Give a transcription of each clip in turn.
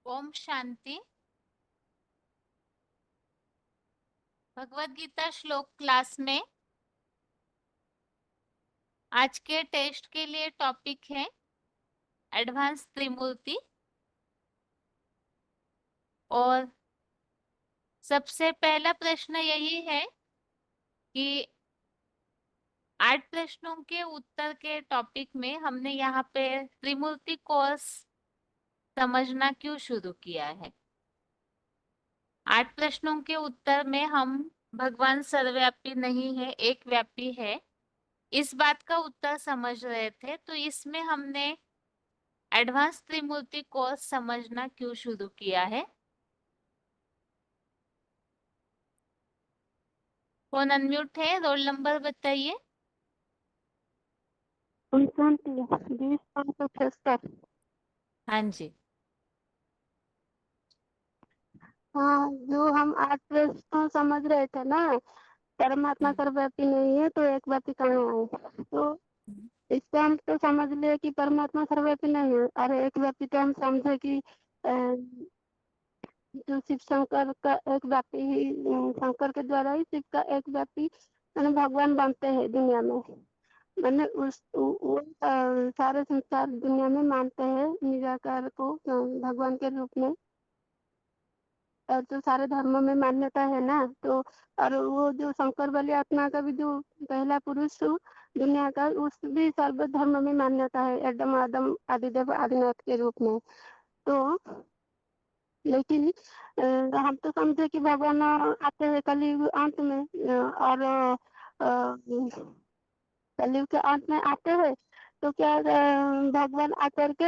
ओम शांति। भगवत गीता श्लोक क्लास में आज के टेस्ट के लिए टॉपिक है एडवांस त्रिमूर्ति। और सबसे पहला प्रश्न यही है कि 8 प्रश्नों के उत्तर के टॉपिक में हमने यहाँ पे त्रिमूर्ति कोर्स समझना क्यों शुरू किया है। 8 प्रश्नों के उत्तर में हम भगवान सर्वव्यापी नहीं है, एक व्यापी है, इस बात का उत्तर समझ रहे थे। तो इसमें हमने एडवांस त्रिमूर्ति कोर्स समझना क्यों शुरू किया है। कौन अनम्यूट है, रोल नंबर बताइए। 29, 20, 75। हाँ जी। हाँ, जो हम 8 प्रश्न समझ रहे थे ना, परमात्मा सर्वव्यापी नहीं है तो एक व्यापी कहाँ है। तो इससे हम तो समझ लिए कि परमात्मा सर्वव्यापी नहीं है, और एक व्यापी तो हम समझे कि जो शिव शंकर का एक व्यापी ही, शंकर के द्वारा ही शिव का एक व्यापी मैंने भगवान बनते हैं दुनिया में। मैंने वो सारे संसार दुनिया में मानते हैं निराकार को भगवान के रूप में। और जो सारे धर्मों में मान्यता है ना, तो और वो जो शंकर वाली आत्मा का भी जो पहला पुरुष दुनिया का, उस भी सर्व धर्म में मान्यता है, एडम आदम आदिदेव आदिनाथ के रूप में। तो लेकिन हम तो समझे कि भगवान आते हैं कलयुग अंत में, और कलयुग के अंत में आते हैं। तो क्या भगवान आकर के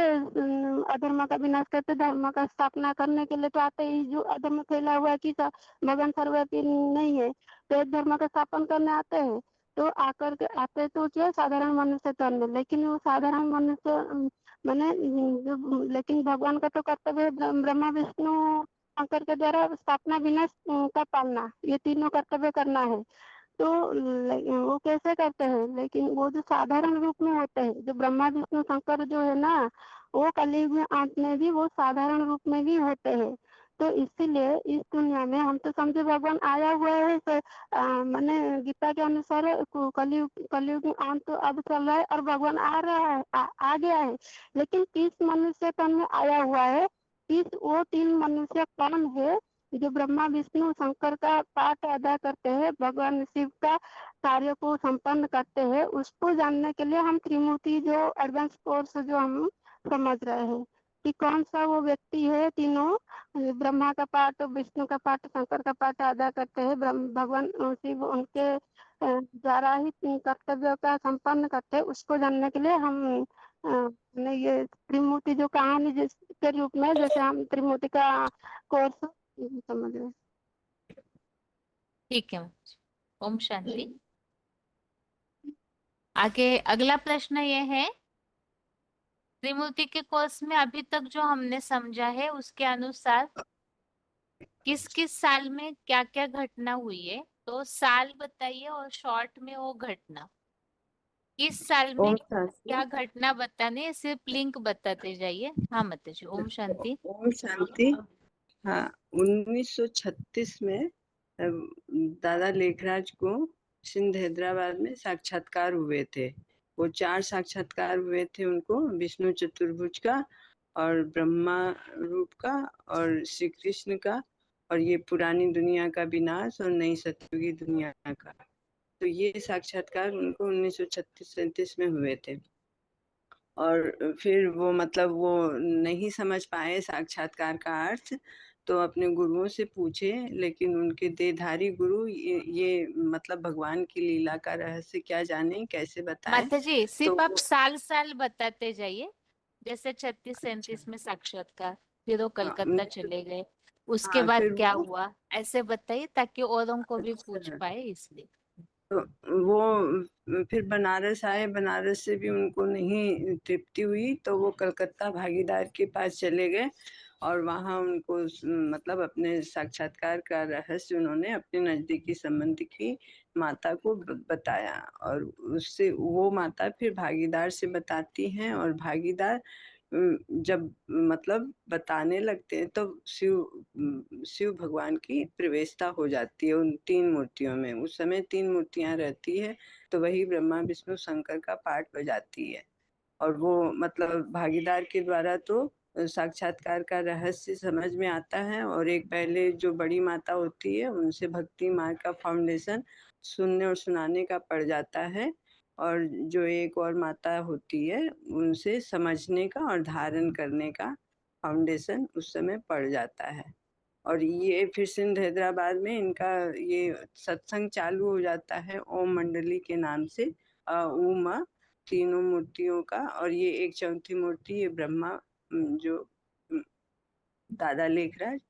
अधर्म का विनाश करते धर्म का स्थापना करने के लिए तो आते ही। जो अधर्म फैला हुआ है कि भगवान सर्वव्यापी नहीं है, तो एक धर्म का स्थापन करने आते हैं। तो आकर के आते तो क्या साधारण मनुष्य तन में, लेकिन वो साधारण मनुष्य मैंने जो, लेकिन भगवान का तो कर्तव्य है ब्रह्मा विष्णु शंकर के द्वारा स्थापना विनाश का पालना, ये तीनों कर्तव्य करना है। तो वो कैसे करते हैं, लेकिन वो जो साधारण रूप में होते हैं, जो ब्रह्मा विष्णु शंकर जो है ना, वो कलयुग में अंत में भी वो साधारण रूप में भी होते हैं। तो इसीलिए इस दुनिया में हम तो समझे भगवान आया हुआ है, तो मैंने गीता के अनुसार कलयुग में अंत तो अब चल रहा है और भगवान आ रहा है, आ गया है। लेकिन किस मनुष्य तन में आया हुआ है, किस वो 3 मनुष्य कौन है जो ब्रह्मा विष्णु शंकर का पाठ अदा करते हैं, भगवान शिव का कार्य को संपन्न करते हैं, उसको जानने के लिए हम त्रिमूर्ति जो एडवांस कोर्स जो हम समझ रहे हैं कि कौन सा वो व्यक्ति है, तीनों ब्रह्मा का पाठ विष्णु का पाठ शंकर का पाठ अदा करते हैं, भगवान शिव उनके द्वारा ही कर्तव्य का संपन्न करते हैं। उसको जानने के लिए हम ने ये त्रिमूर्ति जो कहानी जिसके रूप में जैसे हम त्रिमूर्ति का कोर्स समझ रहे हैं। ठीक है। ओम शांति। आगे अगला प्रश्न ये है, त्रिमूर्ति के कोर्स में अभी तक जो हमने समझा है उसके अनुसार किस किस साल में क्या क्या घटना हुई है। तो साल बताइए और शॉर्ट में वो घटना किस साल में ओम शांति। क्या घटना बताने है, सिर्फ लिंक बताते जाइए। हाँ माता जी, ओम शांति। ओम शांति। हाँ, 1936 में दादा लेखराज को सिंध हैदराबाद में साक्षात्कार हुए थे। वो 4 साक्षात्कार हुए थे उनको, विष्णु चतुर्भुज का और ब्रह्मा रूप का और श्री कृष्ण का और ये पुरानी दुनिया का विनाश और नई सतयुगी दुनिया का। तो ये साक्षात्कार उनको 1936-37 में हुए थे। और फिर वो मतलब वो नहीं समझ पाए साक्षात्कार का अर्थ, तो अपने गुरुओं से पूछे, लेकिन उनके देहधारी गुरु ये मतलब भगवान की लीला का रहस्य क्या जाने, कैसे बताएं। माता जी तो सिर्फ आप साल साल बताते जाइए, जैसे 36-37 में साक्षात्कार, फिर वो हाँ, कलकत्ता चले गए, उसके हाँ बाद फिर क्या वो हुआ, ऐसे बताइए ताकि औरों को भी पूछ अच्छा, पाए इसलिए। तो वो फिर बनारस आए, बनारस से भी उनको नहीं तृप्ति हुई, तो वो कलकत्ता भागीदार के पास चले गए और वहाँ उनको मतलब अपने साक्षात्कार का रहस्य उन्होंने अपने नजदीकी संबंधी की माता को बताया। और उससे वो माता फिर भागीदार से बताती हैं और भागीदार जब मतलब बताने लगते हैं तो शिव भगवान की प्रवेशता हो जाती है उन 3 मूर्तियों में। उस समय 3 मूर्तियाँ रहती है, तो वही ब्रह्मा, विष्णु, शंकर का पाठ बजाती है। और वो मतलब भागीदार के द्वारा तो साक्षात्कार का रहस्य समझ में आता है, और एक पहले जो बड़ी माता होती है उनसे भक्ति मार्ग का फाउंडेशन सुनने और सुनाने का पड़ जाता है, और जो एक और माता होती है उनसे समझने का और धारण करने का फाउंडेशन उस समय पड़ जाता है। और ये फिर सिंध हैदराबाद में इनका ये सत्संग चालू हो जाता है ओम मंडली के नाम से। उमा तीनों मूर्तियों का, और ये एक चौथी मूर्ति ये ब्रह्मा, जो दादा लेखराज,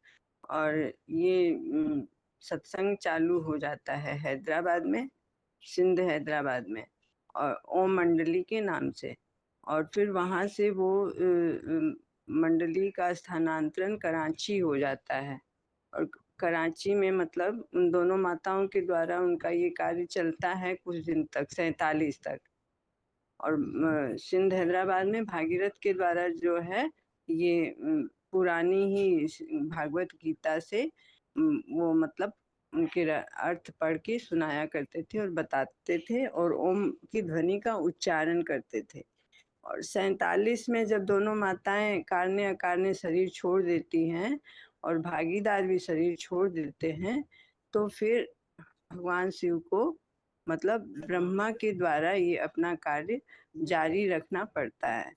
और ये सत्संग चालू हो जाता है हैदराबाद में, सिंध हैदराबाद में, और ओम मंडली के नाम से। और फिर वहाँ से वो मंडली का स्थानांतरण कराची हो जाता है, और कराची में मतलब उन दोनों माताओं के द्वारा उनका ये कार्य चलता है कुछ दिन तक, 47 तक। और सिंध हैदराबाद में भागीरथ के द्वारा जो है ये पुरानी ही भागवत गीता से वो मतलब उनके अर्थ पढ़ के सुनाया करते थे और बताते थे, और ओम की ध्वनि का उच्चारण करते थे। और 47 में जब दोनों माताएं कारणे अकारणे शरीर छोड़ देती हैं और भागीदार भी शरीर छोड़ देते हैं, तो फिर भगवान शिव को मतलब ब्रह्मा के द्वारा ये अपना कार्य जारी रखना पड़ता है।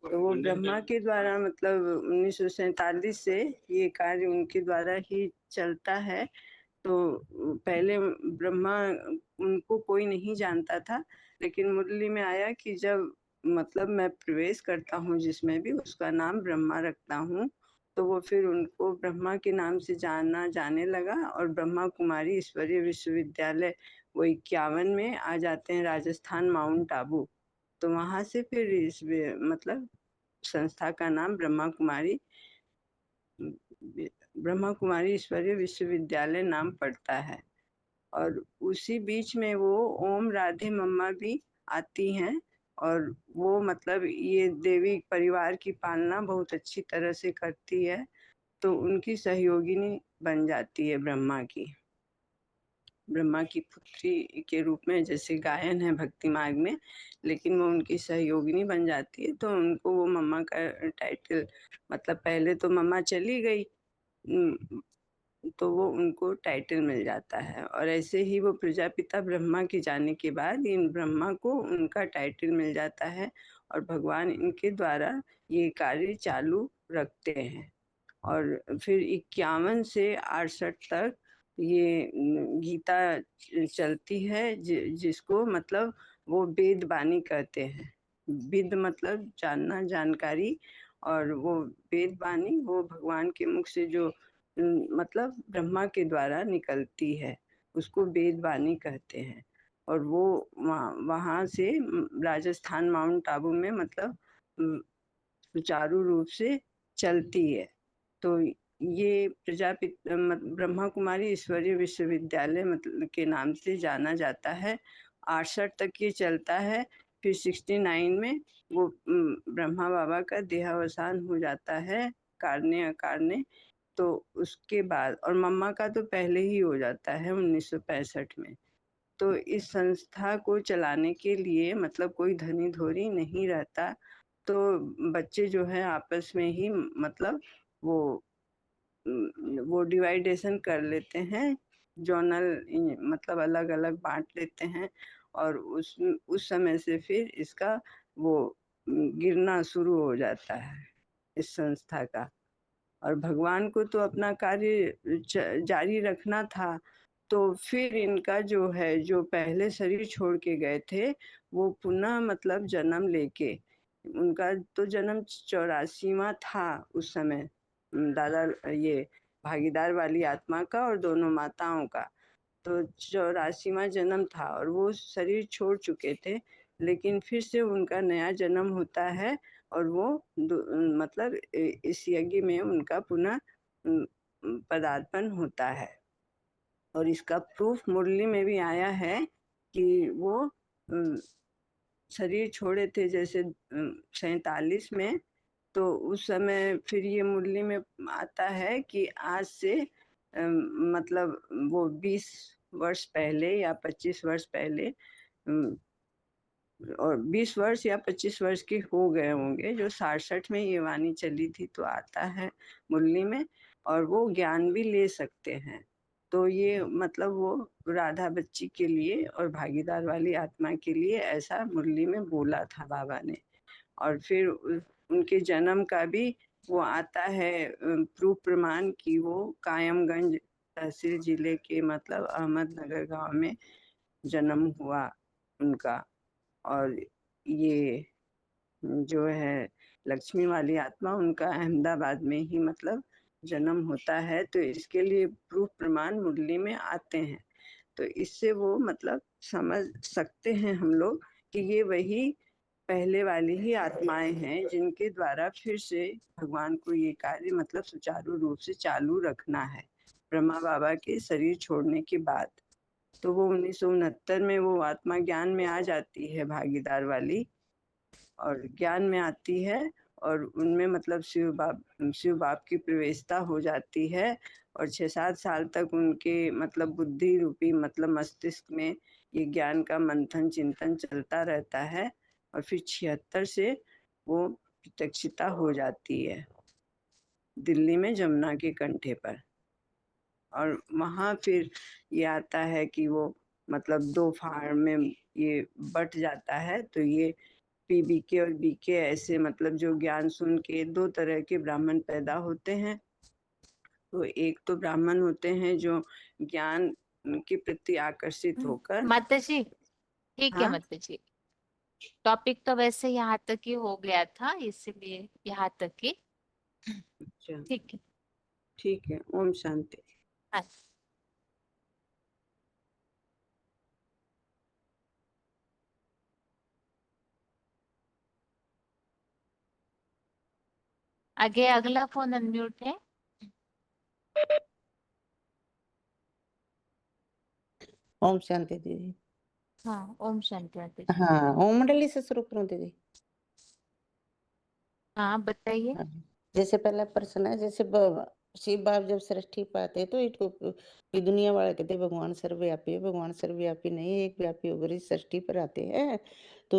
तो वो ब्रह्मा के द्वारा मतलब 1947 से ये कार्य उनके द्वारा ही चलता है। तो पहले ब्रह्मा उनको कोई नहीं जानता था, लेकिन मुरली में आया कि जब मतलब मैं प्रवेश करता हूँ जिसमें भी, उसका नाम ब्रह्मा रखता हूँ, तो वो फिर उनको ब्रह्मा के नाम से जाना जाने लगा। और ब्रह्मा कुमारी ईश्वरीय विश्वविद्यालय वो 51 में आ जाते हैं, राजस्थान माउंट आबू। तो वहां से फिर इस मतलब संस्था का नाम ब्रह्मा कुमारी ईश्वरीय विश्वविद्यालय नाम पड़ता है। और उसी बीच में वो ओम राधे मम्मा भी आती हैं, और वो मतलब ये देवी परिवार की पालना बहुत अच्छी तरह से करती है, तो उनकी सहयोगिनी बन जाती है ब्रह्मा की पुत्री के रूप में, जैसे गायन है भक्ति मार्ग में, लेकिन वो उनकी सहयोगिनी बन जाती है। तो उनको वो मम्मा का टाइटल, मतलब पहले तो मम्मा चली गई, तो वो उनको टाइटल मिल जाता है। और ऐसे ही वो प्रजापिता ब्रह्मा के जाने के बाद इन ब्रह्मा को उनका टाइटल मिल जाता है, और भगवान इनके द्वारा ये कार्य चालू रखते हैं। और फिर 51 से 68 तक ये गीता चलती है, जिसको मतलब वो वेद वाणी कहते हैं। वेद मतलब जानना, जानकारी, और वो वेद वाणी वो भगवान के मुख से जो मतलब ब्रह्मा के द्वारा निकलती है, उसको वेद वाणी कहते हैं। और वो वहाँ से राजस्थान माउंट आबू में मतलब सुचारू रूप से चलती है। तो ये ब्रह्मा कुमारी ईश्वरीय विश्वविद्यालय मतलब के नाम से जाना जाता है। 68 तक ये चलता है। फिर 69 में वो ब्रह्मा बाबा का देहावसान हो जाता है कारणे अकारणे। तो उसके बाद, और मम्मा का तो पहले ही हो जाता है 1965 में। तो इस संस्था को चलाने के लिए मतलब कोई धनी धोरी नहीं रहता, तो बच्चे जो है आपस में ही मतलब वो डिवाइडेशन कर लेते हैं, जोनल मतलब अलग अलग बांट लेते हैं। और उस समय से फिर इसका वो गिरना शुरू हो जाता है इस संस्था का। और भगवान को तो अपना कार्य जारी रखना था, तो फिर इनका जो है, जो पहले शरीर छोड़ के गए थे, वो पुनः मतलब जन्म लेके, उनका तो जन्म 84वां था उस समय, दादा ये भागीदार वाली आत्मा का और दोनों माताओं का, तो 84वां जन्म था, और वो शरीर छोड़ चुके थे। लेकिन फिर से उनका नया जन्म होता है, और वो मतलब इस यज्ञ में उनका पुनः पदार्पण होता है। और इसका प्रूफ मुरली में भी आया है कि वो शरीर छोड़े थे जैसे 47 में, तो उस समय फिर ये मुरली में आता है कि आज से मतलब वो 20 वर्ष पहले या 25 वर्ष पहले और 20 वर्ष या 25 वर्ष के हो गए होंगे, जो 67 में ये वाणी चली थी, तो आता है मुरली में, और वो ज्ञान भी ले सकते हैं। तो ये मतलब वो राधा बच्ची के लिए और भागीदार वाली आत्मा के लिए ऐसा मुरली में बोला था बाबा ने। और फिर उनके जन्म का भी वो आता है प्रूफ प्रमाण कि वो कायमगंज तहसील जिले के मतलब अहमदनगर गांव में जन्म हुआ उनका। और ये जो है लक्ष्मी वाली आत्मा, उनका अहमदाबाद में ही मतलब जन्म होता है। तो इसके लिए प्रूफ प्रमाण मुरली में आते हैं। तो इससे वो मतलब समझ सकते हैं हम लोग कि ये वही पहले वाली ही आत्माएं हैं जिनके द्वारा फिर से भगवान को ये कार्य मतलब सुचारू रूप से चालू रखना है ब्रह्मा बाबा के शरीर छोड़ने के बाद। तो वो 1969 में वो आत्मा ज्ञान में आ जाती है भागीदार वाली, और ज्ञान में आती है, और उनमें मतलब शिव बाप की प्रवेशता हो जाती है। और 6-7 साल तक उनके मतलब बुद्धि रूपी मतलब मस्तिष्क में ये ज्ञान का मंथन चिंतन चलता रहता है। और फिर 76 से वो प्रत्यक्षिता हो जाती है दिल्ली में जमुना के कंठे पर। और वहाँ फिर ये आता है कि वो मतलब 2 फाड़ में ये बट जाता है। तो ये पीबीके और बीके ऐसे मतलब जो ज्ञान सुन के 2 तरह के ब्राह्मण पैदा होते हैं। तो एक तो ब्राह्मण होते हैं जो ज्ञान के प्रति आकर्षित होकर। माता जी ठीक है हाँ, माता जी, टॉपिक तो वैसे यहाँ तक ही हो गया था, इसीलिए यहाँ तक ही। अच्छा, ठीक है। ठीक है। ओम शांति। हाँ। आगे अगला फोन अनम्यूट है। ओम शांति दीदी। हाँ ओम शांति माता जी। हाँ, ओम मंडली से शुरू करूं दीदी? हाँ बताइए। हाँ। जैसे पहला प्रश्न है, जैसे शिव बाप जब सृष्टि पाते तो इनको ये दुनिया वाले कहते भगवान सर्वव्यापी है। भगवान सर्वव्यापी नहीं है, एक व्यापी होकर इस सृष्टि पर आते हैं। तो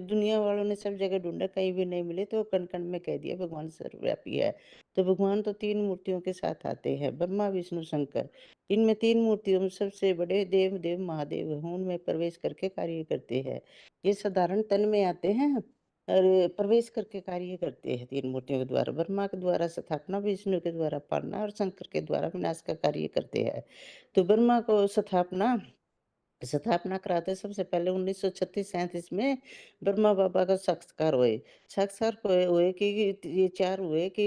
दुनिया वालों ने सब जगह ढूंढा, कहीं भी नहीं मिले, तो कण कण में कह दिया भगवान सर्वव्यापी है। तो भगवान तो 3 मूर्तियों के साथ आते हैं, ब्रह्मा विष्णु शंकर। इनमें 3 मूर्तियों में सबसे बड़े देव देव महादेव हैं, उनमें प्रवेश करके कार्य करते हैं। ये साधारण तन में आते हैं और प्रवेश करके कार्य करते हैं 3 मूर्तियों के द्वारा। ब्रह्मा के द्वारा स्थापना, विष्णु के द्वारा पालना और शंकर के द्वारा विनाश का कार्य करते हैं। तो ब्रह्मा को स्थापना स्थापना कराते सबसे पहले 1936-37 में ब्रह्मा बाबा का साक्षात्कार हुए। साक्षात्कार हुए हुए कि ये 4 हुए कि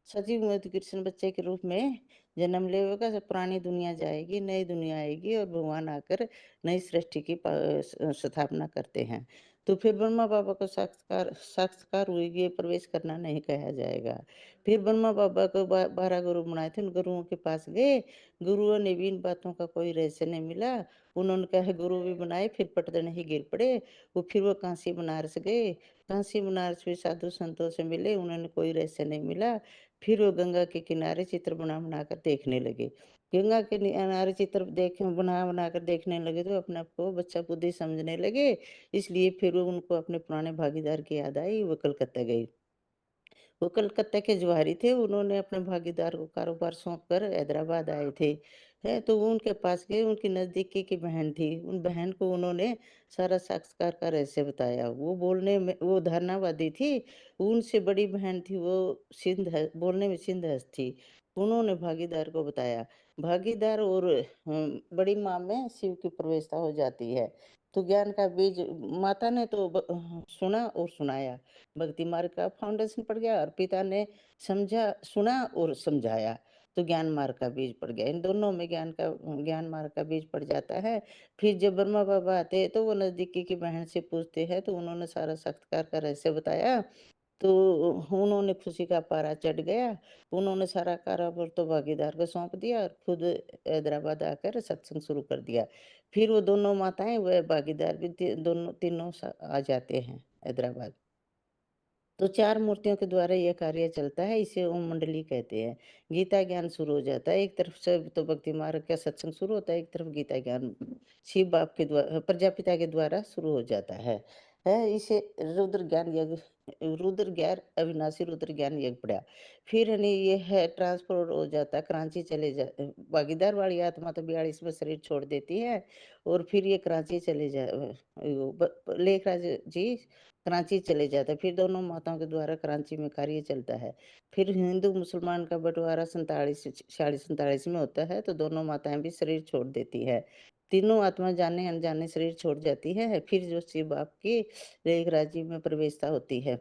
सजीव मूर्ति कृष्ण बच्चे के रूप में जन्म लेगा, जब पुरानी दुनिया जाएगी, नई दुनिया आएगी और भगवान आकर नई सृष्टि की स्थापना करते हैं। तो फिर ब्रह्मा बाबा को साक्षात्कार साक्षात्कार हुई कि ये प्रवेश करना नहीं कहा जाएगा। फिर ब्रह्मा बाबा को 12 गुरु बनाए थे, उन गुरुओं के पास गए। गुरुओं ने भी इन बातों का कोई रहस्य नहीं मिला। उन्होंने कहा गुरु भी बनाए, फिर पटदन ही गिर पड़े। फिर वो काशी बनारस गए। काशी बनारस में साधु संतों से मिले, उन्होंने कोई रहस्य नहीं मिला। फिर वो गंगा के किनारे चित्र बना बनाकर देखने लगे। गंगा के किनारे चित्र बना बनाकर देखने लगे तो अपने आप को बच्चा बुद्धि समझने लगे। इसलिए फिर वो उनको अपने पुराने भागीदार की याद आई, वो कलकत्ता गए। वो कलकत्ता के जवाहरी थे, उन्होंने अपने भागीदार को कारोबार सौंपकर हैदराबाद आए थे। है तो वो उनके पास गए, उनकी नज़दीकी की बहन थी, उन बहन को उन्होंने सारा साक्षात्कार का रहस्य बताया। वो बोलने में वो धारणावादी थी, उनसे बड़ी बहन थी, वो बोलने में सिंधहस्त थी। उन्होंने भागीदार को बताया। भागीदार और बड़ी माँ में शिव की प्रवेशता हो जाती है। तो ज्ञान का बीज माता ने तो सुना और सुनाया, भक्ति मार्ग का फाउंडेशन पड़ गया, और पिता ने समझा, सुना और समझाया, तो ज्ञान मार्ग का बीज पड़ गया। इन दोनों में ज्ञान मार्ग का बीज पड़ जाता है। फिर जब ब्रह्मा बाबा आते हैं तो वो नजदीकी की बहन से पूछते हैं, तो उन्होंने सारा साक्षात्कार का रहस्य बताया। तो उन्होंने खुशी का पारा चढ़ गया। उन्होंने सारा कारोबार तो भागीदार को सौंप दिया और खुद हैदराबाद आकर सत्संग शुरू कर दिया। फिर वो दोनों माताएं वह भागीदार भी दोनों तीनों आ जाते हैं हैदराबाद। तो 4 मूर्तियों के द्वारा यह कार्य चलता है, इसे ओम मंडली कहते हैं। गीता ज्ञान शुरू हो जाता है, एक तरफ से तो भक्ति मार्ग का सत्संग शुरू होता है, एक तरफ गीता ज्ञान शिव बाप के द्वारा प्रजापिता के द्वारा शुरू हो जाता है। इसे रुद्र ज्ञान यज्ञ, रुद्र ज्ञान अविनाशी रुद्र ज्ञान यज्ञ पड़ा। फिर यानी ये है ट्रांसफर हो जाता है, कराची चले जा भागीदार वाली आत्मा तो 42 में शरीर छोड़ देती है और फिर ये कराची चले जा लेखराज जी कराची चले जाते हैं। फिर दोनों माताओं के द्वारा कराची में कार्य चलता है। फिर हिंदू मुसलमान का बंटवारा 47 में होता है, तो दोनों माताएं भी शरीर छोड़ देती है। तीनों आत्मा जाने अनजाने शरीर छोड़ जाती है। फिर जो शिव बाप की लेखराज जी में प्रवेशता होती है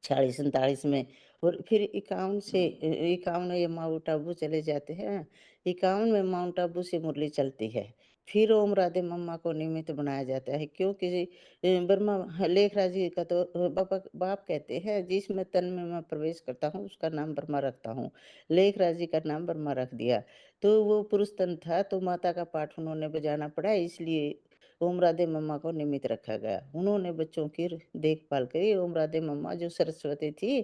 46-47 में, और फिर 51 ये माउंट आबू चले जाते हैं। 51 में माउंट आबू से मुरली चलती है। फिर ओम राधे मम्मा को निमित्त बनाया जाता है, क्योंकि ब्रह्मा लेखराज जी का तो बाप कहते हैं, जिसमें तन में मैं प्रवेश करता हूँ उसका नाम ब्रह्मा रखता हूँ। लेखराज जी का नाम ब्रह्मा रख दिया। तो वो पुरुष तन था, तो माता का पाठ उन्होंने बजाना पड़ा, इसलिए ओम राधे मम्मा को निमित्त रखा गया। उन्होंने बच्चों की देखभाल करी। ओम राधे मम्मा जो सरस्वती थी,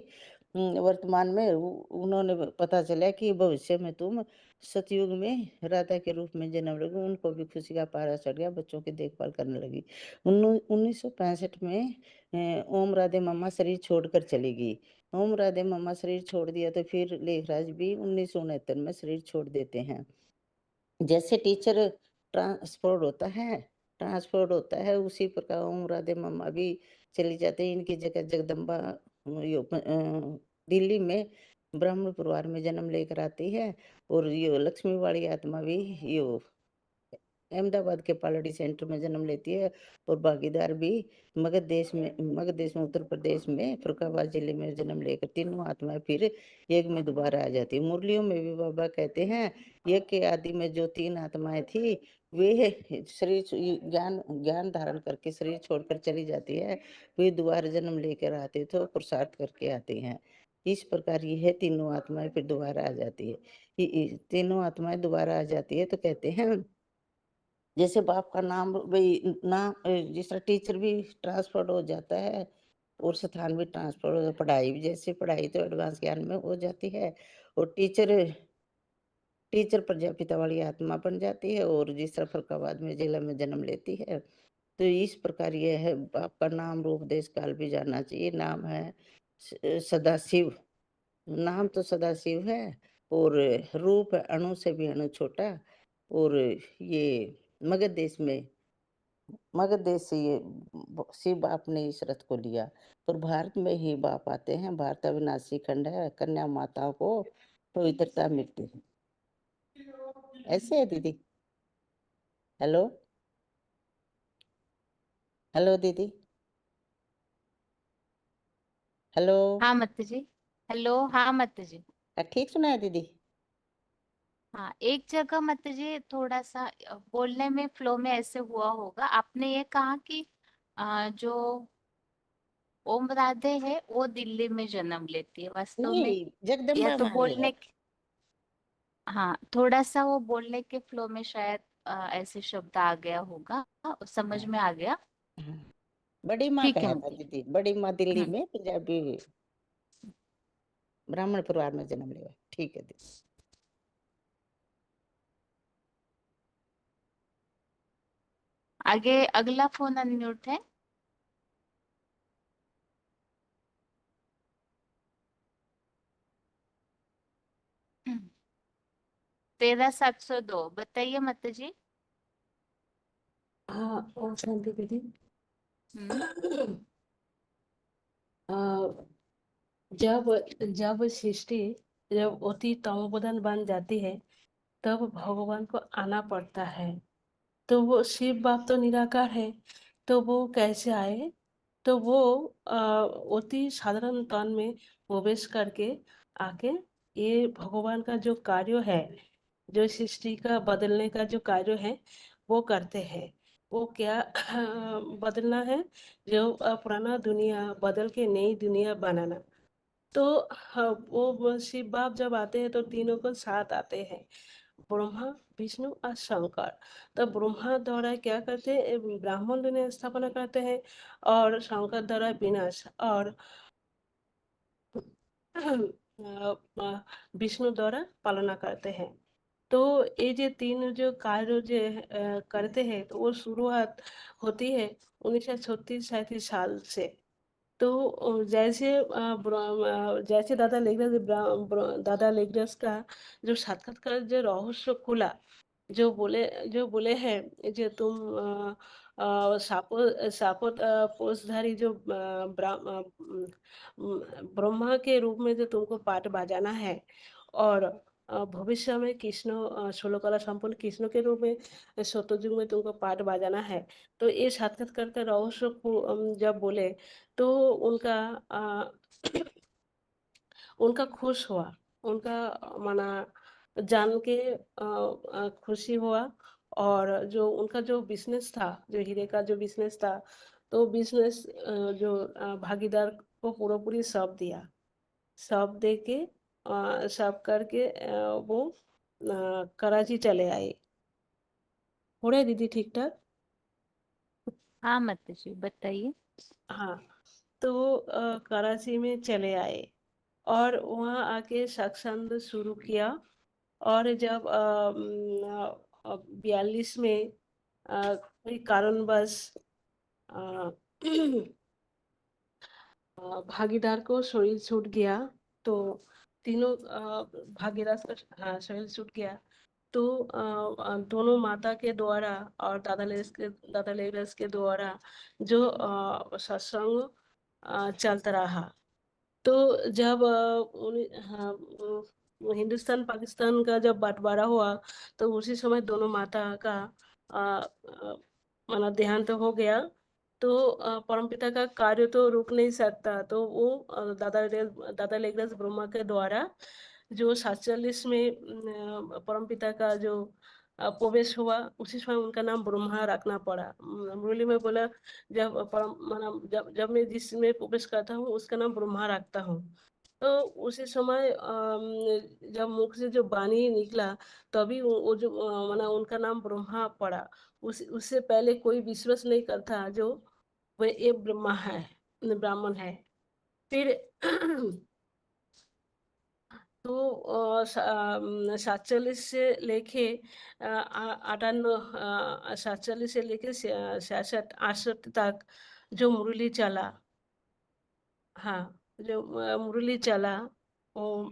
वर्तमान में उन्होंने पता चला कि भविष्य में तुम सतयुग में राधा के रूप में जन्म लोगी। उनको भी खुशी का पारा चढ़ गया, बच्चों की देखभाल करने लगी। 1965 में ओम राधे मम्मा शरीर छोड़कर चली गई। ओम राधे मम्मा शरीर छोड़ दिया तो फिर लेखराज भी 1969 में शरीर छोड़ देते हैं। जैसे टीचर ट्रांसपोर्ट होता है, उसी प्रकार ओम राधे मम्मा भी चली जाते हैं। इनकी जगह जगदम्बा दिल्ली में ब्राह्मण परिवार में जन्म लेकर आती है, और ये लक्ष्मी वाली आत्मा भी यो अहमदाबाद के पालड़ी सेंटर में जन्म लेती है, और भागीदार भी मगध देश में उत्तर प्रदेश में फरुखाबाद जिले में जन्म लेकर तीनों आत्माएं फिर यज्ञ में दोबारा आ जाती है। मुरलियों में भी बाबा कहते हैं, यज्ञ के आदि में जो 3 आत्माएं थी, वे शरीर ज्ञान ज्ञान धारण करके शरीर छोड़कर चली जाती है, वे दोबारा जन्म लेकर आते तो पुरुषार्थ करके आते हैं। इस प्रकार यह तीनों आत्माएं फिर दोबारा आ जाती है। तीनों आत्माएं दोबारा आ जाती है, तो कहते हैं जैसे बाप का नाम भाई नाम जिस तरह टीचर भी ट्रांसफर हो जाता है, और स्थान भी ट्रांसफर हो जाता है। पढ़ाई भी, जैसे पढ़ाई तो एडवांस ज्ञान में हो जाती है, और टीचर टीचर प्रजापिता वाली आत्मा बन जाती है, और जिस तरह फरुखाबाद में जिला में जन्म लेती है। तो इस प्रकार ये है, बाप का नाम रूप देश काल भी जानना चाहिए। नाम है सदाशिव, नाम तो सदाशिव है, और रूप है अणु से भी अणु छोटा। और ये मगध देश में मगध देश से ये शिव बाप ने इस रथ को लिया, और भारत में ही बाप आते हैं। भारत अविनाशी खंड है, कन्या माताओं को पवित्रता मिलती है। ऐसे है दीदी। हेलो हेलो दीदी, हेलो। हाँ मत जी। हेलो, हाँ मत जी। ठीक सुना है दीदी? हाँ, एक जगह मत जी थोड़ा सा बोलने में फ्लो में ऐसे हुआ होगा। आपने ये कहा कि जो ओम राधे है वो दिल्ली में जन्म लेती है, वास्तव में नहीं, या जगदम्बा तो मान लिया। बोलने हाँ, थोड़ा सा वो बोलने के फ्लो में शायद ऐसे शब्द आ गया होगा, समझ में आ गया। हाँ, बड़ी माँ ठीक है कहा था मत जी। दीदी, बड़ी माँ दिल्ली हम्म। में पंजाबी ब्राह्मण परिवार में जन्म लिया। ठीक है दीदी। आगे अगला फोन अनम्यूट है। 13702, बताइए मत जी। हाँ, ओम शांति दीदी। हम्म। अ, जब जब सृष्टि जब अति तमोप्रधान बन जाती है, तब भगवान को आना पड़ता है। तो वो शिव बाप तो निराकार है, तो वो कैसे आए? तो वो अति साधारण तन में प्रवेश करके आके ये भगवान का जो कार्य है, जो सृष्टि का बदलने का जो कार्य है, वो करते हैं। वो क्या बदलना है? जो पुराना दुनिया बदल के नई दुनिया बनाना। तो वो शिव बाप जब आते हैं तो तीनों को साथ आते हैं, ब्रह्मा विष्णु और शंकर। तो ब्रह्मा द्वारा क्या करते हैं? ब्राह्मण दुनिया स्थापना करते हैं, और शंकर द्वारा विनाश, और विष्णु द्वारा पालना करते हैं। तो ये जो तीन जो कार्य जो करते हैं, तो वो शुरुआत होती है 1936-37 साल से। तो जैसे दादा लेग्रस का जो साक्षात्कार जो रहस्य खुला, जो बोले हैं जो तुम सापोत पोषधारी जो ब्रह्मा के रूप में जो तुमको पाठ बजाना है, और भविष्य में कृष्ण 16 कला संपन्न कृष्ण के रूप में सत्ययुग में तुमको पाठ बजाना है। तो ये साक्षात्कार का रहस्य को जब बोले, तो उनका खुश हुआ, उनका माना जान के खुशी हुआ। और जो उनका जो बिजनेस था, जो हीरे का जो बिजनेस था, तो बिजनेस जो भागीदार को पूरी सब दिया, सब दे के सब करके वो कराची चले आए। हो रहा है दीदी ठीक ठाक? हाँ माताजी बताइए। हाँ, तो कराची में चले आए और वहाँ आके सत्संग शुरू किया। और जब 42 में कोई कारणवश अ, भागीदार को शरीर छूट गया, तो तीनों भागीदार का शरीर छूट गया, तो दोनों माता के द्वारा और दादा लेग्रस के द्वारा जो सत्संग चलता रहा। तो जब हिंदुस्तान पाकिस्तान का जब बंटवारा हुआ, तो उसी समय दोनों माता का माना देहांत हो गया। तो परमपिता का कार्य तो रुक नहीं सकता, तो वो दादा लेग्रस ब्रह्मा के द्वारा जो 47 में परमपिता का जो प्रवेश हुआ, उसी समय उनका नाम ब्रह्मा रखना पड़ा। मुरली में बोला, जब परम माना जब मैं जिसमें प्रवेश करता हूँ उसका नाम ब्रह्मा रखता हूँ। तो उसी समय जब मुख से जो वाणी निकला, तभी वो जो माना उनका नाम ब्रह्मा पड़ा। उससे पहले कोई विश्वास नहीं करता जो वह ये ब्रह्मा है, ब्राह्मण है। फिर तो 47 से लेके 47 से लेके 66 तक जो मुरली चला, हाँ, जो मुरली चला वो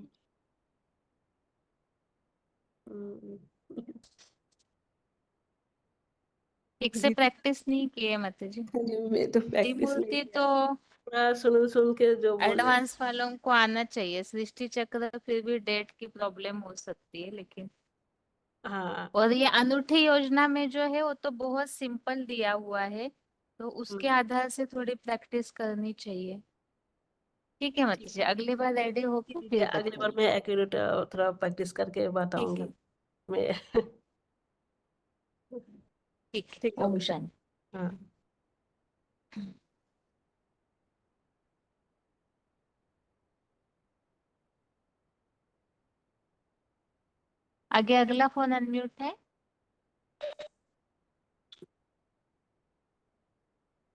ठीक से प्रैक्टिस नहीं किए माताजी। मैं तो प्रैक्टिस नहीं त्रिमूर्ति किया, तो पूरा सुन के जो बोले। एडवांस वालों को आना चाहिए। सृष्टि चक्र फिर भी डेट की प्रॉब्लम हो सकती है, लेकिन हाँ। और ये अनूठी योजना में जो है वो तो बहुत सिंपल दिया हुआ है, तो उसके आधार से थोड़ी प्रैक्टिस करनी चाहिए। ठीक है ठीक माताजी, अगली बार रेडी है होकर दीदी, फिर अगली बार बताइए। मैं एक्यूरेट थोड़ा प्रैक्टिस करके ठीक है। बताऊंगी मैं। ठीक है। ठीक है ओम बेटा। शांति। हाँ। आगे अगला फोन अनम्यूट है।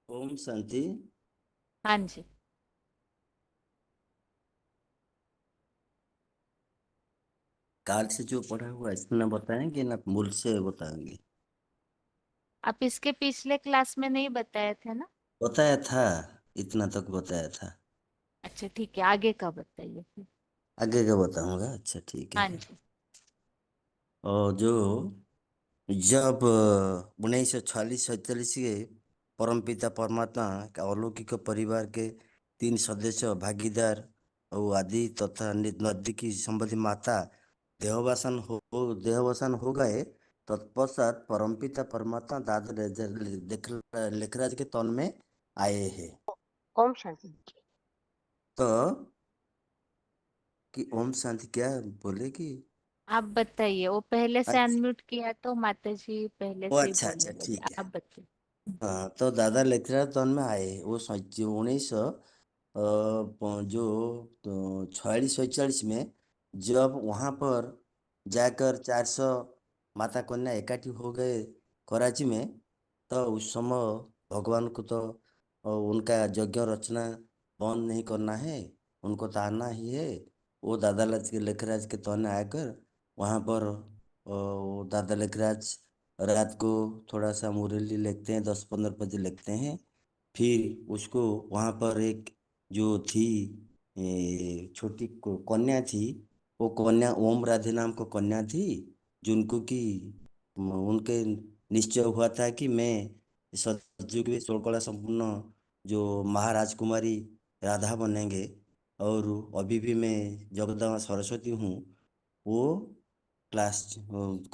ओम शांति। हाँ जी। काल से जो पढ़ा हुआ इतना बताएंगे ना, मूल से बताएंगे? आप इसके पिछले क्लास में नहीं बताए थे ना? बताया था, इतना तक बताया था। अच्छा ठीक है, आगे का बताइए फिर। आगे का बताऊंगा। अच्छा ठीक हाँ है। जी। और जो जब 1946-47 के परमपिता परमात्मा का अलौकिक परिवार के 3 सदस्य भागीदार और आदि तथा नजदीकी संबंधी माता देहावसान हो गए, तत्पश्चात परमपिता परमात्मा दादा लेखराज के तन में आए हैं। ओम शांति। तो कि ओम शांति क्या बोले कि आप बताइए, वो पहले से अच्छा, अनम्यूट किया तो माता जी पहले ओ से ही अच्छा बोलने अच्छा लगे, ठीक है। आप बताइए। हाँ, तो दादा लेखराज तन में आए वो 1900 जो 46-47 में, जब वहाँ पर जाकर 400 माता कन्या इकट्ठी हो गए कराची में, तो उस समय भगवान को तो उनका यज्ञ रचना बंद नहीं करना है, उनको तो आना ही है। वो दादा लेखराज के तौने आकर वहाँ पर वो दादा लेखराज रात को थोड़ा सा मुरली लिखते हैं, 10-15 पद लिखते हैं। फिर उसको वहाँ पर एक जो थी छोटी कन्या थी, वो कन्या ओम राधे नाम को कन्या थी, जिनको कि उनके निश्चय हुआ था कि मैं सतयुग में 16 कला संपूर्ण जो महाराजकुमारी राधा बनेंगे। और अभी भी मैं जगदम्बा सरस्वती हूँ, वो क्लास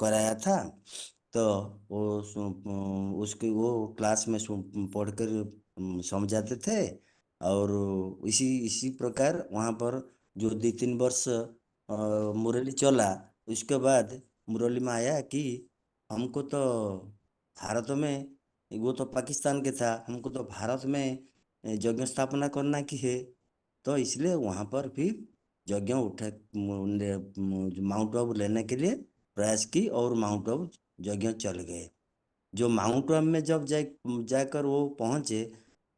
कराया था। तो वो उसके वो क्लास में पढ़कर समझाते थे। और इसी इसी प्रकार वहाँ पर जो 2-3 वर्ष मुरली चला, उसके बाद मुरली में आया कि हमको तो भारत में, वो तो पाकिस्तान के था, हमको तो भारत में यज्ञ स्थापना करना की है। तो इसलिए वहाँ पर फिर यज्ञ उठा माउंट आबू लेने के लिए प्रयास की और माउंट आबू यज्ञ चल गए। जो माउंट आबू में जब जाकर वो पहुँचे,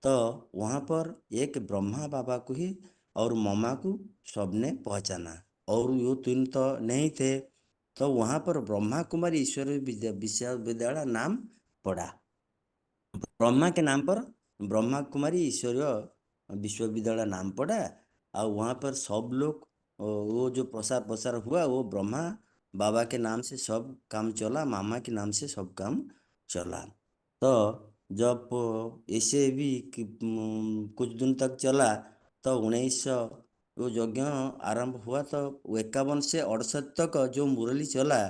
तो वहाँ पर एक ब्रह्मा बाबा को ही और ममा को सबने पहचाना, और वो तीन तो नहीं थे। तो वहाँ पर ब्रह्मा कुमारी ईश्वरीय विश्वविद्यालय नाम पड़ा। ब्रह्मा के नाम पर ब्रह्मा कुमारी ईश्वरीय विश्वविद्यालय नाम पड़ा। और वहाँ पर सब लोग वो जो प्रसार प्रसार हुआ, वो ब्रह्मा बाबा के नाम से सब काम चला, मामा के नाम से सब काम चला। तो जब ऐसे भी कुछ दिन तक चला, तो 1900 वो यज्ञ आरंभ हुआ। तो 51 से 68 तक जो मुरली चला,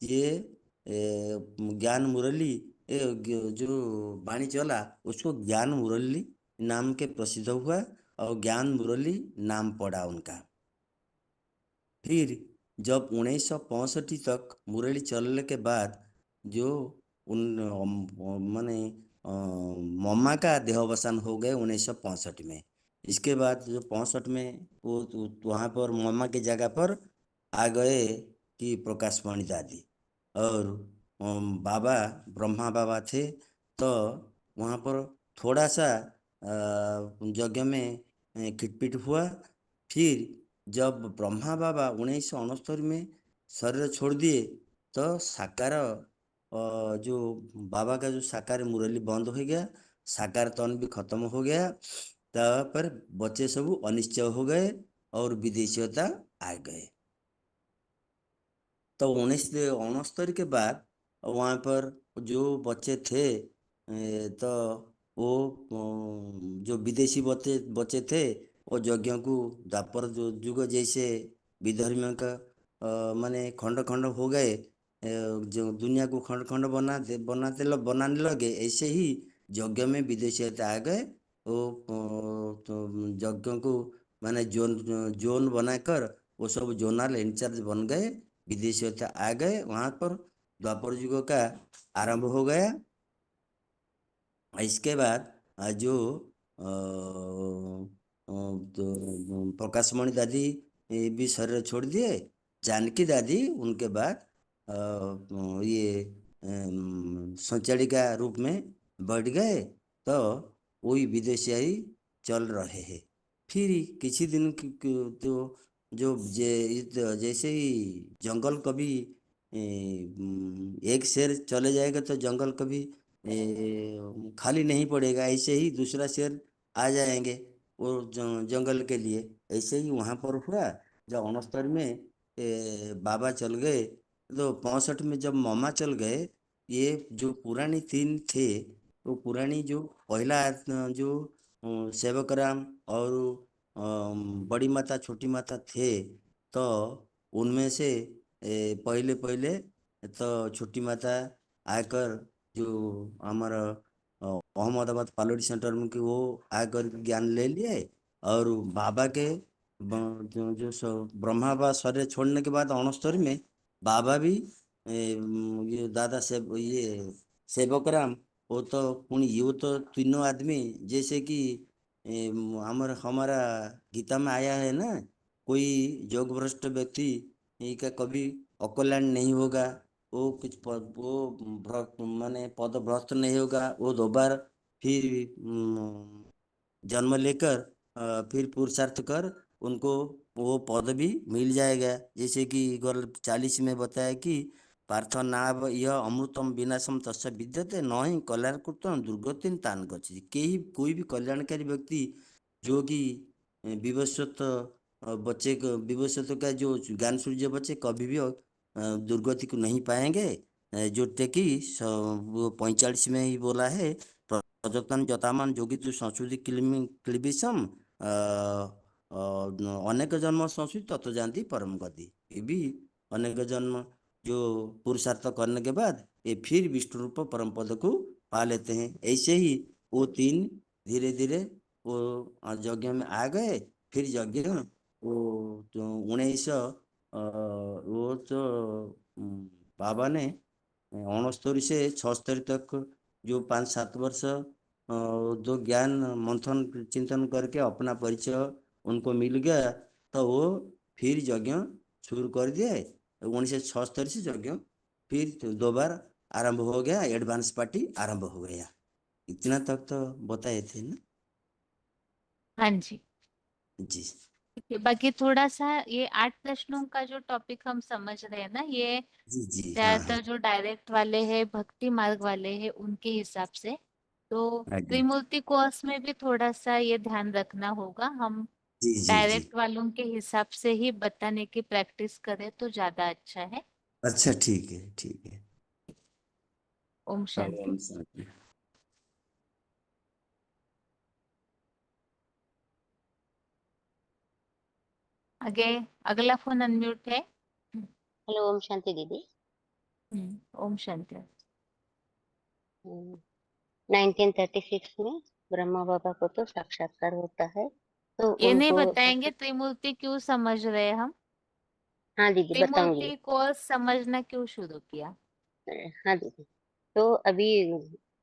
ये ज्ञान मुरली, जो वाणी चला, उसको ज्ञान मुरली नाम के प्रसिद्ध हुआ और ज्ञान मुरली नाम पड़ा उनका। फिर जब 1965 तक मुरली चलने के बाद जो उन माने मम्मा का देहावसान हो गए 1965 में। इसके बाद जो 65 में वो वहाँ पर मम्मा की जगह पर आ गए कि प्रकाश मणि दादी, और बाबा ब्रह्मा बाबा थे। तो वहाँ पर थोड़ा सा यज्ञ में खिटपिट हुआ। फिर जब ब्रह्मा बाबा 1969 में शरीर छोड़ दिए, तो साकार जो बाबा का जो साकार मुरली बंद हो गया, साकार तन भी खत्म हो गया। पर बच्चे सब अनिश्चय हो गए और विदेशीयता आ गए। तो 1969 के बाद वहाँ पर जो बच्चे थे, तो वो जो विदेशी बच्चे बच्चे थे, वो यज्ञ को द्वापर युग जैसे विधर्मियों का माने खंड खंड हो गए, जो दुनिया को खंड खंड बनाने लगे, ऐसे ही यज्ञ में विदेशीयता आ गए। वो तो यज्ञ को माने जोन जोन बनाकर वो सब जोनल इंचार्ज बन गए, विदेशीयता आ गए। वहाँ पर द्वापर युग का आरंभ हो गया। इसके बाद जो तो प्रकाश मणि दादी भी शरीर छोड़ दिए। जानकी दादी उनके बाद ये संचालिका रूप में बढ़ गए। तो वही विदेशी चल रहे हैं। फिर किसी दिन तो जो जैसे ही जंगल कभी एक शेर चले जाएगा, तो जंगल कभी खाली नहीं पड़ेगा, ऐसे ही दूसरा शेर आ जाएंगे वो जंगल के लिए। ऐसे ही वहाँ पर हुआ। जब 69 में बाबा चल गए, तो 65 में जब मामा चल गए, ये जो पुरानी तीन थे, वो पुरानी जो पहला जो सेवक राम और बड़ी माता छोटी माता थे, तो उनमें से पहले पहले तो छोटी माता आकर जो हमारा अहमदाबाद पालोडी सेंटर में कि वो आकर ज्ञान ले लिए। और बाबा के ब्रह्मा बाबा शरीर छोड़ने के बाद 69 में बाबा भी ये दादा से ये सेवक राम, वो तो पुणी ये तो तीनों आदमी जैसे कि हमारा गीता में आया है ना, कोई योग भ्रष्ट व्यक्ति का कभी अकल्याण नहीं होगा, वो कुछ माने पद भ्रष्ट नहीं होगा, वो दोबारा फिर जन्म लेकर फिर पुरुषार्थ कर उनको वो पद भी मिल जाएगा। जैसे कि 40 में बताया कि पार्थ नाव यह अमृतम विनाशम तस्य विद्यते न ही कल्याण कृतम दुर्गतिन तान गच्छति। कोई भी कल्याणकारी व्यक्ति जो कि विवस्वत बच्चे को विवस्वत का जो ज्ञान सूर्य बच्चे कभी भी दुर्गति को नहीं पाएंगे। जो टेकी वो 45 में ही बोला है, प्रजतन जतामान जोगी तु संस्कृति क्लिबिसम अनेक जन्म संस्कृति तत्व जानती परम गति। ये भी अनेक जन्म जो पुरुषार्थ करने के बाद ये फिर विष्णु रूप परम पद को पा लेते हैं। ऐसे ही वो तीन धीरे धीरे वो यज्ञ में आ गए। फिर यज्ञ वो 19 वो तो बाबा ने 69 से 76 तक जो 5-7 वर्ष जो ज्ञान मंथन चिंतन करके अपना परिचय उनको मिल गया, तो वो फिर यज्ञ शुरू कर दिए। 1976 से यज्ञ फिर दोबारा आरंभ हो गया, एडवांस पार्टी आरंभ हो गया। इतना तक तो बताए थे ना हाँ जी। जी। बाकी थोड़ा सा ये 8 प्रश्नों का जो टॉपिक हम समझ रहे हैं ना, ये जी जी हाँ हाँ ज्यादातर जो डायरेक्ट वाले हैं, भक्ति मार्ग वाले हैं, उनके हिसाब से। तो हाँ जी त्रिमूर्ति कोर्स में भी थोड़ा सा ये ध्यान रखना होगा। हम जी जी जी। डायरेक्ट वालों के हिसाब से ही बताने की प्रैक्टिस करें तो ज्यादा अच्छा है। अच्छा ठीक है ठीक है। ओम शांति। ओम शांति। आगे अगला फोन अनम्यूट है। हेलो ओम शांति दीदी। ओम शांति। 1936 में ब्रह्मा बाबा को तो साक्षात्कार होता है, तो ये नहीं उनको बताएंगे त्रिमूर्ति क्यों समझ रहे हैं हम? हाँ दीदी बताऊंगी। त्रिमूर्ति को समझना क्यों शुरू किया? हाँ दीदी, तो अभी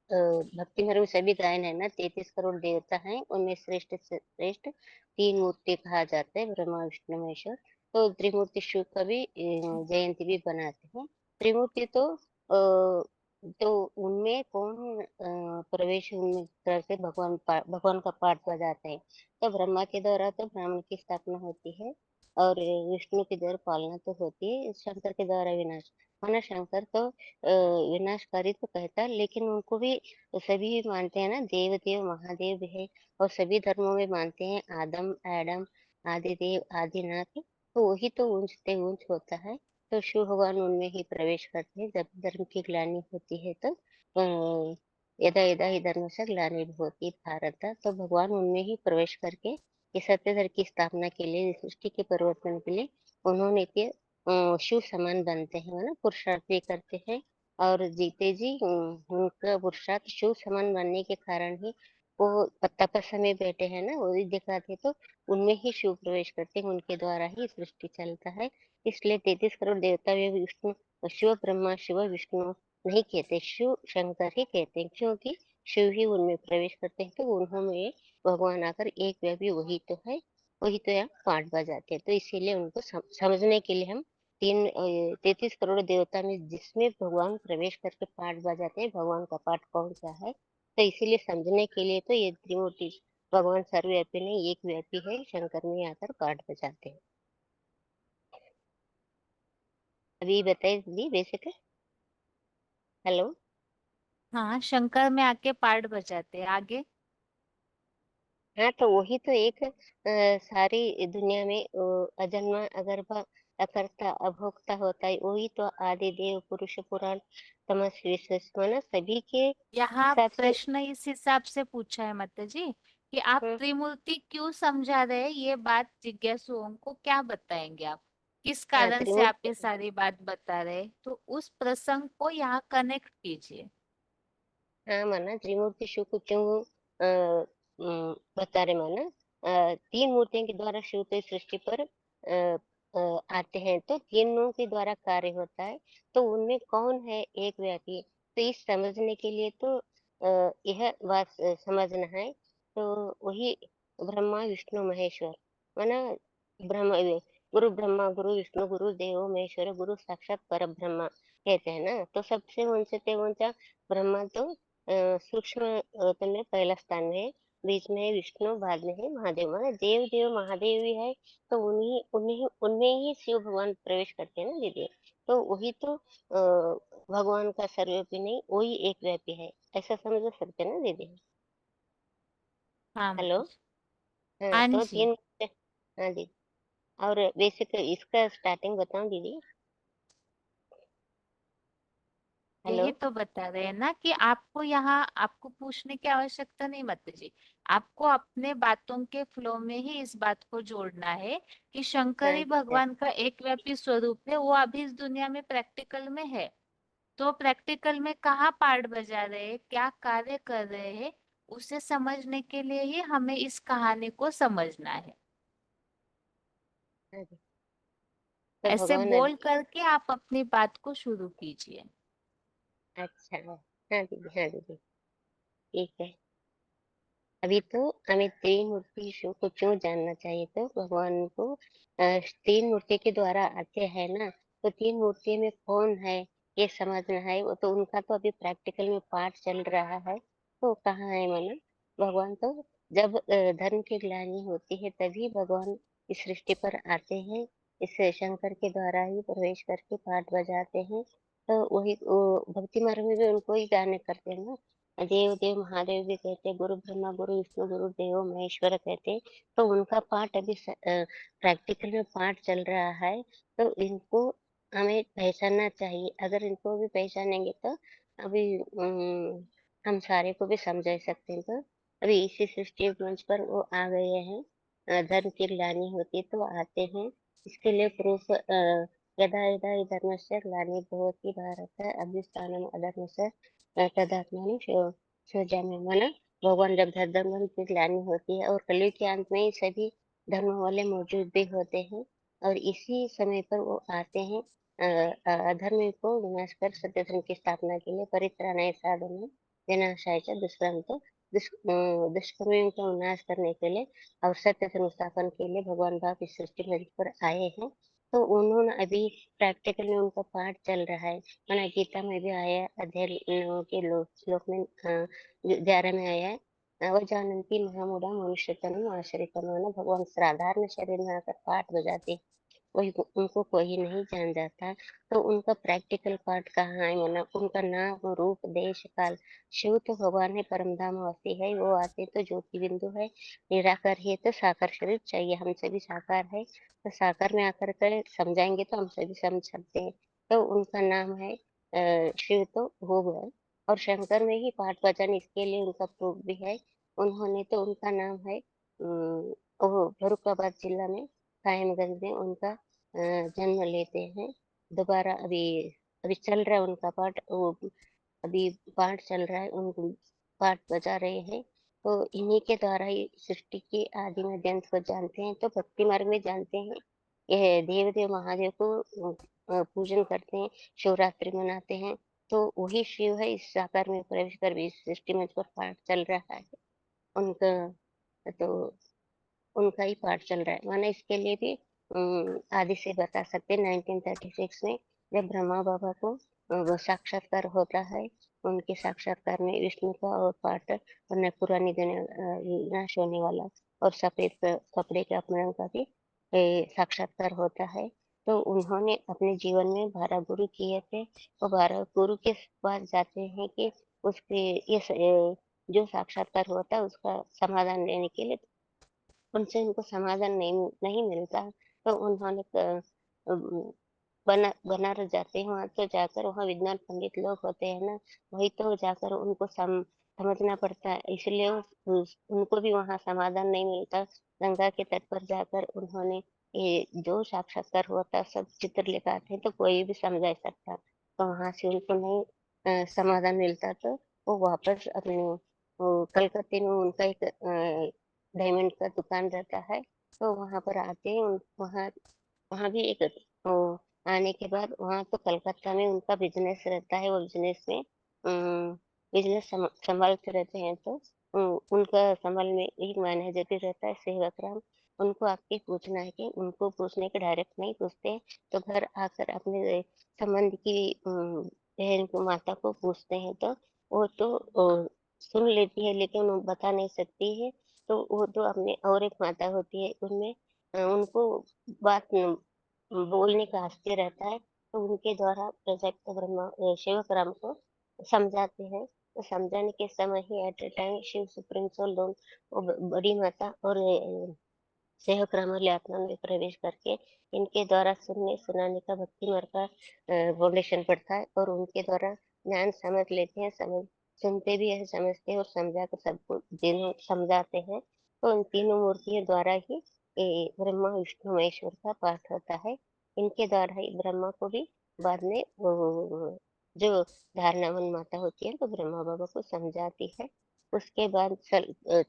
भक्ति मार्ग में सभी गायन है ना, 33 करोड़ देवता हैं, उनमें श्रेष्ठ से श्रेष्ठ 3 मूर्ति कहा जाता है, ब्रह्मा विष्णु महेश्वर। तो त्रिमूर्ति शिव का भी जयंती भी बनाते हैं। त्रिमूर्ति तो उनमें कौन प्रवेश उनमें करके भगवान का पाठ बजाते हैं। तो ब्रह्मा के द्वारा तो ब्राह्मण की स्थापना होती है, और विष्णु के द्वारा पालना तो होती है, शंकर के द्वारा विनाश। माना शंकर तो विनाशकारी तो कहता है, लेकिन उनको भी सभी मानते हैं ना, देव देव महादेव भी है, और सभी धर्मों में मानते हैं आदम एडम आदिदेव आदिनाथ। तो वही तो ऊंचते ऊंच होता है। तो शिव भगवान उनमें ही प्रवेश करते हैं। जब धर्म की ग्लानि होती है तो यदा यदा ही धर्म से ग्लानि होती भारत, तो भगवान उनमें ही प्रवेश करके ये सत्य धर्म की स्थापना के लिए, सृष्टि के परिवर्तन के लिए उन्होंने शिव समान बनते हैं, है ना, पुरुषार्थ भी करते हैं। और जीते जी उनका पुरुषार्थ शिव समान बनने के कारण ही वो तपस्या में बैठे हैं ना, वो भी दिखाते, तो उनमें ही शिव प्रवेश करते हैं, उनके द्वारा ही सृष्टि चलता है। इसलिए 33 करोड़ देवता वे विष्णु शिव ब्रह्मा शिव विष्णु नहीं कहते, शिव शंकर ही कहते हैं, क्योंकि शिव ही उनमें प्रवेश करते हैं। तो उन्होंने भगवान आकर एक व्यक्ति वही तो है, वही तो यहाँ पाठ बजाते हैं। तो इसीलिए उनको समझने के लिए हम 33 करोड़ देवता में जिसमें भगवान प्रवेश करके पाठ बजाते हैं, भगवान का पाठ कौन सा है, तो इसीलिए समझने के लिए तो ये त्रिमूर्ति भगवान सर्वव्यापी नहीं, एक व्यापी है, शंकर में आकर पाठ बजाते हैं। अभी बताइए दीदी बेसिक। हेलो। हाँ, शंकर में आके पार्ट बजाते हैं। आगे हाँ तो वही तो एक सारी दुनिया में अजन्मा अगरबा अकर्ता अभोक्ता होता है, वही तो आदि देव पुरुष पुराण तमस विश्व ना सभी के यहाँ हिसाब से। प्रश्न इस हिसाब से पूछा है माता जी कि आप हम्म, त्रिमूर्ति क्यों समझा रहे हैं, ये बात जिज्ञासुओं को क्या बताएंगे आप? किस हाँ कारण से आप त्रिमूर्ति। ये सारी बात बता रहे हैं? तो उस प्रसंग को यहाँ कनेक्ट कीजिए। हाँ माना त्रिमूर्ति शिव को क्यों बता रहे माना, 3 मूर्तियों के द्वारा शिव तो इस सृष्टि पर आते हैं, तो तीनों के द्वारा कार्य होता है। तो उनमें कौन है एक व्यापी, तो इस समझने के लिए तो यह बात समझना है। तो वही ब्रह्मा विष्णु महेश्वर माना, ब्रह्मा गुरु ब्रह्मा गुरु विष्णु गुरु देवो महेश्वर गुरु साक्षात पर ब्रह्मा कहते हैं ना। तो सबसे ऊंचे ते ऊंचा ब्रह्मा तो सूक्ष्म में पहला स्थान है, बीच में है विष्णु, बाद में है महादेव, मतलब देव देव महादेव भी है, तो उन्हीं उन्हीं उनमें ही शिव भगवान प्रवेश करते हैं ना दीदी। तो वही तो भगवान का सर्वव्यापी नहीं, वही एक व्यापी है, ऐसा समझ सकते हैं ना दीदी। हाँ हेलो। माताजी। हाँ हाँ तो जी, हाँ दीदी। और बेसिक इसका स्टार्टिंग बताऊं दीदी। हेलो। यही तो बता रहे हैं ना कि आपको यहाँ आपको पूछने की आवश्यकता नहीं माताजी। आपको अपने बातों के फ्लो में ही इस बात को जोड़ना है कि शंकर हाँ ही ठीक है। भगवान का एक व्यापी स्वरूप है, वो अभी इस दुनिया में प्रैक्टिकल में है। तो प्रैक्टिकल में कहाँ पार्ट बजा रहे हैं, क्या कार्य कर रहे हैं, उसे समझने के लिए ही हमें इस कहानी को समझना है। हाँ जी। तो ऐसे भगवान बोल अभी। करके आप अपनी बात को शुरू कीजिए। अच्छा। हाँ दीदी, हाँ दीदी, ठीक है। अभी तो हमें त्रिमूर्ति शिव को क्यों जानना चाहिए, तो भगवान को तीन मूर्ति के द्वारा आते हैं ना, तो तीन मूर्ति में कौन है ये समझना है। वो तो उनका तो अभी प्रैक्टिकल में पाठ चल रहा है, तो कहाँ है माना। भगवान तो जब धर्म की ग्लानि होती है तभी भगवान इस सृष्टि पर आते हैं, इस शंकर के द्वारा ही प्रवेश करके पाठ बजाते हैं। तो वही भक्ति मार्ग में भी उनको ही गाने करते हैं ना। देव देव महादेव भी कहते, गुरु ब्रह्मा गुरु विष्णु गुरु देवो महेश्वर कहते। तो उनका पाठ अभी प्रैक्टिकल में पाठ चल रहा है, तो इनको हमें पहचानना चाहिए। अगर इनको भी पहचानेंगे तो अभी हम सारे को भी समझा सकते हैं। तो अभी इसी सृष्टि मंच पर वो आ गए हैं। धर्म की ग्लानि होती तो आते हैं। इसके लिए प्रूफ यदा यदा हि धर्मस्य ग्लानिर्भवति भारत अभ्युत्थानम् अधर्मस्य तदात्मानि सृजाम्यहम्, माना भगवान जब धर्म की ग्लानि होती है और कलयुग के अंत में ही सभी धर्म वाले मौजूद भी होते हैं, और इसी समय पर वो आते हैं अधर्म को विनाश कर सत्य धर्म की स्थापना के लिए। परित्राणाय साधनाय विनाशाय च दुष्कृतम्, तो दुष्कर्मियों का विनाश करने के लिए और सत्य धर्म स्थापन के लिए भगवान बाप इस सृष्टि में पर आए हैं। तो उन्होंने अभी प्रैक्टिकल में उनका पाठ चल रहा है, माना गीता में भी आया है, अध्याय 9 के श्लोक में 11 में आया है। अवजानन्ति महामूढ़ा मनुष्य तनु आश्रितम्, माना भगवान साधारण शरीर में आकर पाठ बजाते, कोई उनको कोई नहीं जान जाता। तो उनका प्रैक्टिकल पार्ट कहाँ है, माना उनका नाम रूप देश काल। शिव तो भगवान है, परम धाम वासी है, वो आते तो ज्योति बिंदु है। निराकार है तो साकार शरीर चाहिए, हम सभी साकार है, तो साकार में आकर कर समझाएंगे तो हम सभी समझ सकते हैं। तो उनका नाम है शिव, तो वो है। और शंकर में ही पाठ वचन, इसके लिए उनका प्रूफ भी है। उन्होंने तो उनका नाम है वो फरुखाबाद जिला में कायमगंज में उनका जन्म लेते हैं। दोबारा अभी अभी चल रहा है उनका पाठ, वो अभी पाठ चल रहा है, उनको पाठ बजा रहे हैं। तो इन्हीं के द्वारा ही सृष्टि के आदि मध्य अंत को जानते हैं, तो भक्ति मार्ग में जानते हैं। यह देव देव महादेव को पूजन करते हैं, शिवरात्रि मनाते हैं। तो वही शिव है, इस साकार में प्रवेश कर भी इस सृष्टि में पर पाठ चल रहा है उनका। तो उनका ही पाठ चल रहा है, माना इसके लिए भी आदि से बता सकते हैं। 1936 में जब ब्रह्मा बाबा को वो साक्षात्कार होता है, उनके साक्षात्कार में विष्णु का और पाठ और पुरानी दुनिया नाश होने वाला और सफेद कपड़े के अपहरण का भी साक्षात्कार होता है। तो उन्होंने अपने जीवन में 12 गुरु किए थे, और 12 गुरु के पास जाते हैं कि उसके जो साक्षात्कार होता है उसका समाधान लेने के लिए। उनसे उनको समाधान नहीं नहीं मिलता, तो उन्होंने बनारस जाते हैं। वहां तो जाकर वहाँ विद्वान पंडित लोग होते हैं ना, वही तो जाकर उनको समझना पड़ता है, इसलिए उनको भी वहाँ समाधान नहीं मिलता। गंगा के तट पर जाकर उन्होंने ये जो साक्षात्कार हुआ था सब चित्र लिखाते हैं, तो कोई भी समझा सकता। तो वहां से उनको नहीं समाधान मिलता, तो वो वापस अपने कलकत्ते में उनका एक डायमंड का दुकान रहता है, तो वहां पर आते हैं। वहाँ वहाँ भी एक वो आने के बाद वहाँ तो कलकत्ता में उनका बिजनेस रहता है, वो बिजनेस में बिजनेस संभालते रहते हैं। तो उनका संभाल में एक मैनेजर भी रहता है सेवक राम। उनको आके पूछना है कि उनको पूछने के डायरेक्ट नहीं पूछते, तो घर आकर अपने संबंध की बहन को माता को पूछते हैं। तो वो तो सुन लेती है लेकिन वो बता नहीं सकती है, तो वो तो अपने और एक माता होती है उनमें उनको बात बोलने का आश्चर्य रहता है, तो उनके द्वारा प्रजा ब्रह्मा शिव राम को समझाते हैं। तो समझाने के समय ही at a time Shiv supreme soul दोनों वो बड़ी माता और सेवक रामाली आत्मा में प्रवेश करके इनके द्वारा सुनने सुनाने का भक्ति मार्ग का फाउंडेशन पड़ता है और उनके द्वारा ज्ञान समझ लेते हैं, समझ सुनते भी है, समझते हैं और समझा कर सबको तीनों समझाते हैं। तो इन तीनों मूर्तियों द्वारा ही ब्रह्मा विष्णु महेश्वर का पाठ होता है। इनके द्वारा ही ब्रह्मा को भी बाद में जो धारणावन माता होती है तो ब्रह्मा बाबा को समझाती है। उसके बाद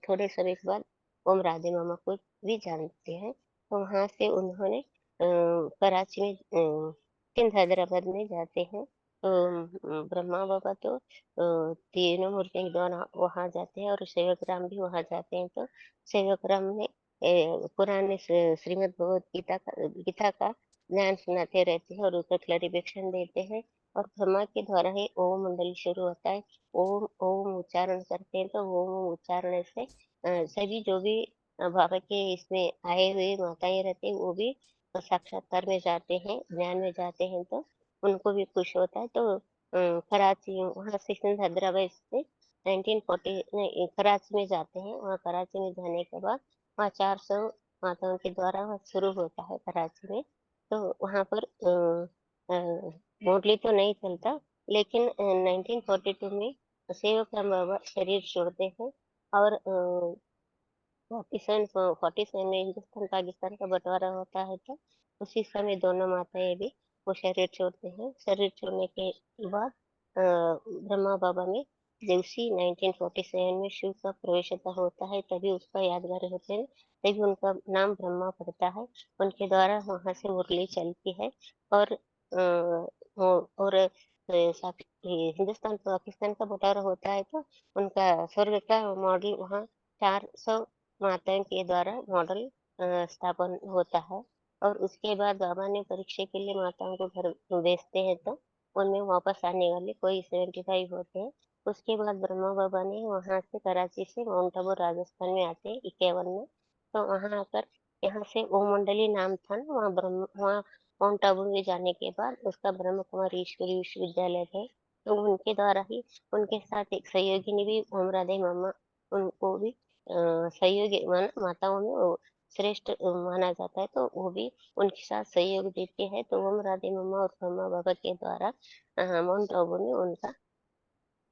थोड़े समय के बाद ओम राधे मामा को भी जानते हैं। तो वहां से उन्होंने कराची में सिंध हैदराबाद में जाते हैं। तो ब्रह्मा बाबा तो तीनों मूर्तियों के द्वारा वहां जाते हैं और सेवक राम भी वहां जाते हैं। तो सेवक राम ने पुराने श्रीमद् भगवत गीता का ज्ञान सुनाते रहते हैं और उसका क्लैरिफिकेशन देते हैं। और ब्रह्मा के द्वारा ही ओम मंडल शुरू होता है। ओम ओम उच्चारण करते हैं तो ओम उच्चारण से सभी जो भी बाबा के इसमें आए हुए माताएं रहते हैं वो भी साक्षात्कार में जाते हैं, ज्ञान में जाते हैं, तो उनको भी खुश होता है। तो कराची वहाँ से सिंध हैदराबाद से 1940 नहीं कराची में जाते हैं। वहाँ कराची में जाने के बाद वहाँ 400 माताओं के द्वारा वहाँ शुरू होता है कराची में। तो वहाँ पर मोडली तो नहीं चलता, लेकिन 1942 में सेवक राम बाबा शरीर छोड़ते हैं और 47 में हिंदुस्तान पाकिस्तान का बंटवारा होता है। तो उसी समय दोनों माताएं भी वो शरीर छोड़ते हैं। शरीर छोड़ने के बाद ब्रह्मा बाबा में जब उसी 1947 में शिव का प्रवेश होता है तभी उसका यादगार होते हैं, तभी उनका नाम ब्रह्मा पड़ता है। उनके द्वारा वहां से मुरली चलती है और और हिंदुस्तान पाकिस्तान का बंटवारा होता है तो उनका स्वर्ग का मॉडल वहाँ 400 माताओं के द्वारा मॉडल स्थापन होता है। और उसके बाद बाबा ने परीक्षा के लिए माताओं को घर भेजते हैं तो उनमें वापस आने वाले कोई 75 होते हैं। उसके बाद ब्रह्मा बाबा ने वहां से कराची से माउंट आबू राजस्थान में आते हैं 51 में। तो वहां आकर यहाँ से ओम मंडली नाम था ना, वहाँ माउंट आबू में जाने के बाद उसका ब्रह्म कुमारी ईश्वरी विश्वविद्यालय है। तो उनके द्वारा ही उनके साथ एक सहयोगिनी भी ओम राधे मामा, उनको भी सहयोगी माताओं में वो श्रेष्ठ माना जाता है, तो वो भी उनके साथ सहयोग देती है। तो ओम राधे मम्मा और ब्रह्मा बाबा के द्वारा माउंट आबू में उनका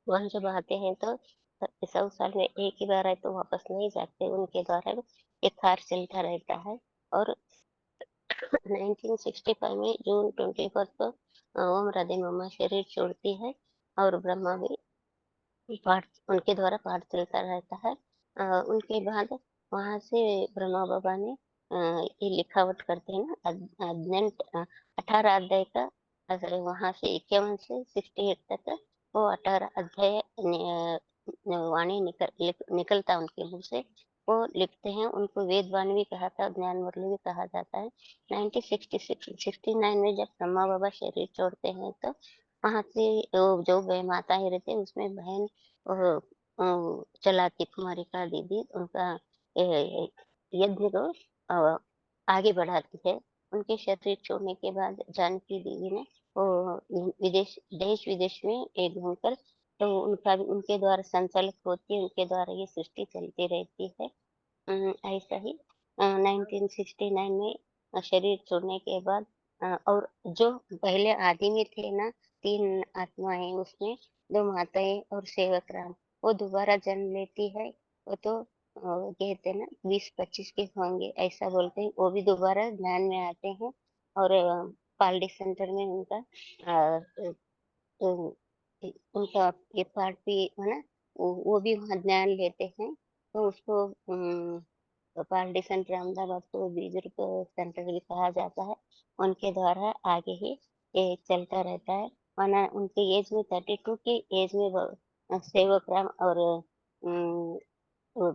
वहां जब आते हैं तो 100 साल में एक ही बार आए तो वापस नहीं जाते, उनके द्वारा एक कार्य चलता रहता है। और 1965 में जून 21 को ओम राधे मम्मा शरीर छोड़ती है और ब्रह्मा भी पाठ उनके द्वारा पाठ चलता रहता है। उनके बाद वहां से ब्रह्मा बाबा ने ये लिखावट करते हैं ना, 18 अध्याय का वहां से 51 से 68 तक वो 18 अध्याय वाणी निकलता उनके मुंह से, वो लिखते हैं। उनको वेद वाणी भी कहा था, ज्ञान मुरली भी कहा जाता है। 1969 में जब ब्रह्मा बाबा शरीर छोड़ते हैं तो वहां से जो माताएं रहते हैं उसमें बहन चलाती कुमारिका दीदी उनका ए, यज्ञ को अ, आगे बढ़ाती है। उनके शरीर छोड़ने के बाद जानकी देवी ने वो विदेश देश विदेश में घूमकर, तो उनका भी उनके द्वारा संचालित होती है, उनके द्वारा ये सृष्टि चलती रहती है। ऐसा ही 1969 में शरीर छोड़ने के बाद और जो पहले आदि में थे ना 3 आत्माएं, उसमें 2 माताएं और सेवक राम, वो दोबारा जन्म लेती है। वो तो कहते हैं ना 20-25 के होंगे ऐसा बोलते हैं, वो भी दोबारा ज्ञान में आते हैं। और पालडी सेंटर में उनका तो उनका ये पार्ट भी है ना, वो भी वहाँ ज्ञान लेते हैं। तो उसको पार्टी सेंटर अहमदाबाद को बीज सेंटर भी कहा जाता है। उनके द्वारा आगे ही ये चलता रहता है। वरना उनके एज में 32 की एज में सेवक राम और वो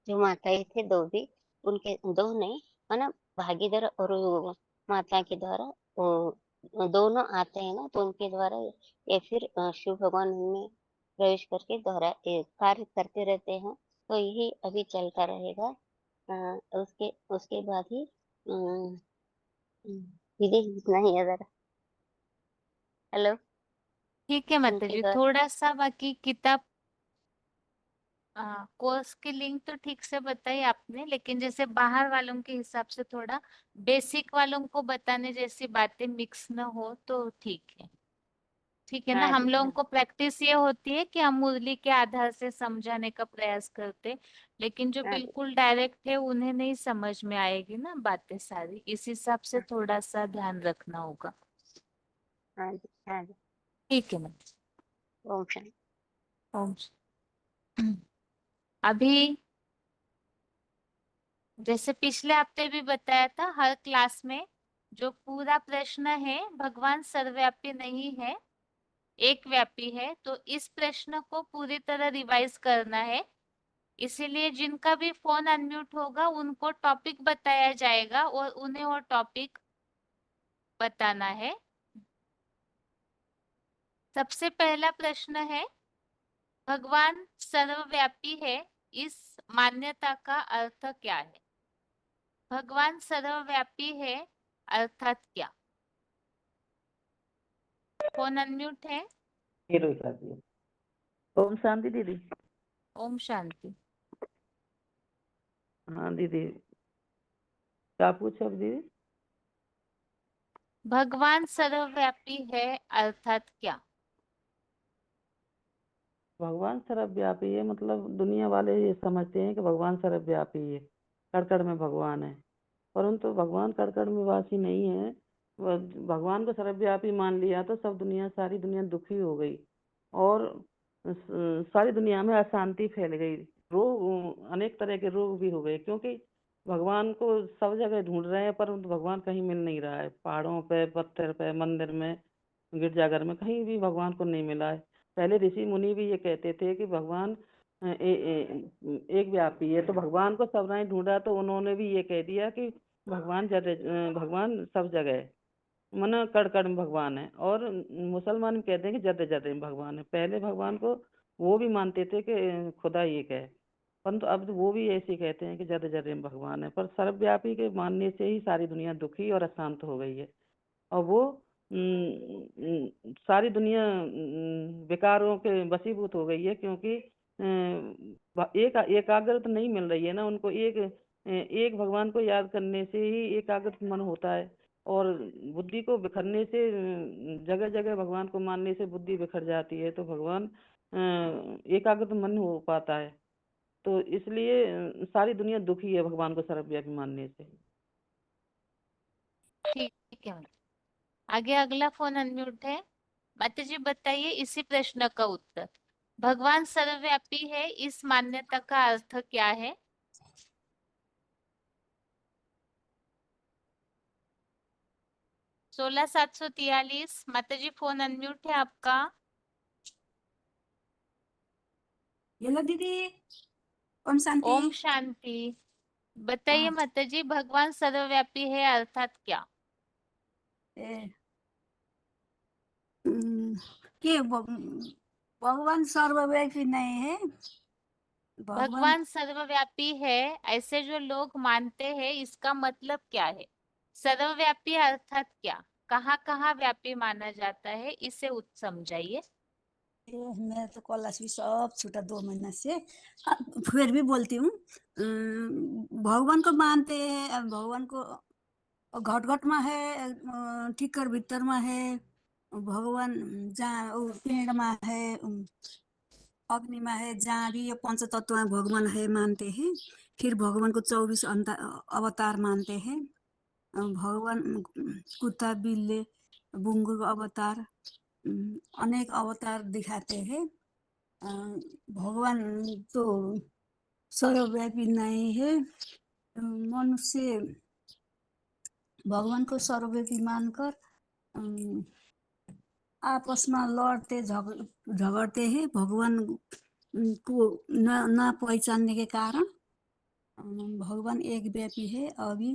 जो माताएं थे दो भी, उनके दो नहीं है ना, भागीदार और वो माता के द्वारा वो दोनों आते हैं ना, तो उनके द्वारा ये फिर शिव भगवान में प्रवेश करके कार्य करते रहते हैं। तो यही अभी चलता रहेगा। उसके उसके बाद ही दीदी इतना ही है जरा। हेलो, ठीक है माता सुनते जी, हो? थोड़ा सा बाकी किताब कोर्स की लिंक तो ठीक से बताई आपने, लेकिन जैसे बाहर वालों के हिसाब से थोड़ा बेसिक वालों को बताने जैसी बातें मिक्स न हो तो ठीक है। ठीक है ना, हाँ हम दीदी, लोगों हाँ। को प्रैक्टिस ये होती है कि हम मुरली के आधार से समझाने का प्रयास करते, लेकिन जो हाँ दीदी, बिल्कुल डायरेक्ट है उन्हें नहीं समझ में आएगी ना बातें सारी, इस हिसाब से हाँ थोड़ा सा ध्यान रखना होगा। हाँ जी, हाँ जी। ठीक है मैम। ओम शांति। ओम अभी जैसे पिछले हफ्ते भी बताया था, हर क्लास में जो पूरा प्रश्न है, भगवान सर्वव्यापी नहीं है, एक व्यापी है, तो इस प्रश्न को पूरी तरह रिवाइज करना है। इसीलिए जिनका भी फोन अनम्यूट होगा उनको टॉपिक बताया जाएगा और उन्हें वो टॉपिक बताना है। सबसे पहला प्रश्न है, भगवान सर्वव्यापी है, इस मान्यता का अर्थ क्या है? भगवान सर्वव्यापी है अर्थात क्या? फोन अनम्यूट है। हीरो कर दिया। ओम शांति दीदी। ओम शांति। हाँ दीदी, क्या पूछे अब दीदी? भगवान सर्वव्यापी है अर्थात क्या? भगवान सर्वव्यापी है मतलब दुनिया वाले ये समझते हैं कि भगवान सर्वव्यापी है, कड़ में भगवान है, परंतु भगवान कड़ में वासी नहीं है। भगवान को सर्वव्यापी मान लिया तो सब दुनिया, सारी दुनिया दुखी हो गई और सारी दुनिया में अशांति फैल गई, रोग, अनेक तरह के रोग भी हो गए, क्योंकि भगवान को सब जगह ढूंढ रहे हैं परंतु भगवान कहीं मिल नहीं रहा है। पहाड़ों पे, पत्थर पे, मंदिर में, गिरजाघर में, कहीं भी भगवान को नहीं मिला है। पहले ऋषि मुनि भी ये कहते थे कि भगवान एक व्यापी है, तो भगवान को सब ने ढूंढा तो उन्होंने भी ये कह दिया कि भगवान सब जगह है, मन कड़ में भगवान है। और मुसलमान कहते हैं कि जद जद में भगवान है। पहले भगवान को वो भी मानते थे कि खुदा एक है, परंतु अब वो भी ऐसे कहते हैं कि जद जद में भगवान है। पर सर्वव्यापी के मानने से ही सारी दुनिया दुखी और अशांत हो गई है, और वो सारी दुनिया विकारों के वशीभूत हो गई है, क्योंकि एकाग्रता नहीं मिल रही है ना उनको। एक भगवान को याद करने से ही एकाग्र मन होता है, और बुद्धि को बिखरने से, जगह जगह भगवान को मानने से बुद्धि बिखर जाती है, तो भगवान एकाग्र मन हो पाता है। तो इसलिए सारी दुनिया दुखी है भगवान को सर्वव्यापी मानने से। ठीक है। आगे अगला फोन अनम्यूट है। माता जी बताइए इसी प्रश्न का उत्तर, भगवान सर्वव्यापी है, इस मान्यता का अर्थ क्या है? 16743। माता जी फोन अनम्यूट है आपका। हेलो दीदी, ओम शांति। ओम शांति। बताइए हाँ, माता जी, भगवान सर्वव्यापी है अर्थात क्या? ए, उम, के भगवान सर्वव्यापी नहीं है। भगवान भगवान सर्वव्यापी है ऐसे जो लोग मानते हैं, इसका मतलब क्या है? सर्वव्यापी अर्थात क्या, कहाँ कहाँ व्यापी माना जाता है, इसे समझाइए। मेरा तो क्लास भी सब छूटा 2 महीना से। फिर भी बोलती हूँ। भगवान को मानते हैं, भगवान को घट घट में है, ठिकर भीतर में है भगवान, जहाँ पेड़ में है, अग्नि में है, जहाँ भी ये पंच तत्व में भगवान है मानते हैं। फिर भगवान को 24 अवतार मानते हैं। भगवान कुत्ता, बिल्ली, बुंगू का अवतार, अनेक अवतार दिखाते हैं। भगवान तो सर्वव्यापी नहीं है। मनुष्य भगवान को सर्वव्यापी मानकर आपस में लड़ते झगड़ते हैं। भगवान को न पहचानने के कारण भगवान एक व्यापी है। अभी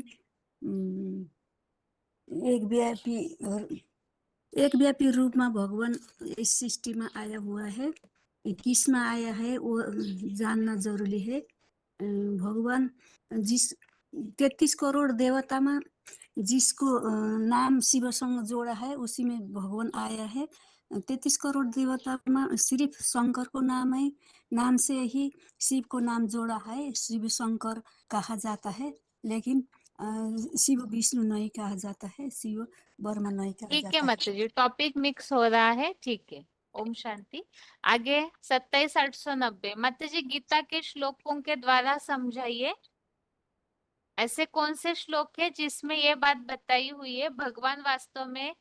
एक व्यापी रूप में भगवान इस सृष्टि में आया हुआ है। किस में आया है वो जानना जरूरी है। भगवान जिस 33 करोड़ देवता में जिसको नाम शिवसँग जोड़ा है उसी में भगवान आया है। 33 करोड़ देवता में सिर्फ शंकर को नाम से ही शिव को नाम जोड़ा है, शिव शंकर कहा जाता है। लेकिन शिव विष्णु नहीं कहा जाता है, शिव ब्रह्मा नहीं कहा ठीक है जाता है। माता जी, टॉपिक मिक्स हो रहा है, ठीक है। ओम शांति। आगे 27890 माता जी, गीता के श्लोकों के द्वारा समझाइए। ऐसे कौन से श्लोक है जिसमें ये बात बताई हुई है भगवान वास्तव में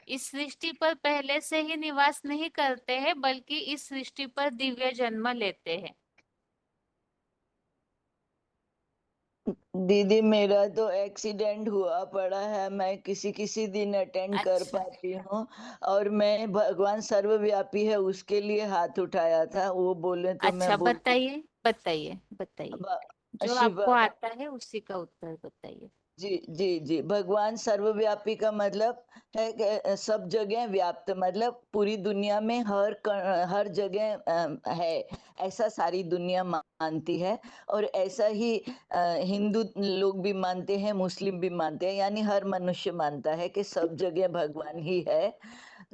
इस सृष्टि पर पहले से ही निवास नहीं करते हैं, बल्कि इस सृष्टि पर दिव्य जन्म लेते हैं। दीदी मेरा तो एक्सीडेंट हुआ पड़ा है, मैं किसी किसी दिन अटेंड कर अच्छा पाती हूँ। और मैं भगवान सर्वव्यापी है उसके लिए हाथ उठाया था, वो बोले तो अच्छा, मैं बोलती बताइए बताइए बताइए, जो शिव आपको आता है उसी का उत्तर बताइए। जी जी जी। भगवान सर्वव्यापी का मतलब है कि सब जगह व्याप्त, मतलब पूरी दुनिया में हर जगह है, ऐसा सारी दुनिया मानती है। और ऐसा ही हिंदू लोग भी मानते हैं, मुस्लिम भी मानते हैं, यानी हर मनुष्य मानता है कि सब जगह भगवान ही है।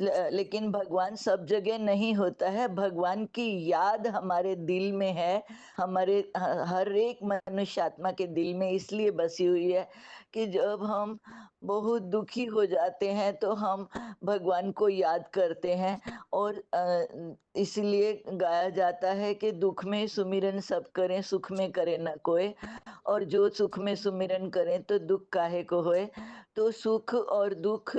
लेकिन भगवान सब जगह नहीं होता है, भगवान की याद हमारे दिल में है, हमारे हर एक मनुष्य आत्मा के दिल में इसलिए बसी हुई है कि जब हम बहुत दुखी हो जाते हैं तो हम भगवान को याद करते हैं। और इसलिए गाया जाता है कि दुख में सुमिरन सब करें, सुख में करे न कोई। और जो सुख में सुमिरन करें तो दुख काहे को होए। तो सुख और दुख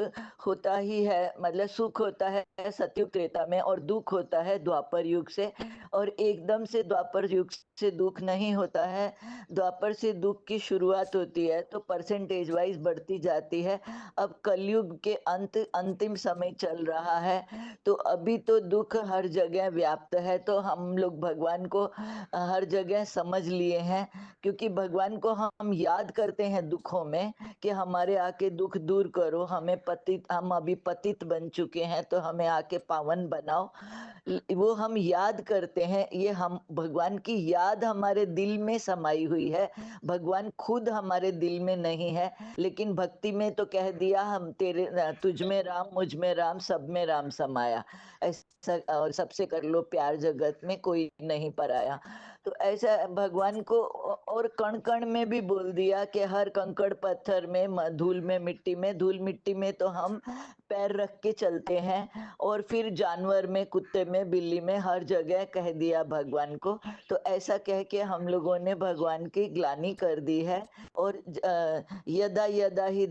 होता ही है, मतलब सुख होता है सतयुग त्रेता में और दुख होता है द्वापर युग से। और एकदम से द्वापर युग से दुख नहीं होता है, द्वापर से दुख की शुरुआत होती है तो परसेंटेज वाइज बढ़ती जाती है। अब कलयुग के अंतिम समय चल रहा है, तो अभी तो दुख हर जगह व्याप्त है, तो हम लोग भगवान को हर जगह समझ लिए हैं। क्योंकि भगवान को हम याद करते हैं दुखों में कि हमारे आके दुख दूर करो, हम अभी पतित बन चुके हैं तो हमें आके पावन बनाओ। वो हम याद करते हैं, ये हम भगवान की याद हमारे दिल में समाई हुई है। भगवान खुद हमारे दिल में नहीं है, लेकिन भक्ति में तो कह दिया हम तुझ में राम, मुझ में राम, सब में राम समाया, ऐसा। और सबसे कर लो प्यार, जगत में कोई नहीं पराया। तो ऐसा भगवान को और कण कण में भी बोल दिया कि हर कंकड़ पत्थर में, धूल में, मिट्टी में, धूल मिट्टी में तो हम पैर रख के चलते हैं। और फिर जानवर में, कुत्ते में, बिल्ली में, हर जगह कह दिया भगवान को। तो ऐसा कह के हम लोगों ने भगवान की ग्लानि कर दी है। और यदा यदा ही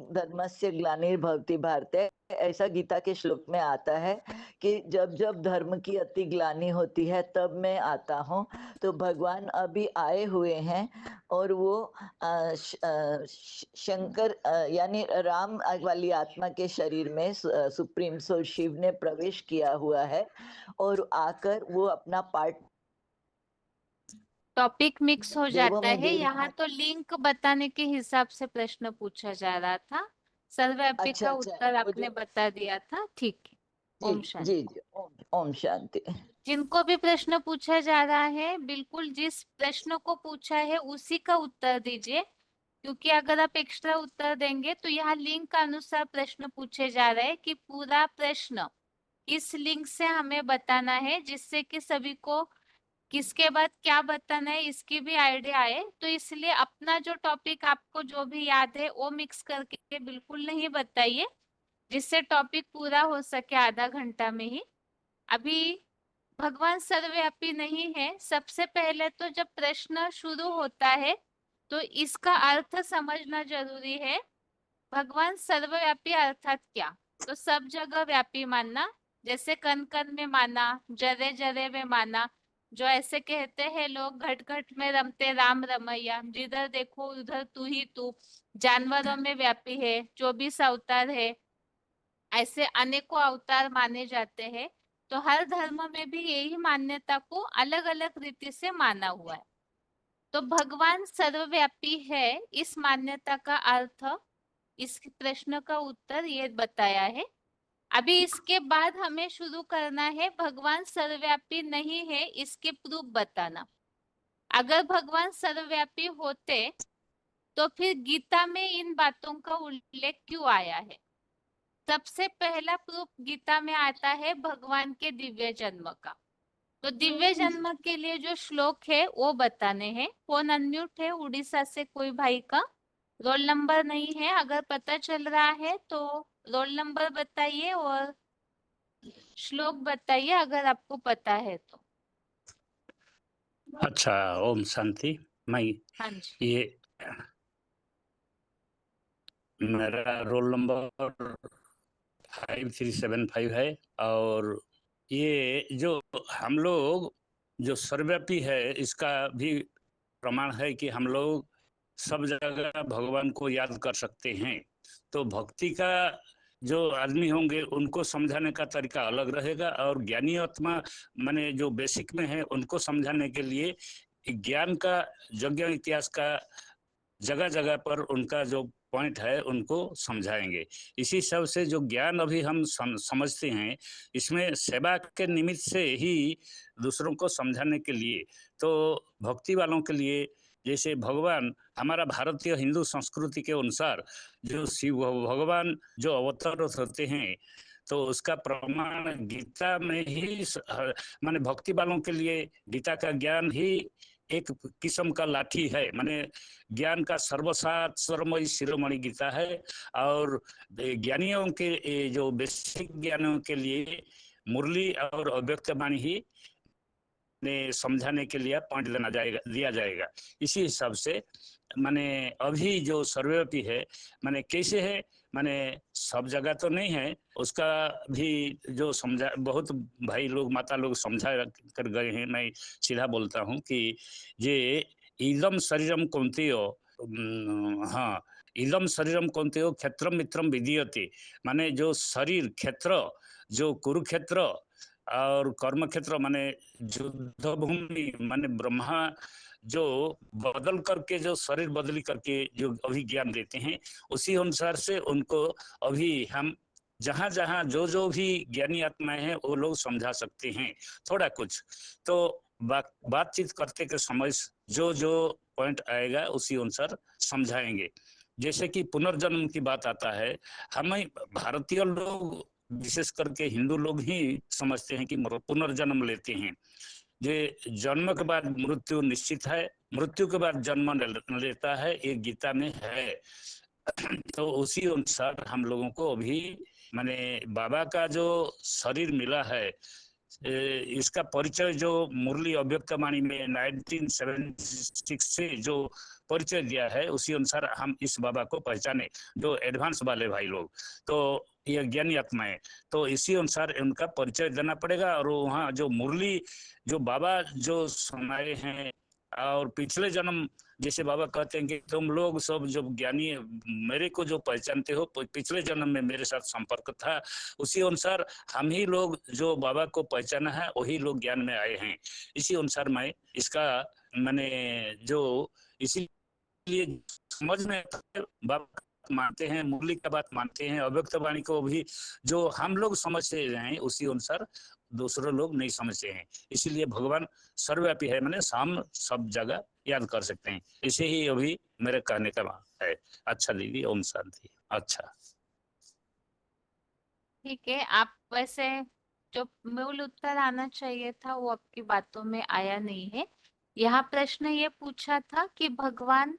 धर्मस्य ग्लानिर्भवति भारते, ऐसा गीता के श्लोक में आता है कि जब जब धर्म की अति ग्लानि होती है तब मैं आता हूँ। तो भगवान अभी आए हुए हैं और वो शंकर यानी राम वाली आत्मा के शरीर में सुप्रीम सोल शिव ने प्रवेश किया हुआ है और आकर वो अपना पार्ट टॉपिक मिक्स हो देवों जाता में है, दे यहाँ तो लिंक बताने के हिसाब से प्रश्न पूछा जा रहा था। सर्वव्यापी अच्छा का अच्छा, उत्तर वो आपने जो बता दिया था, ठीक है। जी ओम शांति। जी जी, ओम शांति। जिनको भी प्रश्न पूछा जा रहा है, बिल्कुल जिस प्रश्न को पूछा है उसी का उत्तर दीजिए, क्योंकि अगर आप एक्स्ट्रा उत्तर देंगे तो यहाँ लिंक के अनुसार प्रश्न पूछे जा रहे हैं कि पूरा प्रश्न इस लिंक से हमें बताना है, जिससे कि सभी को किसके बाद क्या बताना है इसकी भी आइडिया आए। तो इसलिए अपना जो टॉपिक आपको जो भी याद है वो मिक्स करके बिल्कुल नहीं बताइए, जिससे टॉपिक पूरा हो सके आधा घंटा में ही। अभी भगवान सर्वव्यापी नहीं है। सबसे पहले तो जब प्रश्न शुरू होता है तो इसका अर्थ समझना जरूरी है। भगवान सर्वव्यापी अर्थात क्या? तो सब जगह व्यापी मानना, जैसे कण कण में माना, जरे जरे में माना। जो ऐसे कहते हैं लोग, घट घट में रमते राम रमैया, जिधर देखो उधर तू ही तू। जानवरों में व्यापी है, 24 अवतार है, ऐसे अनेकों अवतार माने जाते हैं। तो हर धर्म में भी यही मान्यता को अलग अलग रीति से माना हुआ है। तो भगवान सर्वव्यापी है, इस मान्यता का अर्थ, इस प्रश्न का उत्तर ये बताया है। अभी इसके बाद हमें शुरू करना है भगवान सर्वव्यापी नहीं है इसके प्रूफ बताना। अगर भगवान सर्वव्यापी होते तो फिर गीता में इन बातों का उल्लेख क्यों आया है? सबसे पहला प्रूफ गीता में आता है भगवान के दिव्य जन्म का। तो दिव्य जन्म के लिए जो श्लोक है वो बताने हैं। फोन अनम्यूट है उड़ीसा से कोई भाई का, रोल नंबर नहीं है। अगर पता चल रहा है तो रोल नंबर बताइए और श्लोक बताइए अगर आपको पता है तो। अच्छा, ओम शांति। मैं हाँ जी। ये मेरा रोल नंबर 5375 है। और ये जो हम लोग जो सर्वव्यापी है इसका भी प्रमाण है कि हम लोग सब जगह भगवान को याद कर सकते हैं। तो भक्ति का जो आदमी होंगे उनको समझाने का तरीका अलग रहेगा, और ज्ञानी आत्मा माने जो बेसिक में है उनको समझाने के लिए ज्ञान का यज्ञ इतिहास का जगह जगह पर उनका जो पॉइंट है उनको समझाएंगे। इसी सब से जो ज्ञान अभी हम समझते हैं इसमें सेवा के निमित्त से ही दूसरों को समझाने के लिए, तो भक्ति वालों के लिए जैसे भगवान हमारा भारतीय हिंदू संस्कृति के अनुसार जो शिव भगवान जो अवतार होते हैं तो उसका प्रमाण गीता में ही माने भक्ति वालों के लिए गीता का ज्ञान ही एक किस्म का लाठी है। माने ज्ञान का सर्वसार सर्वमयी शिरोमणि गीता है। और ज्ञानियों के जो बेसिक ज्ञानियों के लिए मुरली और अव्यक्त वाणी ही ने समझाने के लिए पॉइंट दिया जाएगा। इसी हिसाब से माने अभी जो सर्वव्यापी है माने कैसे है, माने सब जगह तो नहीं है, उसका भी जो समझा बहुत भाई लोग माता लोग समझा कर गए हैं। मैं सीधा बोलता हूँ कि ये इदम शरीरम कौन्तेय, हाँ, इदम शरीरम कौन्तेय क्षेत्रम मित्रम विधीयते, माने जो शरीर क्षेत्र जो कुरुक्षेत्र और कर्म क्षेत्र माने युद्ध भूमि माने ब्रह्मा जो बदल करके जो शरीर बदली करके जो अभी ज्ञान देते हैं उसी अनुसार से उनको अभी हम जहां जहां जो भी ज्ञानी आत्माएं हैं वो लोग समझा सकते हैं थोड़ा कुछ। तो बातचीत करते के समय जो पॉइंट आएगा उसी अनुसार समझाएंगे। जैसे कि पुनर्जन्म की बात आता है, हमें भारतीय लोग विशेष करके हिंदू लोग ही समझते हैं कि पुनर्जन्म लेते हैं। ये जन्म के बाद मृत्यु निश्चित है, मृत्यु के बाद जन्म लेता है, ये गीता में है। तो उसी अनुसार हम लोगों को अभी माने बाबा का जो शरीर मिला है इसका परिचय जो मुरली अव्यक्त वाणी में 1976 से जो परिचय दिया है उसी अनुसार हम इस बाबा को पहचाने, जो एडवांस वाले भाई लोग तो ये ज्ञानी आत्माएं, तो इसी अनुसार उनका परिचय देना पड़ेगा। और वहाँ जो मुरली जो बाबा जो सुनाए हैं और पिछले जन्म जैसे बाबा कहते हैं कि तुम लोग सब जो ज्ञानी मेरे को जो पहचानते हो पिछले जन्म में मेरे साथ संपर्क था, उसी अनुसार हम ही लोग जो बाबा को पहचाना है वही लोग ज्ञान में आए हैं। इसी अनुसार मैं इसका मैंने जो इसीलिए समझ में बाबा मानते हैं, मुरली का बात मानते हैं, अव्यक्त वाणी को भी जो हम लोग समझते हैं उसी अनुसार दूसरे लोग नहीं समझते हैं। इसीलिए भगवान सर्वव्यापी है, मैंने सब जगह याद कर सकते हैं। इसे ही अभी मेरे कहने का है। अच्छा दीदी, ओम शांति। अच्छा ठीक है, आप वैसे जो मूल उत्तर आना चाहिए था वो आपकी बातों में आया नहीं है। यहाँ प्रश्न ये पूछा था कि भगवान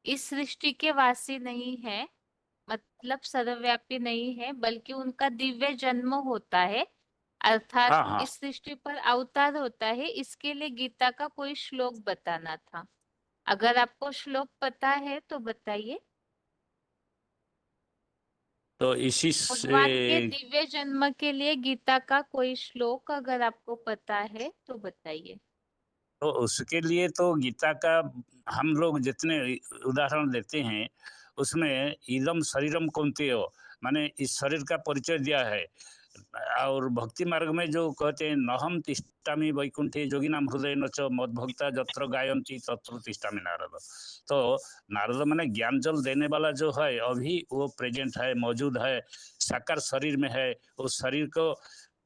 इस सृष्टि के वासी नहीं है, मतलब सर्वव्यापी नहीं है, बल्कि उनका दिव्य जन्म होता है, अर्थात हाँ हाँ, इस सृष्टि पर अवतार होता है। इसके लिए गीता का कोई श्लोक बताना था। अगर आपको श्लोक पता है तो बताइए। तो इसी भगवान के से दिव्य जन्म के लिए गीता का कोई श्लोक अगर आपको पता है तो बताइए। तो उसके लिए तो गीता का हम लोग जितने उदाहरण देते हैं उसमें इदम शरीरम कौन्तेय माने इस शरीर का परिचय दिया है। और भक्ति मार्ग में जो कहते हैं नहम तिष्ठामि वैकुंठे जोगिनाम हृदय नच मद्भक्ता जत्र गायन्ति तत्र तिष्ठामि नारद। तो नारद माने ज्ञान जल देने वाला जो है अभी वो प्रेजेंट है, मौजूद है, साकार शरीर में है। उस शरीर को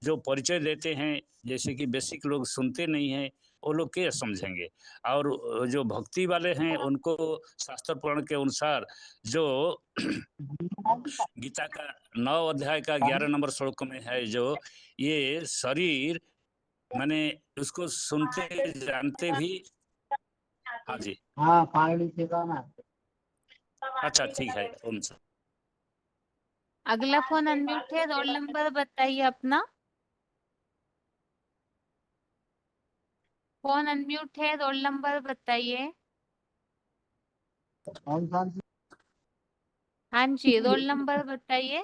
जो परिचय देते हैं, जैसे कि बेसिक लोग सुनते नहीं हैं, वो लोग क्या समझेंगे। और जो भक्ति वाले हैं उनको शास्त्र पुराण के अनुसार जो गीता का 9 अध्याय का 11 नंबर श्लोक में है, जो ये शरीर माने उसको सुनते जानते भी। हाँ जी, हाँ पागड़ी से गाना। अच्छा ठीक है। ओम शांति। अगला फोन अनम्यूट है, रोल नंबर बताइए अपना। फोन अनम्यूट है, रोल नंबर बताइए। ओम शांति। हाँ जी, रोल नंबर बताइए।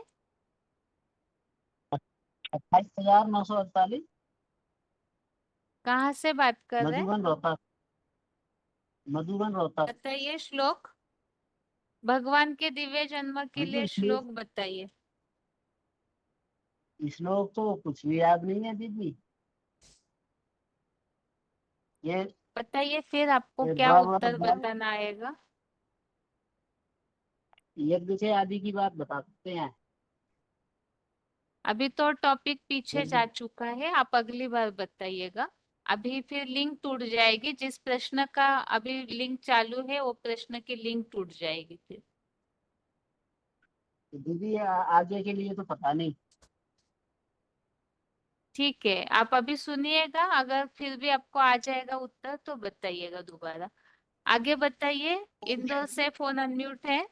28,948। कहाँ से बात कर रहे हैं? मधुबन रोहतक। मधुबन रोहतक। बताइए श्लोक, भगवान के दिव्य जन्म के लिए श्लोक बताइए। श्लोक तो कुछ भी याद नहीं है दीदी। ये बताइए फिर आपको ये क्या बराबर उत्तर बताना आएगा। यज्ञ से आदि की बात बता सकते हैं। अभी तो टॉपिक पीछे जा चुका है, आप अगली बार बताइएगा। अभी फिर लिंक टूट जाएगी। जिस प्रश्न का अभी लिंक चालू है वो प्रश्न की लिंक टूट जाएगी फिर। दीदी आगे के लिए तो पता नहीं। ठीक है, आप अभी सुनिएगा, अगर फिर भी आपको आ जाएगा उत्तर तो बताइएगा दोबारा। आगे बताइए। इंदौर से फोन अनम्यूट है।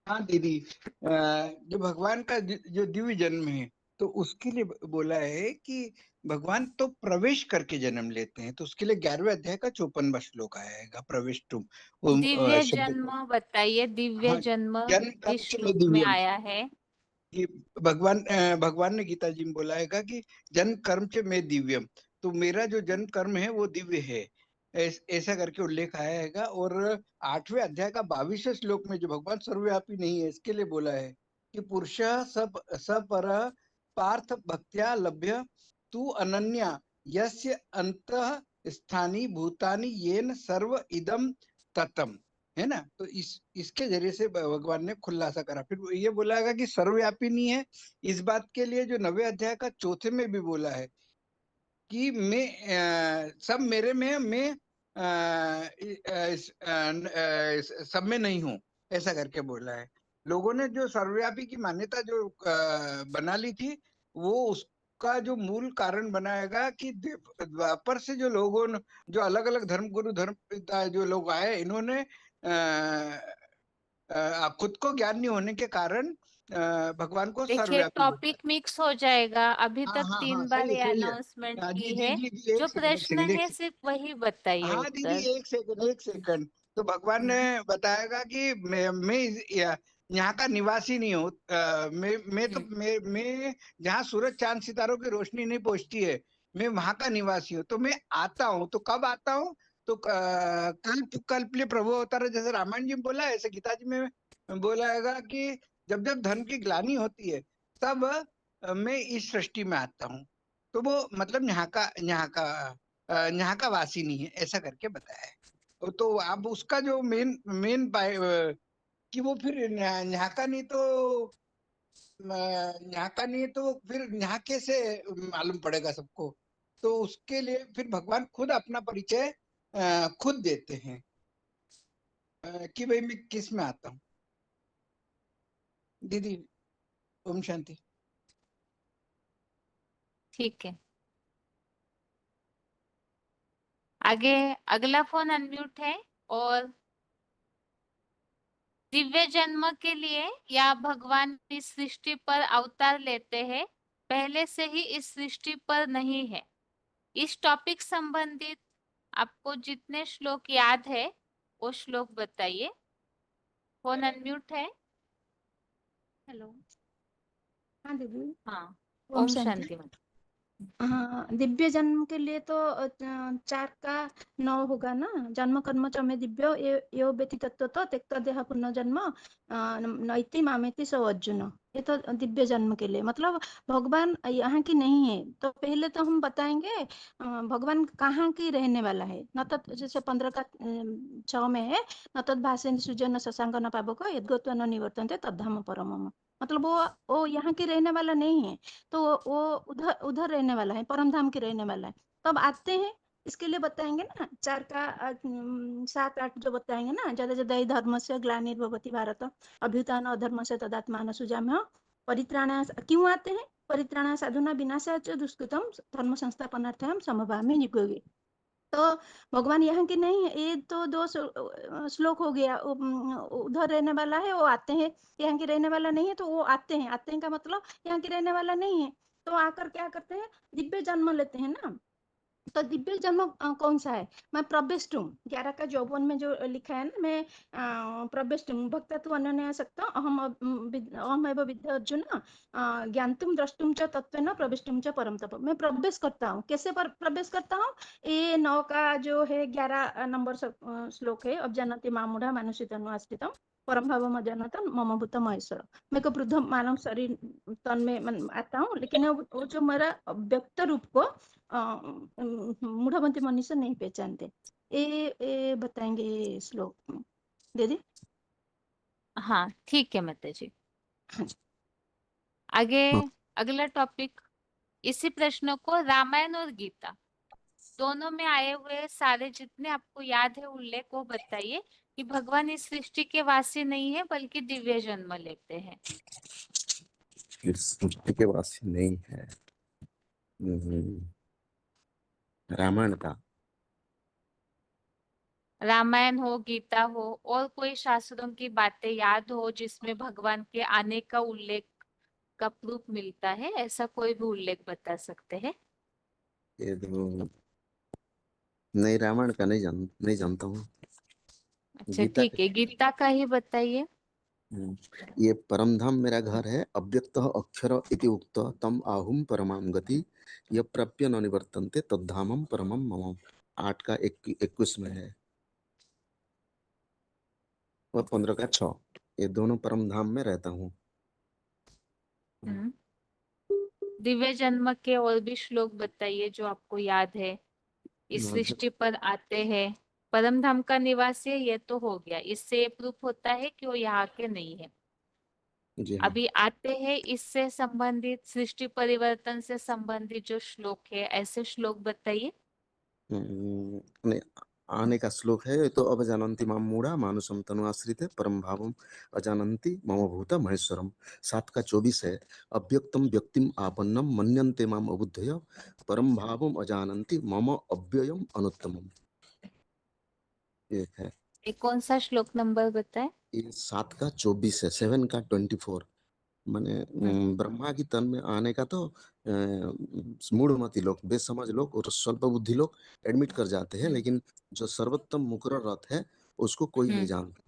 हाँ दीदी, जो भगवान का जो दिव्य जन्म है तो उसके लिए बोला है कि भगवान तो प्रवेश करके जन्म लेते हैं, तो उसके लिए 11वें अध्याय का 54वां श्लोक आएगा, प्रवेश तुम दिव्य शब्द। जन्म बताइए, दिव्य हाँ, जन्म जन्म इस कर्म श्लोक में दिव्यम। आया है। कि भगवान ने गीता जी में बोला है कि जन्म कर्म च में दिव्यम, तो मेरा जो जन्म कर्म है वो दिव्य है, ऐसा करके उल्लेख आया है। और 8वें अध्याय का 22वें श्लोक में जो भगवान सर्वव्यापी नहीं है इसके लिए बोला है कि पुरुष सब पर पार्थ भक्त्या लभ्य तू अनन्या यस्य अंतः स्थानी भूतानि येन सर्व इदम ततम, है ना। तो इसके जरिए से भगवान ने खुलासा करा। फिर ये बोला है कि सर्वव्यापी नहीं है, इस बात के लिए जो 9वें अध्याय का 4 में भी बोला है कि मैं सब मेरे में है, मैं सब में नहीं हूँ, ऐसा करके बोला है। लोगों ने जो सर्वव्यापी की मान्यता जो बना ली थी, वो उसका जो मूल कारण बनाएगा कि द्वापर से जो लोगों ने, जो अलग अलग धर्म गुरु धर्म पिता जो लोग आए, इन्होंने खुद को ज्ञान नहीं होने के कारण भगवान को देखिए सर्वव्यापी बोला। टॉपिक मिक्स हो जाएगा। अभी हाँ तक हाँ 3 हाँ, बार सही ये है, सही है। अनाउंसमेंट हाँ, की जी है। जी जी, जो एक सेकंड, एक प्रश्न सेकंड, है सिर्फ वही बताइए हाँ दीदी, उत्तर। एक सेकंड। तो भगवान ने बताएगा कि मैं यहाँ का निवासी नहीं हूँ। मैं जहाँ सूरज चांद सितारों की रोशनी नहीं पहुंचती है, मैं वहां का निवासी हूँ। तो मैं आता हूँ, तो कब आता हूँ? तो कल्प लिए प्रभु अवतार है, जैसे रामायण जी में बोला है, ऐसे गीता जी में बोला है कि जब जब धर्म की ग्लानि होती है तब मैं इस सृष्टि में आता हूँ। तो वो मतलब यहाँ का वासी नहीं है, ऐसा करके बताया है। तो अब उसका जो मेन कि वो फिर यहाँ का नहीं तो फिर यहाँ कैसे मालूम पड़ेगा सबको। तो उसके लिए फिर भगवान खुद अपना परिचय खुद देते हैं कि भाई मैं किस में आता हूँ। दीदी ओम शांति। ठीक है, आगे अगला फोन अनम्यूट है। और दिव्य जन्म के लिए या भगवान इस सृष्टि पर अवतार लेते हैं, पहले से ही इस सृष्टि पर नहीं है। इस टॉपिक संबंधित आपको जितने श्लोक याद है वो श्लोक बताइए। फोन अनम्यूट है। हेलो। हाँ दीदी। हाँ, ओम ओम शांति। शांति में। हाँ, दिव्य जन्म के लिए तो 4 का 9 होगा ना। जन्म कर्म च मे दिव्यो यो व्यति तत्व तो त्यक्त देह पुनर्जन्म नैति मामेति सो अर्जुन, ये तो दिव्य जन्म के लिए, मतलब भगवान यहाँ की नहीं है। तो पहले तो हम बताएंगे भगवान कहाँ की रहने वाला है। न तो जैसे 15 का 6 में है, न तद भाषेन सुजन शशांक न पावक यद्गत्वा न निवर्तन्ते तद्धाम परमम। मतलब वो यहाँ की रहने वाला नहीं है, तो वो उधर उधर रहने वाला है, परम धाम की रहने वाला है। तब आते हैं, इसके लिए बताएंगे ना 4 का 7 8 जो बताएंगे ना, ज्यादा ज्यादा धर्म से ग्लानिर्भवति भारत अभ्युत्थान अधर्म से तदात्मान सुजाम्य परित्राणा। क्यों आते हैं? परित्राणा साधुना विनाशा च दुष्कृतम धर्म संस्थापनार्थम समभामि निगोगे। तो भगवान यहाँ की नहीं है। ये तो 2 श्लोक हो गया। उधर रहने वाला है, वो आते हैं। यहाँ की रहने वाला नहीं है, तो वो आते हैं। आते हैं का मतलब यहाँ की रहने वाला नहीं है, तो आकर क्या करते हैं? दिव्य जन्म लेते हैं ना। तो दिव्य जन्म कौन सा है? मैं प्रविष्टुम 11 का 54 में जो लिखा है ना, मैं प्रविष्टुम भक्तत्व अनन्या सकता अहम एव विद्या अर्जुन ज्ञातुम द्रष्टुम च तत्वेन प्रविष्टुम च परम तप। मैं प्रवेश करता हूँ। कैसे प्रवेश करता हूँ? ये 9 का जो है 11 नंबर श्लोक है। अब जानते मामूढ़ा मानुषी तनु आश्रितम परम भाव मजानतम मम भूत महेश्वर। मैं को वृद्ध मानव शरीर तन में आता हूँ, लेकिन वो जो मेरा व्यक्त रूप को मूढ़मती मनुष्य नहीं पहचानते। ये बताएंगे श्लोक दीदी। हाँ ठीक है माता जी। आगे अगला टॉपिक, इसी प्रश्न को रामायण और गीता दोनों में आए हुए सारे जितने आपको याद है उल्लेख वो बताइए कि भगवान इस सृष्टि के वासी नहीं है बल्कि दिव्य जन्म लेते हैं। इस सृष्टि के वासी नहीं है। रामायण का, रामायण हो, गीता हो, और कोई शास्त्रों की बातें याद हो जिसमें भगवान के आने का उल्लेख का प्रूफ मिलता है, ऐसा कोई भी उल्लेख बता सकते हैं? ये तो नहीं, रामायण का नहीं जानता हूँ। अच्छा गीता ठीक है, गीता का ही बताइए। ये परम धाम मेरा घर है, अव्यक्त अक्षर इति उक्त तम आहुम परमाम गति यह प्राप्य न निवर्तन्ते तद्धामम परमम मम। 8 का 21 में है और 15 का 6। ये दोनों परम धाम में रहता हूँ। दिव्य जन्म के और भी श्लोक बताइए जो आपको याद है। इस सृष्टि पर आते हैं, परम धाम का निवासी है, ये तो हो गया। इससे ये प्रूफ होता है कि वो यहाँ के नहीं है। जी हाँ। अभी आते हैं इससे संबंधित, सृष्टि परिवर्तन से संबंधित जो श्लोक है, ऐसे श्लोक बताइए। नहीं, आने का श्लोक है तो अब जानन्ति माम मूढ़ा मानुषम तनु आश्रित परम भावम अजानन्ति मम भूत महेश्वरम। 7 का 24 है, अव्यक्तम व्यक्तिम आपन्नम मन्यन्ते माम अबुद्धय परम भावम अजानन्ति मम अव्ययम अनुत्तमम। ये है। ये कौन सा श्लोक नंबर बताए? ये 7 का 24 है, 7 का 24। माने ब्रह्मा की तन में आने का तो मूढ़मती लोग, बेसमझ लोग और स्वल्प बुद्धि लोग एडमिट कर जाते हैं, लेकिन जो सर्वोत्तम मुकर्रर रथ है उसको कोई नहीं जानता।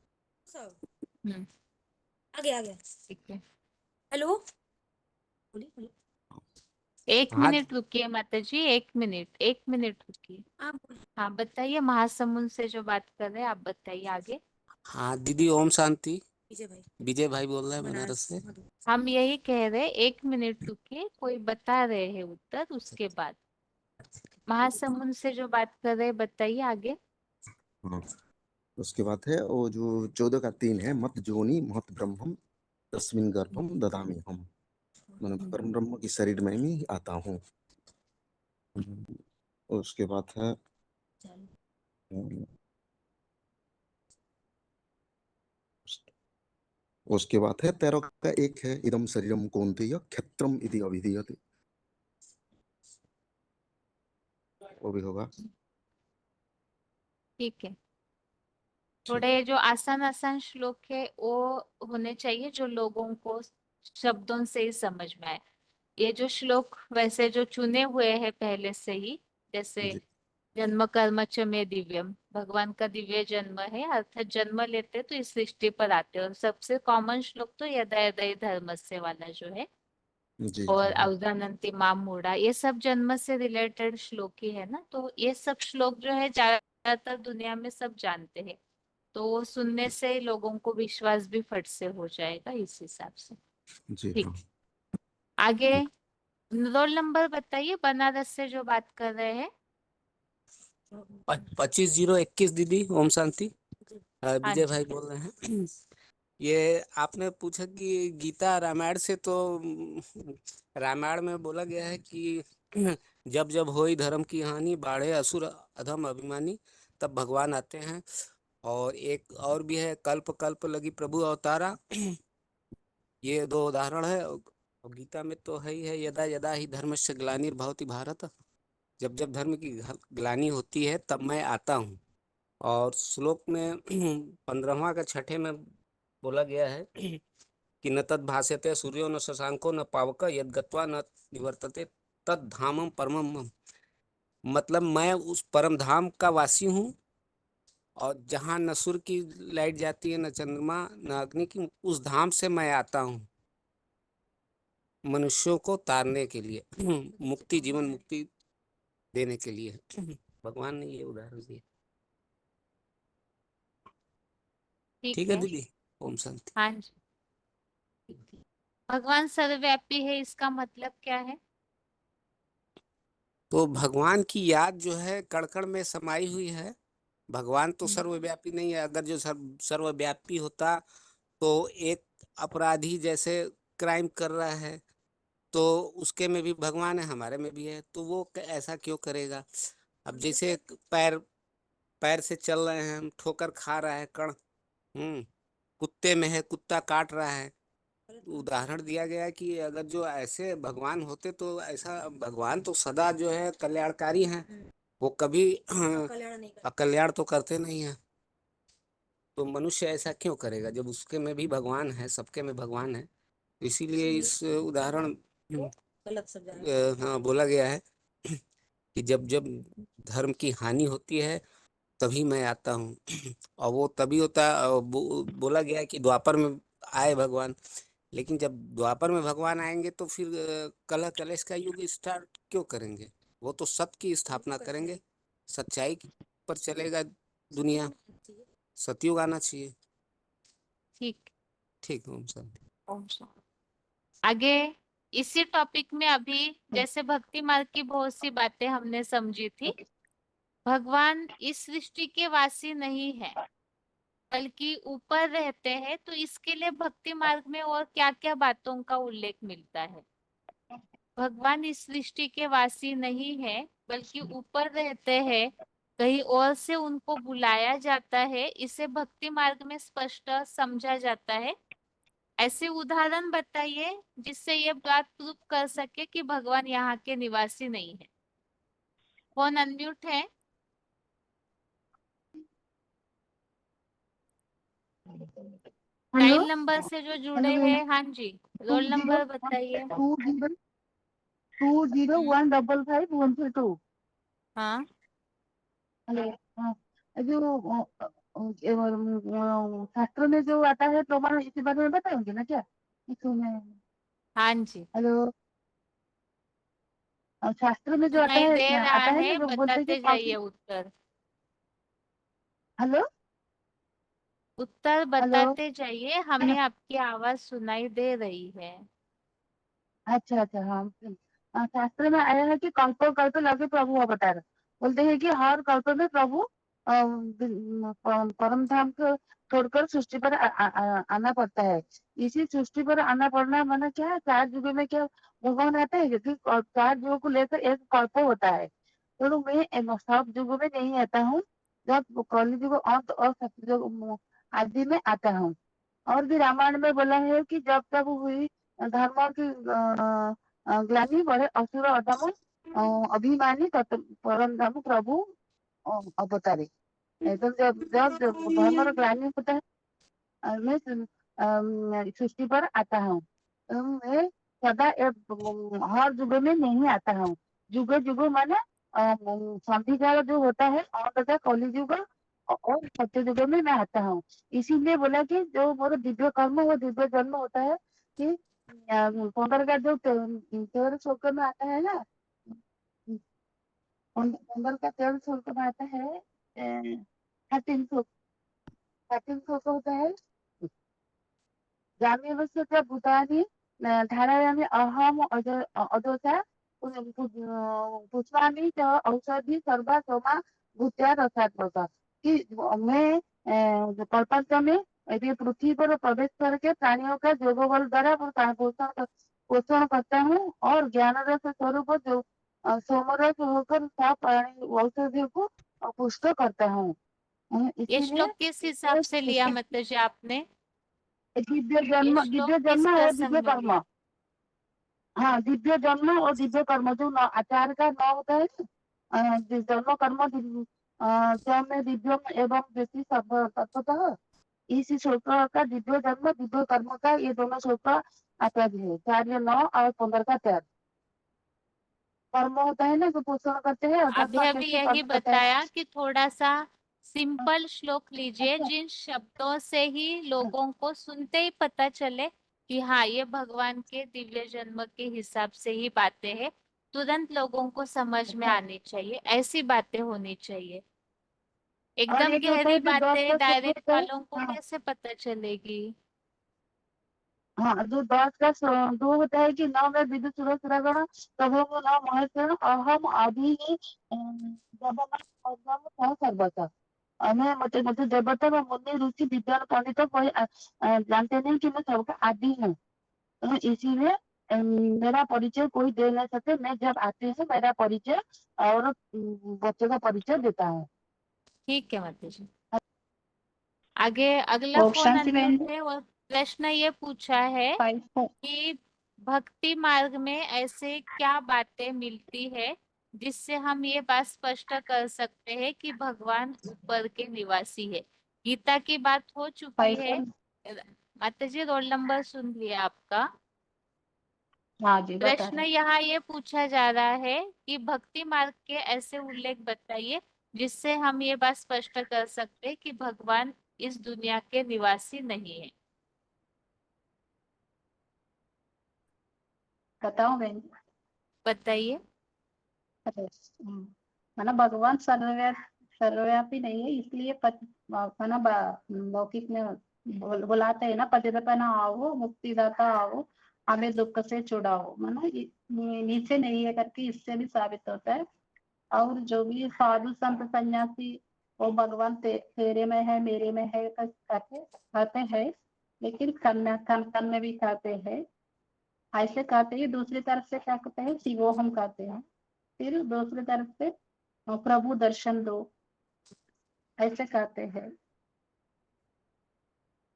आगे आगे ठीक है, हेलो बोलिए। एक मिनट रुकिए माता जी, एक मिनट रुकिए। हाँ बताइए, महासमुंद से जो बात कर रहे हैं आप बताइए आगे। हाँ दीदी, ओम शांति। विजय भाई बोल रहे हैं बनारस से। हम यही कह रहे, 1 मिनट रुकिए, कोई बता रहे हैं उत्तर, उसके बाद महासमुंद से जो बात कर रहे हैं बताइए आगे। हाँ, उसके बाद है वो जो 14 का 3 है, मत जोनि महत ब्रह्मम तस्मिन् गर्भम ददामि हम। मैंने परम ब्रह्म की शरीर में ही आता हूँ। उसके बाद है उसके बाद है 13 का 1 है, इदम शरीरम कौन्तेय क्षत्रम इति अभिधीयते। वो भी होगा। ठीक है, थोड़े जो आसान आसान श्लोक है वो होने चाहिए जो लोगों को शब्दों से ही समझ में आए। ये जो श्लोक वैसे जो चुने हुए हैं पहले से ही, जैसे जन्म कर्म च मे दिव्यम, भगवान का दिव्य जन्म है, अर्थात जन्म लेते तो इस सृष्टि पर आते। और सबसे कॉमन श्लोक तो यदा यदा हि धर्मस्य वाला जो है, और अवजानन्ति माम मूढ़ा, ये सब जन्म से रिलेटेड श्लोक ही है ना। तो ये सब श्लोक जो है ज्यादातर दुनिया में सब जानते हैं, तो वो सुनने से लोगों को विश्वास भी फट से हो जाएगा इस हिसाब से। जी ठीक। हाँ। आगे रोल नंबर बताइए, बनारस से जो बात कर रहे हैं। 25-0-21 दीदी। ओम शांति। हाँ विजय जी। भाई बोल रहे हैं। ये आपने पूछा कि गीता रामायण से, तो रामायण में बोला गया है कि जब जब होई धर्म की हानि, बाढ़े असुर अधम अभिमानी, तब भगवान आते हैं। और एक और भी है, कल्प कल्प लगी प्रभु अवतारा। ये 2 उदाहरण है। और गीता में तो है ही है, यदा यदा ही धर्मस्य ग्लानिर्भवति भारत। जब जब धर्म की ग्लानि होती है तब मैं आता हूँ। और श्लोक में 15वां का 6ठे में बोला गया है कि न तद भास्यते सूर्यो न शशांको न पावक यद गत्वा न निवर्तते तद धामम परमम मम। मतलब मैं उस परम धाम का वासी हूँ, और जहाँ न सूर्य की लाइट जाती है, न चंद्रमा, न अग्नि की, उस धाम से मैं आता हूँ मनुष्यों को तारने के लिए, मुक्ति, जीवन मुक्ति देने के लिए। भगवान ने ये उदाहरण दिया। ठीक ठीक है है। दीदी। ओम शांति। हाँ जी। भगवान सर्वव्यापी है, इसका मतलब क्या है? तो भगवान की याद जो है कण कण में समाई हुई है। भगवान तो सर्वव्यापी नहीं है। अगर जो सर्वव्यापी होता तो एक अपराधी जैसे क्राइम कर रहा है तो उसके में भी भगवान है, हमारे में भी है, तो वो ऐसा क्यों करेगा? अब जैसे पैर पैर से चल रहे हैं हम, ठोकर खा रहा है कण, कुत्ते में है, कुत्ता काट रहा है। उदाहरण दिया गया है कि अगर जो ऐसे भगवान होते तो ऐसा, भगवान तो सदा जो है कल्याणकारी हैं, वो कभी अकल्याण तो करते नहीं है। तो मनुष्य ऐसा क्यों करेगा जब उसके में भी भगवान है, सबके में भगवान है? इसीलिए इस उदाहरण हाँ बोला गया है कि जब जब धर्म की हानि होती है तभी मैं आता हूँ। और वो तभी होता है, बोला गया है कि द्वापर में आए भगवान। लेकिन जब द्वापर में भगवान आएंगे तो फिर कलह कलेश का युग स्टार्ट क्यों करेंगे? वो तो सत्य की स्थापना करेंगे, सच्चाई पर चलेगा दुनिया। सतयुग आना चाहिए। ठीक। ठीक। ओम शांति। ओम शांति। आगे इसी टॉपिक में अभी जैसे भक्ति मार्ग की बहुत सी बातें हमने समझी थी। भगवान इस सृष्टि के वासी नहीं है, बल्कि ऊपर रहते हैं। तो इसके लिए भक्ति मार्ग में और क्या क्या बातों का उल्लेख मिलता है? भगवान इस सृष्टि के वासी नहीं है, बल्कि ऊपर रहते हैं, कहीं और से उनको बुलाया जाता है। इसे भक्ति मार्ग में स्पष्ट समझा जाता है। ऐसे उदाहरण बताइए जिससे ये बात प्रूव कर सके कि भगवान यहाँ के निवासी नहीं है। कौन अनम्यूट है? हेलो टाइल नंबर से जो जुड़े हेलो हैं, हाँ जी, रोल नंबर बताइए। 2021555132। हाँ हेलो। हाँ, जो शास्त्र में जो आता है प्रमाण, इसी बारे में बताएंगे ना क्या इसमें? हाँ जी, हेलो। शास्त्र में जो सुनाई दे रहा आता है ना, है, जो बोलते हैं कि बताते जाइए उत्तर। हेलो उत्तर हेलो। बताते जाइए, हमें आपकी आवाज सुनाई दे रही है। अच्छा अच्छा, हाँ। शास्त्र में आया है कि कल्प कल्प लगे प्रभु अवतार। बोलते हैं कि हर कल्प में प्रभु परम धाम को छोड़कर सृष्टि पर आना पड़ता है। इसी सृष्टि पर आना पड़ना माना क्या है? 4 युग में क्या भगवान आते हैं? क्योंकि 4 युग को लेकर एक कल्प होता है। तो मैं सब युगों में नहीं आता हूँ। जब कलयुग अंत और सतयुग आदि में आता हूँ। और भी रामायण में बोला है कि जब तब हुई धर्म की ग्लानि, बढ़े असुर अधम अभिमानी, तब परम धाम प्रभु अवतारे। तो जब धर्म ग्लानि होता है, मैं सृष्टि पर आता हूँ। तो मैं सदा हर युग में नहीं आता हूँ। युग युग माने संधि काल जो होता है, और कलि युग और सत्य युग में मैं आता हूँ। इसीलिए बोला कि जो मोर दिव्य कर्म, वो दिव्य जन्म होता है कि 15 का जो 13 श्लोक में आता है ना, 15 का 13 श्लोक में आता है, 13 श्लोक होता है। जाम्यवस्य च भूतानि धारायामे अहम अदोषा पुष्पामि च औषधि सर्वा सोमा भूत्या रसात्मक कि मैं प्रपंच में यदि पृथ्वी पर प्रवेश करके प्राणियों का जोग बल द्वारा पोषण करता हूँ और ज्ञान रस स्वरूप जो सोमरस होकर सब प्राणी औषधियों को पुष्ट करता हूँ। ये इसीलिए श्लोक किस हिसाब से लिया माता जी आपने? दिव्य ये जन्म श्लोक किस और प्रसंग दिव्य में कर्म। लिया? हाँ, दिव्य जन्म और दिव्य कर्म जो आचार्य का नाम होता है ना, जन्म कर्म में दिव्यम एवं व्यक्ति सब तत्वतः इस श्लोक का दिव्य जन्म दिव्य कर्म का ये दोनों श्लोक आचार्य है। 4 9 और 15 का त्याग। कर्म होता है ना जो पोषण करते हैं, अभी अधर्म अभी कैसे यही कर्म करते हैं। बताया कि थोड़ा सा सिंपल श्लोक लीजिए जिन शब्दों से ही लोगों को सुनते ही पता चले कि हाँ ये भगवान के दिव्य जन्म के हिसाब से ही बातें हैं, तुरंत लोगों को समझ में आनी चाहिए, ऐसी बातें होनी चाहिए। और एकदम एक होता है गहरी जो 10 बातें का श्लोक डायरेक्ट होता है। वालों को हाँ, कैसे पता चलेगी? हाँ, जो 10 का दो होता है कि न मैं विद्युत सुरगण प्रभु न महेश्वर अहम आदि ही सर्वथा मैं मते मते देवता व मुनि ऋषि विद्वान पंडित कोई जानते नहीं कि मैं सबका आदि हूँ। तो इसीलिए मेरा परिचय कोई दे नहीं सकते। मैं जब आती हूँ मेरा परिचय और बच्चे का परिचय देता हूँ। ठीक है माता जी। आगे अगला और फोन शांति बहन अनम्यूट है और प्रश्न ये पूछा है कि भक्ति मार्ग में ऐसे क्या बातें मिलती है जिससे हम ये बात स्पष्ट कर सकते हैं कि भगवान ऊपर के निवासी है। गीता की बात हो चुकी है। माता जी रोल नंबर सुन लिया आपका। हाँ जी, बता प्रश्न रहे। यहाँ ये पूछा जा रहा है कि भक्ति मार्ग के ऐसे उल्लेख बताइए जिससे हम ये बात स्पष्ट कर सकते हैं कि भगवान इस दुनिया के निवासी नहीं है। बताओ बहन। बताइए। माना भगवान सर्वव्यापी नहीं है, इसलिए माना लौकिक में बुलाते हैं ना, पतितपन आओ मुक्तिदाता आओ हमें दुख से छुड़ाओ। माना नीचे नहीं है करके इससे भी साबित होता है। और जो भी साधु संत सन्यासी वो भगवान तेरे में है मेरे में है कहते हैं, लेकिन कन में भी कहते हैं। ऐसे कहते हैं। दूसरी तरफ से क्या कहते हैं, शिवोहम कहते हैं। फिर दूसरी तरफ से प्रभु दर्शन दो ऐसे कहते हैं।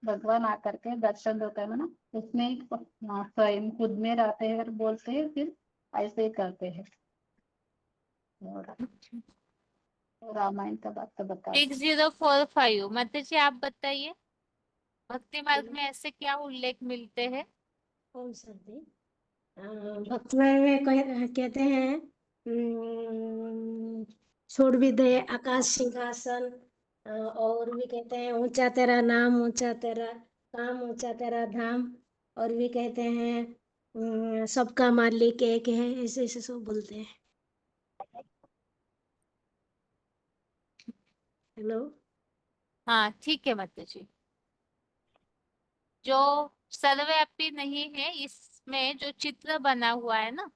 भगवान आकर के दर्शन देता है ना, उसमें स्वयं खुद में रहते हैं और बोलते हैं, फिर ऐसे ही करते हैं। और रामायण का बात तो बता 6045 माता जी आप बताइए भक्ति मार्ग में ऐसे क्या उल्लेख मिलते हैं? ओम शांति। भक्ति मार्ग में कहते हैं छोड़ भी दे आकाश सिंहासन, और भी कहते हैं ऊंचा तेरा नाम ऊंचा तेरा काम ऊंचा तेरा धाम, और भी कहते हैं सबका मालिक एक है, ऐसे ऐसे सब बोलते हैं। हेलो। हाँ ठीक है माता जी। जो सर्वव्यापी नहीं है इसमें जो चित्र बना हुआ है ना,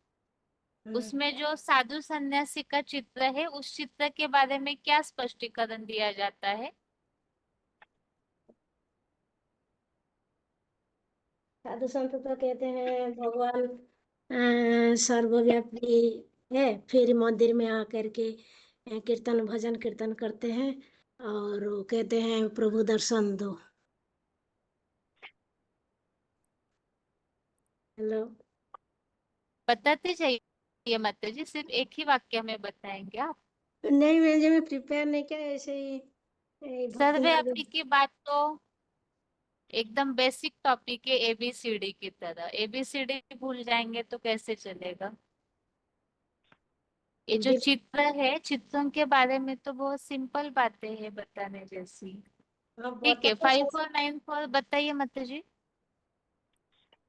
उसमें जो साधु सन्यासी का चित्र है उस चित्र के बारे में क्या स्पष्टीकरण दिया जाता है? साधु संत तो कहते हैं भगवान सर्वव्यापी है, फिर मंदिर में आकर के कीर्तन भजन कीर्तन करते हैं और वो कहते हैं प्रभु दर्शन दो। हेलो। बताते जाइए माता जी, सिर्फ एक ही वाक्य में बताएंगे आप? नहीं मैं प्रिपेयर नहीं किया, ऐसे ही भक्ति मार्ग। सर्वव्यापी की बात तो एकदम बेसिक टॉपिक है, एबीसीडी की तरह। एबीसीडी भूल जाएंगे तो कैसे चलेगा? ये जो चित्र है चित्रों के बारे में तो बहुत सिंपल बातें हैं बताने जैसी। ठीक है 5494 बताइए माता जी।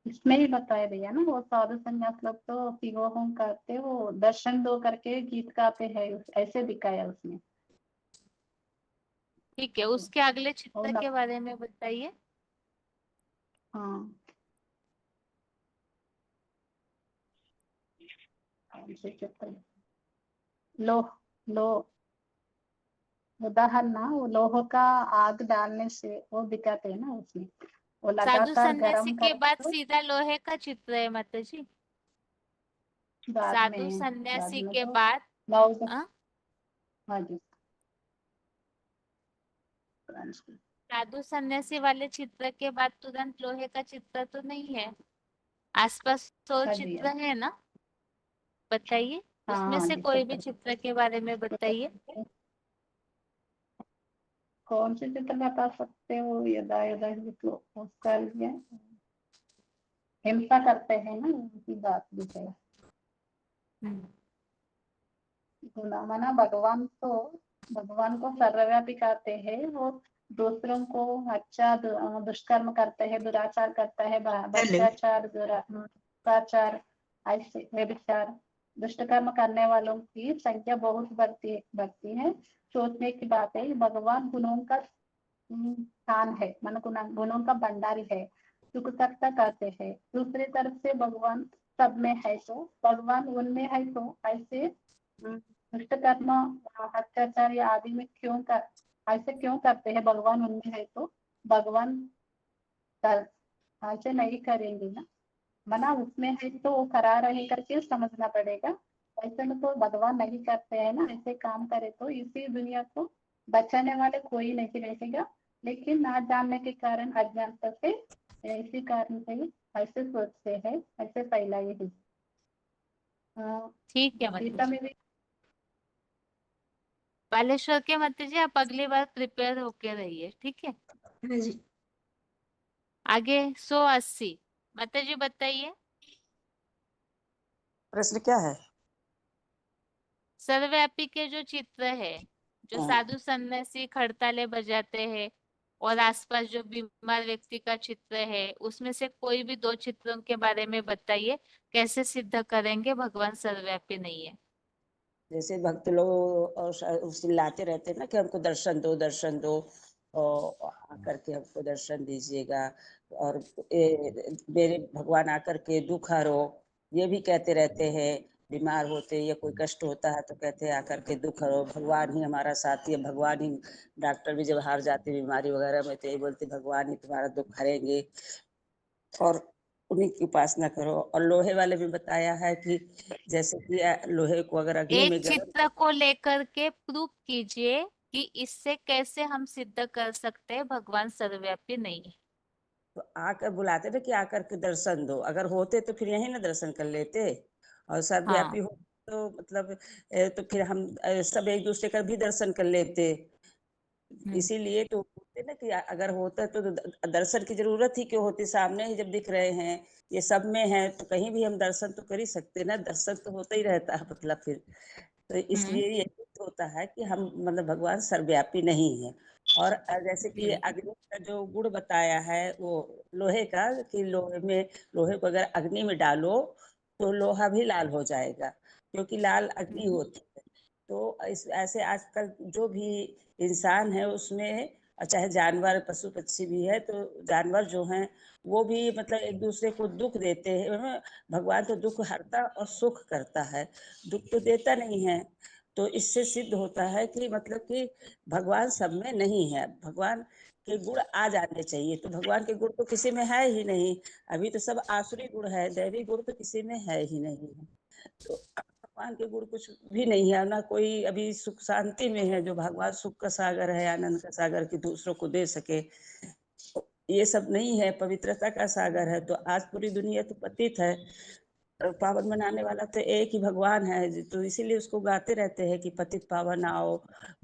इसमें ही बताया भैया ना, वो साधु संन्यास लोग तो शिवोहम करते, वो दर्शन दो करके गीत गाते हैं, ऐसे दिखाया उसमें। ठीक है उसके अगले चित्र के बारे में बताइए। हाँ, कौन से चित्र? लो उदाहरण ना, वो लोह का आग डालने से वो दिखाते हैं ना उसमें, वो साधु लगातार सन्यासी गर्म के बाद करके सीधा लोहे का चित्र है माता जी। बाद साधु में सन्यासी के तो बाद बहुत। हाँ? हाँ जी। साधु सन्यासी वाले चित्र के बाद तुरंत लोहे का चित्र तो नहीं है, आसपास तो हाँ जी, चित्र है ना, बताइए हाँ उसमें हाँ से जी, कोई भी चित्र के बारे में बताइए। कौन से चित्र बता सकते हो? यदा यदा उसका लिए हिंसा करते हैं ना, उनकी बात भी है। माना भगवान को सर्वव्यापी कहते हैं। वो दूसरों को अच्छा दुष्कर्म करते हैं, दुराचार करता है, भ्रष्टाचार, दुराचार, ऐसे व्यभिचार, दुष्ट कर्म करने वालों की संख्या बहुत बढ़ती है। सोचने की बात है, भगवान गुणों का स्थान है, मन गुणों का भंडारी है, सुख सकता कहते हैं। दूसरी तरफ से भगवान सब में है, तो भगवान उनमें है, तो ऐसे दुष्ट कर्म अत्याचार या आदि में ऐसे क्यों करते हैं? भगवान उनमें है तो भगवान ऐसे नहीं करेंगे ना, मना उसमें है तो वो करा रहे करके समझना पड़ेगा। ऐसे में तो भगवान नहीं करते हैं ना, ऐसे काम करे तो इसी दुनिया को बचाने वाले कोई नहीं रहेगा। लेकिन ना जानने के कारण, अज्ञानता से, इसी कारण से ऐसे सोचते हैं, ऐसे फैला यही। ठीक है गीता में मतलब भी बालेश्वर के माता जी आप अगली बार प्रिपेयर होके रहिए, ठीक है। हाँ जी। आगे 180 माता जी बताइए। प्रश्न क्या है? सर्वव्यापी के जो चित्र है, जो साधु सन्यासी खड़ताले बजाते हैं और आसपास जो बीमार व्यक्ति का चित्र है, उसमें से कोई भी 2 चित्रों के बारे में बताइए, कैसे सिद्ध करेंगे भगवान सर्वव्यापी नहीं है। जैसे भक्त लोग और चिल्लाते रहते हैं ना कि हमको दर्शन दो, दर्शन दो, और आकर के हमको दर्शन दीजिएगा, और मेरे भगवान आकर के दुख हरो, ये भी कहते रहते हैं। बीमार होते या कोई कष्ट होता है तो कहते हैं आकर के दुख हरो, भगवान ही हमारा साथी है, भगवान ही। डॉक्टर भी जब हार जाते बीमारी वगैरह में तो यही बोलते भगवान ही तुम्हारा दुख हरेंगे, और उन्हीं की उपासना करो। और लोहे वाले में बताया है कि जैसे कि लोहे को अगर अग्नि एक में गर्म, चित्र को लेकर के प्रूफ कीजिए कि इससे कैसे हम सिद्ध कर सकते हैं भगवान सर्वव्यापी नहीं है। तो आकर बुलाते ना कि आकर के दर्शन दो, अगर होते तो फिर यही ना दर्शन कर लेते, और सर्वव्यापी हो तो मतलब तो फिर हम सब एक दूसरे का भी दर्शन कर लेते। इसीलिए तो बोलते ना कि अगर होता तो दर्शन की जरूरत ही क्यों होती, सामने ही जब दिख रहे हैं, ये सब में है, तो कहीं भी हम दर्शन तो कर ही सकते ना, दर्शन तो होता ही रहता है मतलब फिर। तो इसलिए यही होता है कि हम मतलब भगवान सर्वव्यापी नहीं है। और जैसे कि अग्नि का जो गुण बताया है वो लोहे का, कि लोहे को अगर अग्नि में डालो तो लोहा भी लाल हो जाएगा, क्योंकि लाल अग्नि होती है। तो ऐसे आजकल जो भी इंसान है उसमें, चाहे जानवर पशु पक्षी भी है, तो जानवर जो हैं वो भी मतलब एक दूसरे को दुख देते हैं। भगवान तो दुख हरता और सुख करता है, दुख तो देता नहीं है। तो इससे सिद्ध होता है कि मतलब कि भगवान सब में नहीं है, भगवान के गुण आ जाने चाहिए। तो भगवान के गुण तो किसी में है ही नहीं, अभी तो सब आसुरी गुण है, दैवी गुण तो किसी में है ही नहीं है। तो भगवान के गुण कुछ भी नहीं है ना, कोई अभी सुख शांति में है जो भगवान सुख का सागर है, आनंद का सागर, की दूसरों को दे सके, ये सब नहीं है। पवित्रता का सागर है। तो आज पूरी दुनिया तो पतित है, पावन बनाने वाला तो एक ही भगवान है। तो इसीलिए उसको गाते रहते हैं कि पतित पावन आओ,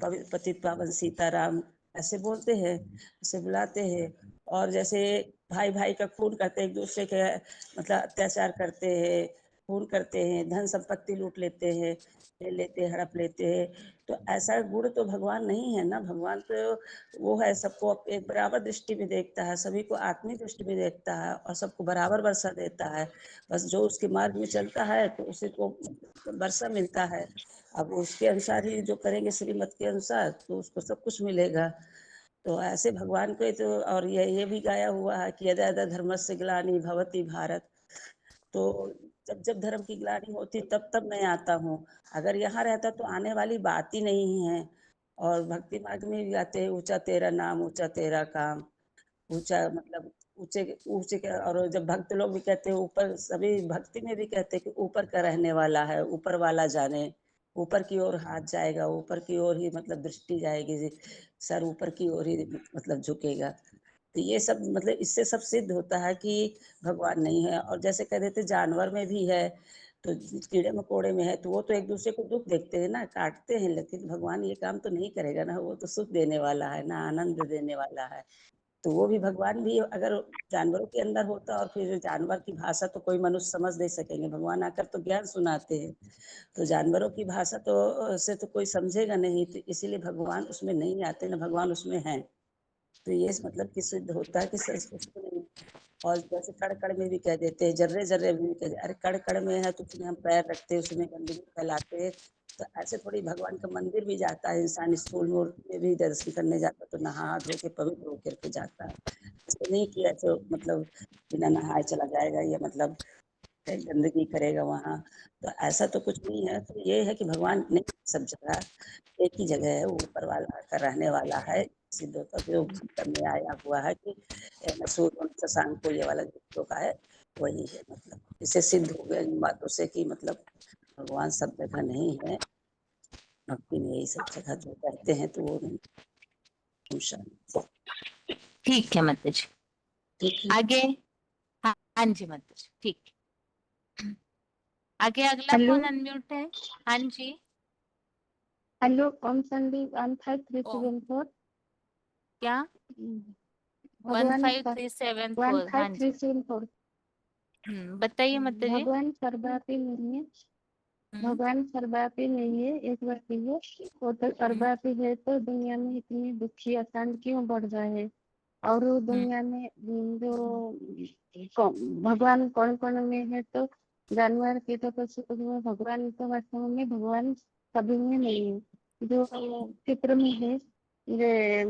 पतित पावन सीताराम, ऐसे बोलते हैं, ऐसे बुलाते हैं। और जैसे भाई भाई का खून करते, एक दूसरे के मतलब अत्याचार करते हैं, खून करते हैं, धन संपत्ति लूट लेते हैं, ले लेते हड़प लेते हैं, तो ऐसा गुण तो भगवान नहीं है ना। भगवान तो वो है, सबको एक बराबर दृष्टि में देखता है, सभी को आत्मिक दृष्टि में देखता है, और सबको बराबर वर्षा देता है। बस जो उसके मार्ग में चलता है तो उसी को वर्षा मिलता है। अब उसके अनुसार ही जो करेंगे, श्रीमत के अनुसार, तो उसको सब कुछ मिलेगा। तो ऐसे भगवान को तो, और ये भी गाया हुआ है कि यदा यदा धर्मस्य ग्लानि भवति भारत। तो जब जब धर्म की ग्लानि होती तब तब मैं आता हूँ। अगर यहाँ रहता तो आने वाली बात ही नहीं है। और भक्ति मार्ग में भी आते हैं, ऊंचा तेरा नाम ऊंचा तेरा काम, ऊंचा मतलब ऊंचे ऊंचे के। और जब भक्त लोग भी कहते हैं ऊपर, सभी भक्ति में भी कहते हैं कि ऊपर का रहने वाला है, ऊपर वाला जाने, ऊपर की ओर हाथ जाएगा, ऊपर की ओर ही मतलब दृष्टि जाएगी, सर ऊपर की ओर ही मतलब झुकेगा। तो ये सब मतलब इससे सब सिद्ध होता है कि भगवान नहीं है। और जैसे कह देते जानवर में भी है, तो कीड़े मकोड़े में है तो वो तो एक दूसरे को दुख देखते हैं ना, काटते हैं, लेकिन भगवान ये काम तो नहीं करेगा ना, वो तो सुख देने वाला है ना, आनंद देने वाला है। तो वो भी भगवान भी अगर जानवरों के अंदर होता, और फिर जानवर की भाषा तो कोई मनुष्य समझ नहीं सकेंगे, भगवान आकर तो ज्ञान सुनाते हैं, तो जानवरों की भाषा तो से तो कोई समझेगा नहीं, तो इसीलिए भगवान उसमें नहीं आते ना, भगवान उसमें हैं। तो ये मतलब कि सिद्ध होता है कि उसको नहीं। और जैसे कड़ कड़ में भी कह देते हैं, जर्रे जर्रे में भी कह अरे कड़ कड़ में है तो उसमें हम पैर रखते हैं, उसमें गंदगी फैलाते हैं। तो ऐसे थोड़ी भगवान का मंदिर भी जाता है इंसान, स्कूल में भी दर्शन करने जाता है तो नहा धो के पवित्र होकर के जाता है। ऐसे नहीं कि ऐसे मतलब बिना नहाए चला जाएगा, या मतलब गंदगी करेगा वहाँ। तो ऐसा तो कुछ नहीं है। तो ये है कि भगवान नहीं सब जगह, एक ही जगह है, वो ऊपर वाला का रहने वाला है। सिद्ध होता जो गीता में आया हुआ है कि सूर्य शशांक को, ये वाला जो का है वही है। मतलब इससे सिद्ध हो गया इन बातों से कि मतलब भगवान सब जगह नहीं है, भक्ति में यही सब जगह जो कहते हैं तो वो नहीं। ठीक है माता जी, ठीक है आगे। हाँ हाँ जी माता जी, ठीक। आगे अगला हेलो कौन अनम्यूट है? हाँ जी, हेलो, ओम शांति 15374। क्या? भगवान 15374, हाँ जी। 15374। बताइए माता जी। भगवान सर्वव्यापी नहीं है, भगवान सर्वव्यापी नहीं है, एक बात है। वो तो सर्वव्यापी है तो दुनिया में इतनी दुखी अशांत क्यों बढ़ रहा है? और वो दुनिया में जो भगवान कौन कौन में है, तो जानवर की तो पशु में भगवान, तो वास्तव में भगवान सभी में नहीं है। जो चित्र में है ये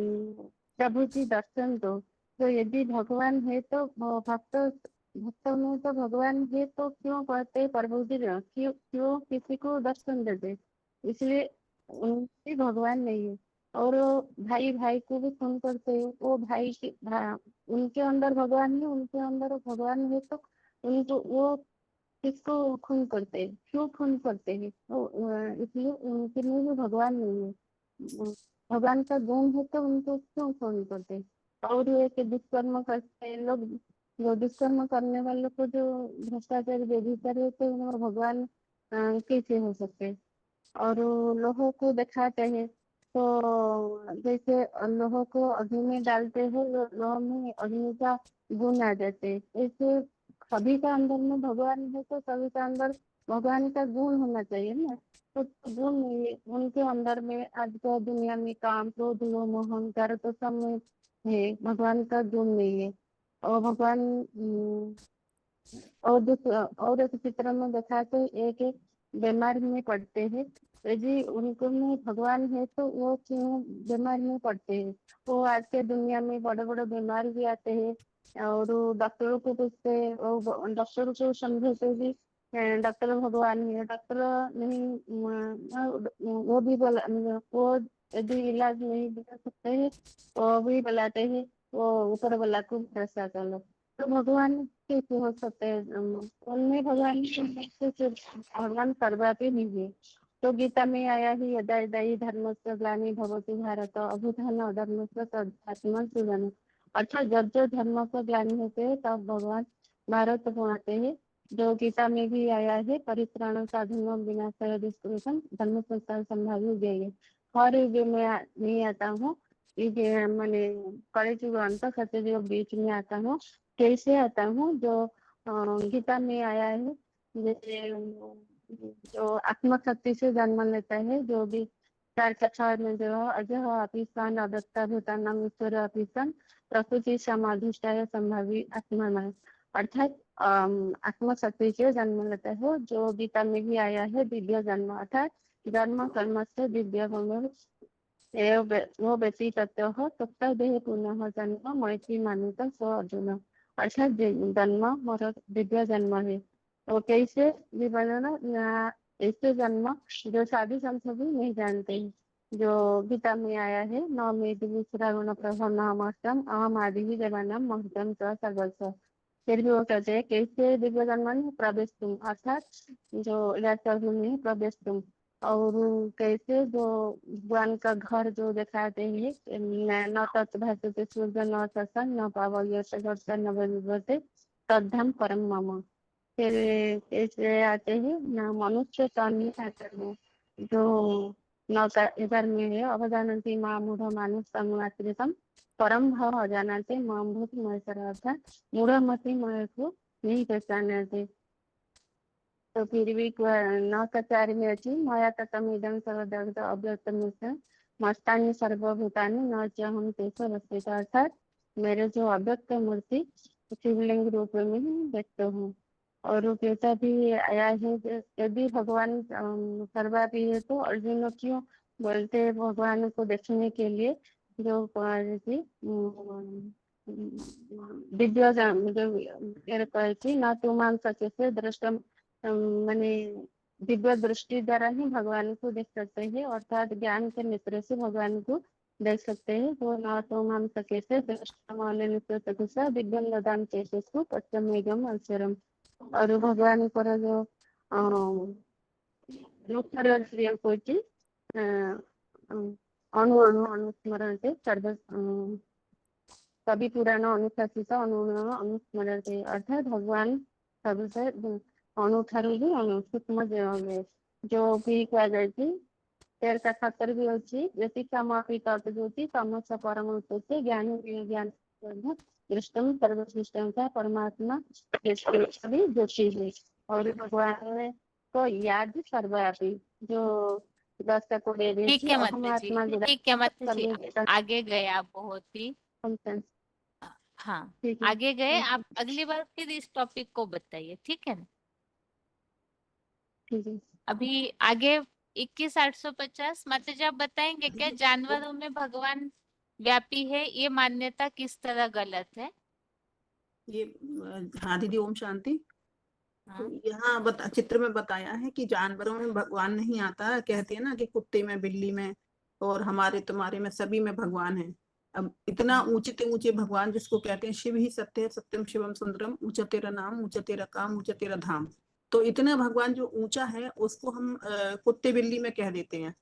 प्रभु जी दर्शन दो, तो यदि भगवान है तो भक्तों में तो भगवान है, तो क्यों कहते प्रभु जी क्यों क्यों किसी को दर्शन देते? इसलिए उनकी भगवान नहीं है। और वो भाई भाई को भी खून करते हैं, वो भाई की उनके अंदर भगवान है, उनके अंदर भगवान है, तो उनको वो किसको खून करते हैं, क्यों खून करते हैं? तो इसलिए उनके लिए भी भगवान नहीं है। भगवान का गुण है तो उनको क्यों खून करते हैं? और ये कि दुष्कर्म करते हैं लोग, जो दुष्कर्म करने वालों को जो भ्रष्टाचार व्यभिचार होते हैं, वो भगवान कैसे हो सकते हैं? और लोगों को दिखाते हैं, तो जैसे लोगों को अग्नि में डालते हैं, लोगों में अग्नि का गुण आ जाते हैं। ऐसे सभी का अंदर में भगवान है तो सभी का अंदर भगवान का गुण होना चाहिए ना। तो गुण नहीं है उनके अंदर में। आज तो दुनिया में काम क्रोध लोभ मोह अहंकार तो सब में है, भगवान का गुण नहीं है। और भगवान और एक चित्र में दिखाते एक बीमार में पड़ते हैं, यदि उनको में भगवान है तो वो क्यों बीमार में पड़ते हैं? वो आज के दुनिया में बड़े बड़े बीमार भी आते हैं, और डॉक्टरों को पूछते हैं, और डॉक्टर को समझाते भी डॉक्टर भगवान है, डॉक्टर नहीं वो भी बोला, वो यदि इलाज नहीं दिखा सकते हैं वो भी बुलाते हैं वो ऊपर वाला को भरोसा कर लो। तो भगवान कैसे हो सकते हैं? उनमें भगवान भगवान सर्वव्यापी नहीं है। तो गीता में आया ही यदा यदा हि धर्मस्य ग्लानि भवति भारत अभ्युत्थान अधर्मस्य तदात्मन सृजन। अर्थात जब जो धर्म को ग्लानि होते हैं तब भगवान भारत को आते हैं। जो गीता में भी आया है, परित्राण साधन विनाशाय दुष्कृतम धर्म संस्थान संभावित है। हर युग में नहीं आता हूँ, ये मैंने कलियुग अंत सत्ययुग बीच में आता हूँ। कैसे आता हूँ? जो गीता में आया है, जैसे जो आत्मशक्ति से जन्म लेता है, जो भी चार कक्षा में जो अजह अपिसान अदत्ता भूतानाम ईश्वर अपिसान प्रकृति समाधिष्ठाय संभावी आत्मा, अर्थात आत्मशक्ति से जन्म लेता है। जो गीता में भी आया है दिव्य जन्म, अर्थात जन्म कर्म से दिव्य वो व्यतीत तत्व देह पुनः जन्म मैत्री मानित स्व अर्जुन, अर्थात जन्म मोर दिव्य जन्म है। तो कैसे भी बनाना ऐसे जन्म जो साधु संत भी नहीं जानते हैं। जो गीता में आया है, न मे दिविश्रा गुण प्रभव नामस्तम अहम आदि ही देवानाम महतम च सर्वस्व। फिर भी वो कहते हैं कैसे दिव्य जन्म में प्रवेश तुम, अर्थात जो लेटर में प्रवेश तुम, और कैसे जो भगवान का घर जो दिखाते हैं, न तत्भाषते सूर्य न ससन न पावय न विभते तद्धम परम मम। फिर ऐसे आते हैं न मनुष्य तन में जो इधर में है, अवजानन्ति मां मूढ़ मानुष तमुआश्रितम परम भाव अजानते मां भूत महेश्वर, अर्थात मूढ़ मति मय को नहीं पहचानते। तो फिर भी न कचारी में अच्छी मया ततमिदं सर्वदग्ध अव्यक्तम मस्तानि सर्वभूतानि न च हम तेसु रस्ते, अर्थात मेरे जो अव्यक्त मूर्ति शिवलिंग रूप में ही व्यक्त हूँ। और रूपेता भी आया है, यदि भगवान सर्वव्यापी है तो अर्जुन क्यों बोलते हैं भगवान को देखने के लिए, जो दिव्य जो कहती ना तो मान सके से दृष्ट माने दिव्य दृष्टि द्वारा ही भगवान को देख सकते हैं, अर्थात ज्ञान के नेत्र से भगवान को देख सकते हैं। तो न तो मान सके से दृष्टा दिव्यम ददाम चेतसु पश्चिमेगम अक्षरम। और भगवान पर जो कोची अणु अणु अनुस्मरण से सर्व सभी पुराण अनुशासित अनुस्मरण से, अर्थात भगवान सबसे अणुठारू भी अणु सूक्ष्म जो भी कुहाଯାଇଛି। 13 भी अच्छी यति समापि तत्ज्योति तमस परम से ज्ञान ज्ञान दृष्टम सर्वसृष्टम का परमात्मा भी ज्योति है। और भगवान को याद सर्वव्यापी जो 10 को दे दी ठीक थी, है अहम माता जी, आत्मा ठीक है माता जी, आगे गए आप बहुत ही। हाँ, ठीक है। आगे गए आप, अगली बार फिर इस टॉपिक को बताइए, ठीक है ना। ठीक है। अभी आगे 21,850 माता जी आप बताएंगे क्या जानवरों में भगवान व्यापी है, ये मान्यता किस तरह गलत है। ये हाँ दीदी, ओम शांति। हाँ। यहाँ चित्र में बताया है कि जानवरों में भगवान नहीं आता। कहते हैं ना कि कुत्ते में, बिल्ली में और हमारे तुम्हारे में, सभी में भगवान है। अब इतना ऊंचे ऊंचे भगवान जिसको कहते हैं शिव ही सत्य है, सत्यम शिवम सुंदरम, ऊंचा तेरा नाम, ऊंचा तेरा काम, ऊंचा तेरा धाम। तो इतना भगवान जो ऊंचा है उसको हम कुत्ते बिल्ली में कह देते हैं।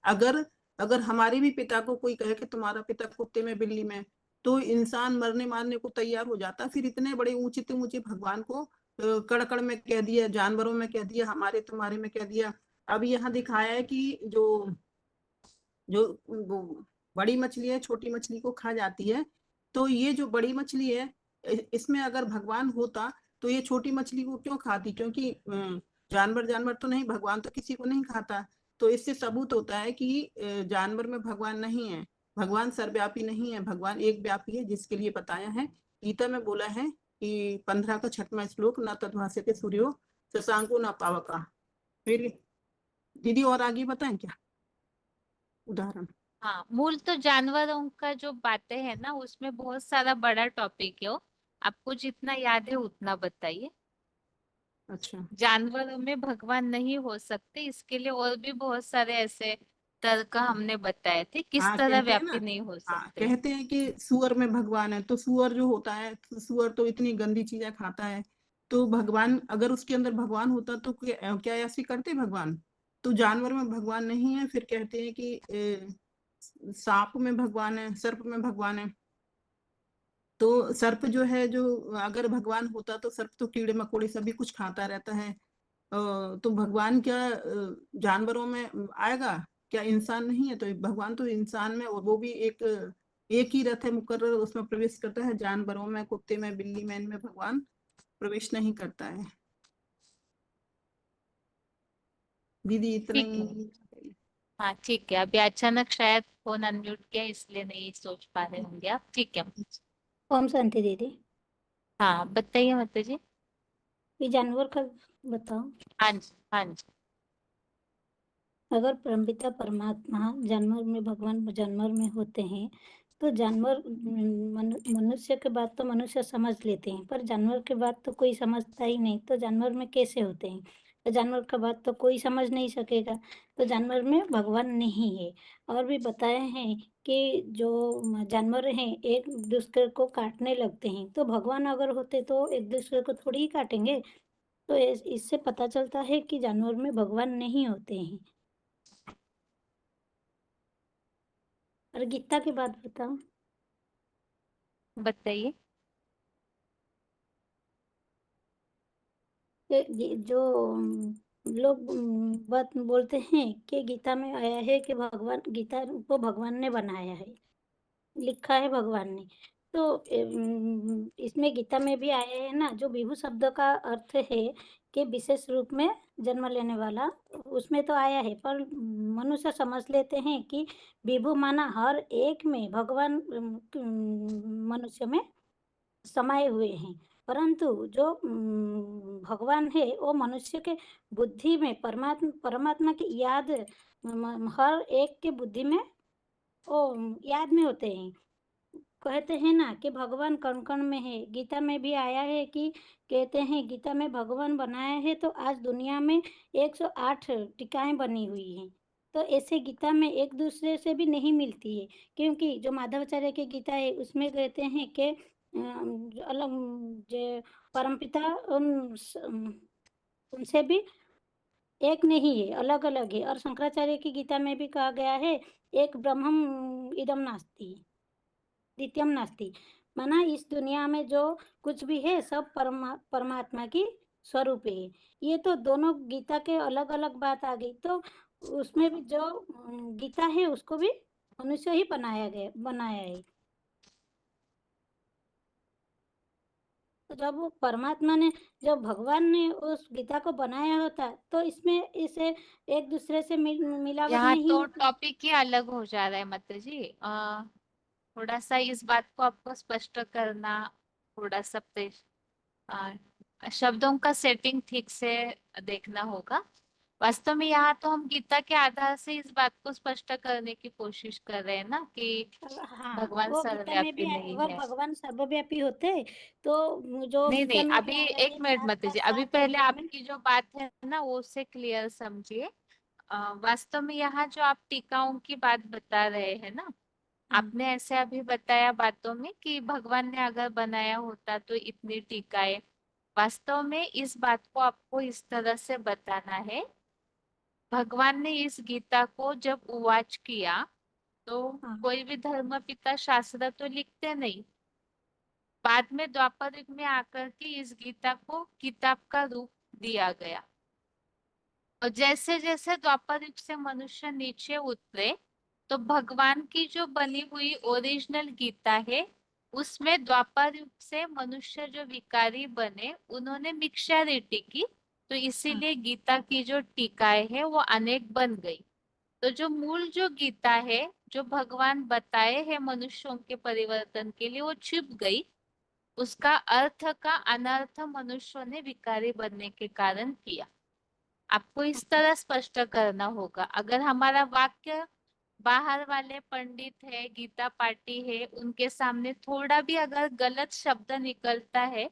अगर हमारे भी पिता को कोई कहे कि तुम्हारा पिता कुत्ते में बिल्ली में, तो इंसान मरने मारने को तैयार हो जाता। फिर इतने बड़े ऊंचे ऊंचे भगवान को कड़कड़ में कह दिया, जानवरों में कह दिया, हमारे तुम्हारे में कह दिया। अब यहाँ दिखाया है कि जो बड़ी मछली है छोटी मछली को खा जाती है। तो ये जो बड़ी मछली है इसमें अगर भगवान होता तो ये छोटी मछली को क्यों खाती, क्योंकि जानवर तो नहीं, भगवान तो किसी को नहीं खाता। तो इससे सबूत होता है कि जानवर में भगवान नहीं है, भगवान सर्वव्यापी नहीं है, भगवान एक व्यापी है, जिसके लिए बताया है गीता में बोला है कि 15 का 6वां श्लोक, न तद्भास्यते सूर्यो शशांको न पावका। फिर दीदी और आगे बताएं क्या उदाहरण। हाँ, मूल तो जानवरों का जो बातें है ना उसमें बहुत सारा बड़ा टॉपिक है वो, आपको जितना याद है उतना बताइए। अच्छा, जानवरों में भगवान नहीं हो सकते, इसके लिए और भी बहुत सारे ऐसे तर्क हमने बताए थे किस तरह कहते हैं ना, व्यापी नहीं हो सकते। कहते हैं कि सुअर में भगवान है। तो सुअर जो होता है, सुअर तो इतनी गंदी चीजें खाता है। तो भगवान, अगर उसके अंदर भगवान होता तो क्या ऐसी करते भगवान। तो जानवर में भगवान नहीं है। फिर कहते हैं कि सांप में भगवान है, सर्प में भगवान है। तो सर्प जो है, जो अगर भगवान होता तो सर्प तो कीड़े मकोड़े सभी कुछ खाता रहता है। तो भगवान क्या जानवरों में आएगा, क्या इंसान नहीं है। तो भगवान तो इंसान में, और वो भी एक ही रथ है मुकर्रर, उसमें प्रवेश करता है। जानवरों में, कुत्ते में, बिल्ली में, इनमें भगवान प्रवेश नहीं करता है। दीदी इतना ठीक है। ही। हाँ ठीक है, अभी अचानक शायद फोन अनम्यूट किया इसलिए नहीं सोच पा रहे होंगे आप, ठीक है। ओम शांति दीदी। हाँ बताइए माता जी। ये जानवर का बताओ। हाँ जी, हाँ जी। अगर परमपिता परमात्मा जानवर में, भगवान जानवर में होते हैं तो जानवर मनुष्य के बात तो मनुष्य समझ लेते हैं, पर जानवर के बात तो कोई समझता ही नहीं, तो जानवर में कैसे होते हैं? तो जानवर का बात तो कोई समझ नहीं सकेगा, तो जानवर में भगवान नहीं है। और भी बताए हैं कि जो जानवर हैं एक दूसरे को काटने लगते हैं, तो भगवान अगर होते तो एक दूसरे को थोड़ी ही काटेंगे। तो इससे पता चलता है कि जानवर में भगवान नहीं होते हैं। और गीता की बात बताओ। बताइए। जो लोग बात बोलते हैं कि गीता में आया है कि भगवान, गीता को भगवान ने बनाया है, लिखा है भगवान ने। तो इसमें गीता में भी आया है ना, जो विभु शब्द का अर्थ है कि विशेष रूप में जन्म लेने वाला, उसमें तो आया है, पर मनुष्य समझ लेते हैं कि विभु माना हर एक में भगवान मनुष्य में समाये हुए हैं। परंतु जो भगवान है वो मनुष्य के बुद्धि में परमात्मा की याद हर एक के बुद्धि में वो याद में होते हैं। कहते हैं ना कि भगवान कण कण में है। गीता में भी आया है कि कहते हैं गीता में भगवान बनाया है, तो आज दुनिया में 108 टीकाएं बनी हुई हैं। तो ऐसे गीता में एक दूसरे से भी नहीं मिलती है, क्योंकि जो माधवाचार्य की गीता है उसमें कहते हैं कि अलग जो परमपिता उनसे भी एक नहीं है, अलग अलग है। और शंकराचार्य की गीता में भी कहा गया है एक ब्रह्मम इदम नास्ति द्वितीयम नास्ति, माना इस दुनिया में जो कुछ भी है सब परमात्मा की स्वरूप है। ये तो दोनों गीता के अलग अलग बात आ गई। तो उसमें भी जो गीता है उसको भी मनुष्य ही बनाया है। तो जब वो परमात्मा ने, जब भगवान ने उस गीता को बनाया होता तो इसमें इसे एक दूसरे से मिलावट यहाँ नहीं तो होती। टॉपिक ही अलग हो जा रहा है माता जी। थोड़ा सा इस बात को आपको स्पष्ट करना, थोड़ा सा शब्दों का सेटिंग ठीक से देखना होगा। वास्तव में यहाँ तो हम गीता के आधार से इस बात को स्पष्ट करने की कोशिश कर रहे हैं ना कि हाँ, भगवान वो गीता में भी सर्वव्यापी नहीं अगर है। भगवान सर्वव्यापी होते तो जो नहीं गीता नहीं, में भी अभी आया एक है मिनट माता जी, अभी सात पहले अध्याय में। आपकी जो बात है ना वो से क्लियर समझिए। वास्तव में यहाँ जो आप टीकाओं की बात बता रहे हैं ना, आपने ऐसे अभी बताया बातों में कि भगवान ने अगर बनाया होता तो इतनी टीकाएं। वास्तव में इस बात को आपको इस तरह से बताना है, भगवान ने इस गीता को जब उवाच किया तो कोई भी धर्म पिता शास्त्र तो लिखते नहीं, बाद में द्वापर युग में आकर के इस गीता को किताब का रूप दिया गया। और जैसे जैसे द्वापर युग से मनुष्य नीचे उतरे तो भगवान की जो बनी हुई ओरिजिनल गीता है उसमें द्वापर युग से मनुष्य जो विकारी बने उन्होंने मिक्सा रीति की, तो इसीलिए गीता की जो टीकाएं है वो अनेक बन गई। तो जो मूल जो गीता है जो भगवान बताए हैं मनुष्यों के परिवर्तन के लिए वो छिप गई, उसका अर्थ का अनर्थ मनुष्यों ने विकारी बनने के कारण किया। आपको इस तरह स्पष्ट करना होगा। अगर हमारा वाक्य बाहर वाले पंडित है, गीता पाठी है, उनके सामने थोड़ा भी अगर गलत शब्द निकलता है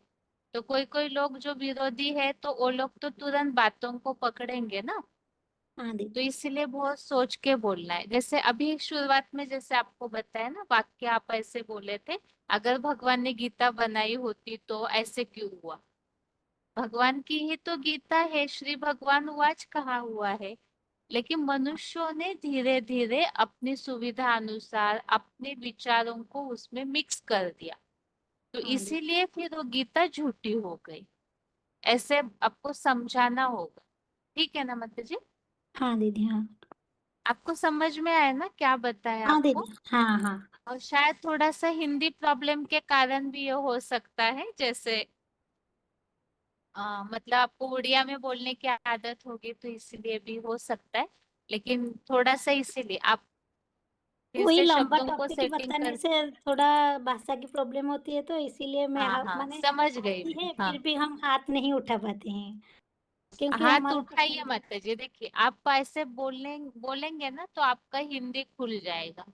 तो कोई कोई लोग जो विरोधी है तो वो लोग तो तुरंत बातों को पकड़ेंगे ना। तो इसलिए बहुत सोच के बोलना है। जैसे अभी शुरुआत में जैसे आपको बताया ना वाक्य आप ऐसे बोले थे, अगर भगवान ने गीता बनाई होती तो ऐसे क्यों हुआ। भगवान की ही तो गीता है, श्री भगवान वाच कहा हुआ है, लेकिन मनुष्यों ने धीरे धीरे अपनी सुविधा अनुसार अपने विचारों को उसमें मिक्स कर दिया, तो इसीलिए फिर वो गीता झूठी हो गई। ऐसे आपको समझाना होगा, ठीक है ना माता जी? हाँ दीदी, हाँ। आपको समझ में आया ना क्या बताया हाँ आपको? दीदी, हाँ हाँ। और शायद थोड़ा सा हिंदी प्रॉब्लम के कारण भी ये हो सकता है, जैसे मतलब आपको उड़िया में बोलने की आदत होगी तो इसलिए भी हो सकता है, लेकिन थोड़ा सा इसीलिए आप फिर वही से लंबा शब्दों को टॉपिक सेटिंग बताने कर। से थोड़ा भाषा की प्रॉब्लम होती है, तो इसीलिए मैं हाँ हाँ माने समझ गई आती मैं, है हाँ। फिर भी हम हाथ नहीं उठा पाते हैं, क्योंकि हाथ हमारा तो उठाइए हिंदी। मत जी, देखिए आप ऐसे बोलेंगे ना तो आपका हिंदी खुल जाएगा।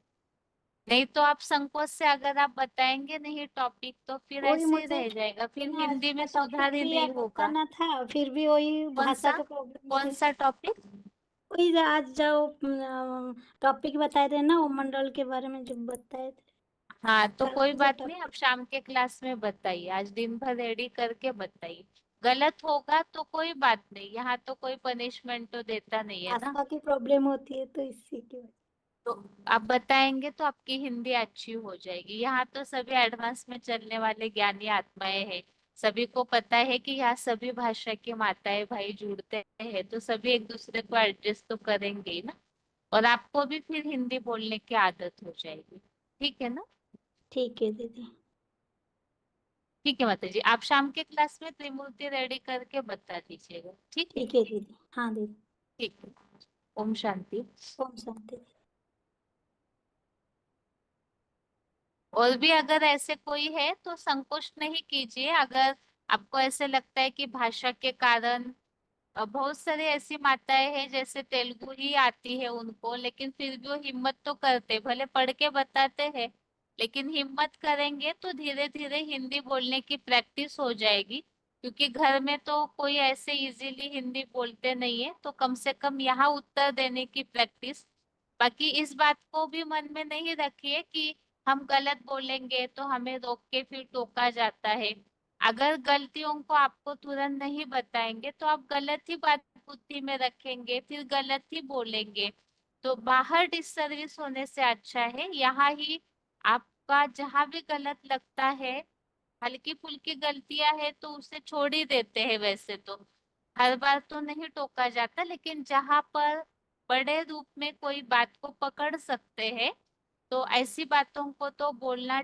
नहीं तो आप संकोच से अगर आप बताएंगे नहीं टॉपिक तो फिर वही ऐसे ही मुझे रह जाएगा, फिर ना हिंदी में टॉपिक सुधार ही भी नहीं याद होगा। बताना था, फिर भी वही भाषा का प्रॉब्लम कौन से सा टॉपिक? वही आज जो टॉपिक बताए थे ना, वो मंडल के बारे में जो बताए थे, हाँ तो कल कोई जो बात नहीं, टॉपिक आप शाम के क्लास में बताइए, आज दिन भर रेडी करके बताइए। गलत होगा तो कोई बात नहीं, यहाँ तो कोई पनिशमेंट तो देता नहीं है ना। भाषा की प्रॉब्लम होती है तो इसी की वजह तो आप बताएंगे तो आपकी हिंदी अच्छी हो जाएगी। यहाँ तो सभी एडवांस में चलने वाले ज्ञानी आत्माएं हैं, सभी को पता है कि यहाँ सभी भाषा के माताएं भाई जुड़ते हैं, तो सभी एक दूसरे को एडजस्ट तो करेंगे ही ना, और आपको भी फिर हिंदी बोलने की आदत हो जाएगी। ठीक है ना? ठीक है दीदी। ठीक है माता जी, आप शाम के क्लास में त्रिमूर्ति रेडी करके बता दीजिएगा। ठीक है? ठीक है दीदी। हाँ दीदी। ठीक है। ओम शांति। ओम शांति। और भी अगर ऐसे कोई है तो संकोच नहीं कीजिए, अगर आपको ऐसे लगता है कि भाषा के कारण बहुत सारी ऐसी माताएं हैं जैसे तेलुगु ही आती है उनको, लेकिन फिर भी वो हिम्मत तो करते, भले पढ़ के बताते हैं लेकिन हिम्मत करेंगे तो धीरे धीरे हिंदी बोलने की प्रैक्टिस हो जाएगी, क्योंकि घर में तो कोई ऐसे इजीली हिंदी बोलते नहीं है, तो कम से कम यहाँ उत्तर देने की प्रैक्टिस। बाकी इस बात को भी मन में नहीं रखिए कि हम गलत बोलेंगे तो हमें रोक के फिर टोका जाता है। अगर गलतियों को आपको तुरंत नहीं बताएंगे तो आप गलत ही बात बुद्धि में रखेंगे, फिर गलत ही बोलेंगे। तो बाहर डिससर्विस होने से अच्छा है यहाँ ही आपका जहां भी गलत लगता है, हल्की फुल्की गलतियां है तो उसे छोड़ ही देते हैं, वैसे तो हर बार तो नहीं टोका जाता, लेकिन जहां पर बड़े रूप में कोई बात को पकड़ सकते हैं तो ऐसी बातों को तो बोलना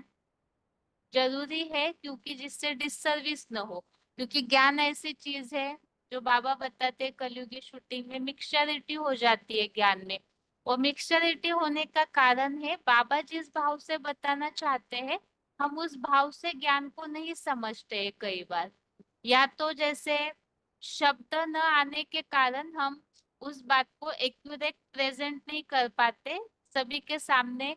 जरूरी है, क्योंकि जिससे डिससर्विस न हो। क्योंकि ज्ञान ऐसी चीज है जो बाबा बताते हैं कलयुगी शूटिंग में मिक्सचरिटी हो जाती है ज्ञान में। वो मिक्सचरिटी होने का कारण है बाबा जिस भाव से बताना चाहते हैं हम उस भाव से ज्ञान को नहीं समझते हैं कई बार, या तो जैसे शब्द न आने के कारण हम उस बात को एक्यूरेट प्रेजेंट नहीं कर पाते, सभी के सामने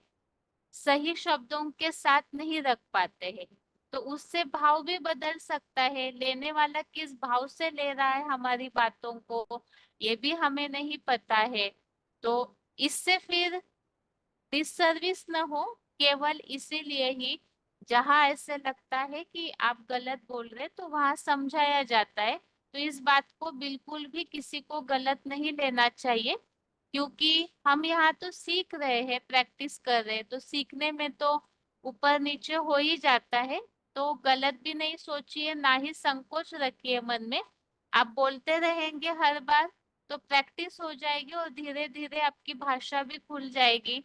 सही शब्दों के साथ नहीं रख पाते हैं, तो उससे भाव भी बदल सकता है। लेने वाला किस भाव से ले रहा है हमारी बातों को ये भी हमें नहीं पता है, तो इससे फिर डिससर्विस न हो। केवल इसीलिए ही जहां ऐसे लगता है कि आप गलत बोल रहे तो वहां समझाया जाता है, तो इस बात को बिल्कुल भी किसी को गलत नहीं लेना चाहिए, क्योंकि हम यहाँ तो सीख रहे हैं, प्रैक्टिस कर रहे हैं, तो सीखने में तो ऊपर नीचे हो ही जाता है। तो गलत भी नहीं सोचिए, ना ही संकोच रखिए मन में, आप बोलते रहेंगे हर बार तो प्रैक्टिस हो जाएगी और धीरे धीरे आपकी भाषा भी खुल जाएगी,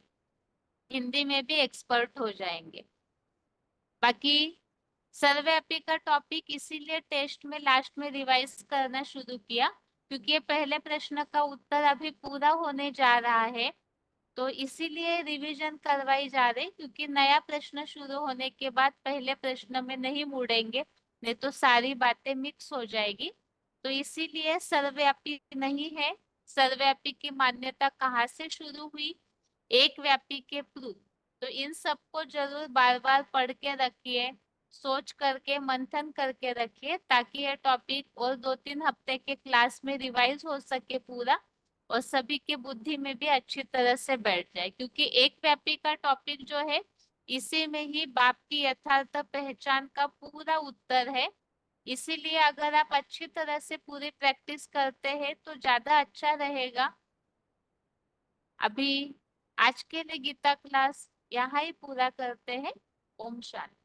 हिंदी में भी एक्सपर्ट हो जाएंगे। बाकी सर्वव्यापी का टॉपिक इसीलिए टेस्ट में लास्ट में रिवाइज करना शुरू किया क्योंकि ये पहले प्रश्न का उत्तर अभी पूरा होने जा रहा है, तो इसीलिए रिवीजन करवाई जा रही, क्योंकि नया प्रश्न शुरू होने के बाद पहले प्रश्न में नहीं मुड़ेंगे, नहीं तो सारी बातें मिक्स हो जाएगी। तो इसीलिए सर्वव्यापी नहीं है। सर्वव्यापी की मान्यता कहाँ से शुरू हुई? एक व्यापी के प्रूफ। तो इन सबको जरूर बार बार पढ़ के रखिए, सोच करके मंथन करके रखिए, ताकि ये टॉपिक और 2-3 हफ्ते के क्लास में रिवाइज हो सके पूरा और सभी के बुद्धि में भी अच्छी तरह से बैठ जाए, क्योंकि एक व्यापी का टॉपिक जो है इसी में ही बाप की यथार्थ पहचान का पूरा उत्तर है। इसीलिए अगर आप अच्छी तरह से पूरी प्रैक्टिस करते हैं तो ज्यादा अच्छा रहेगा। अभी आज के लिए गीता क्लास यहाँ ही पूरा करते हैं। ओम शांति।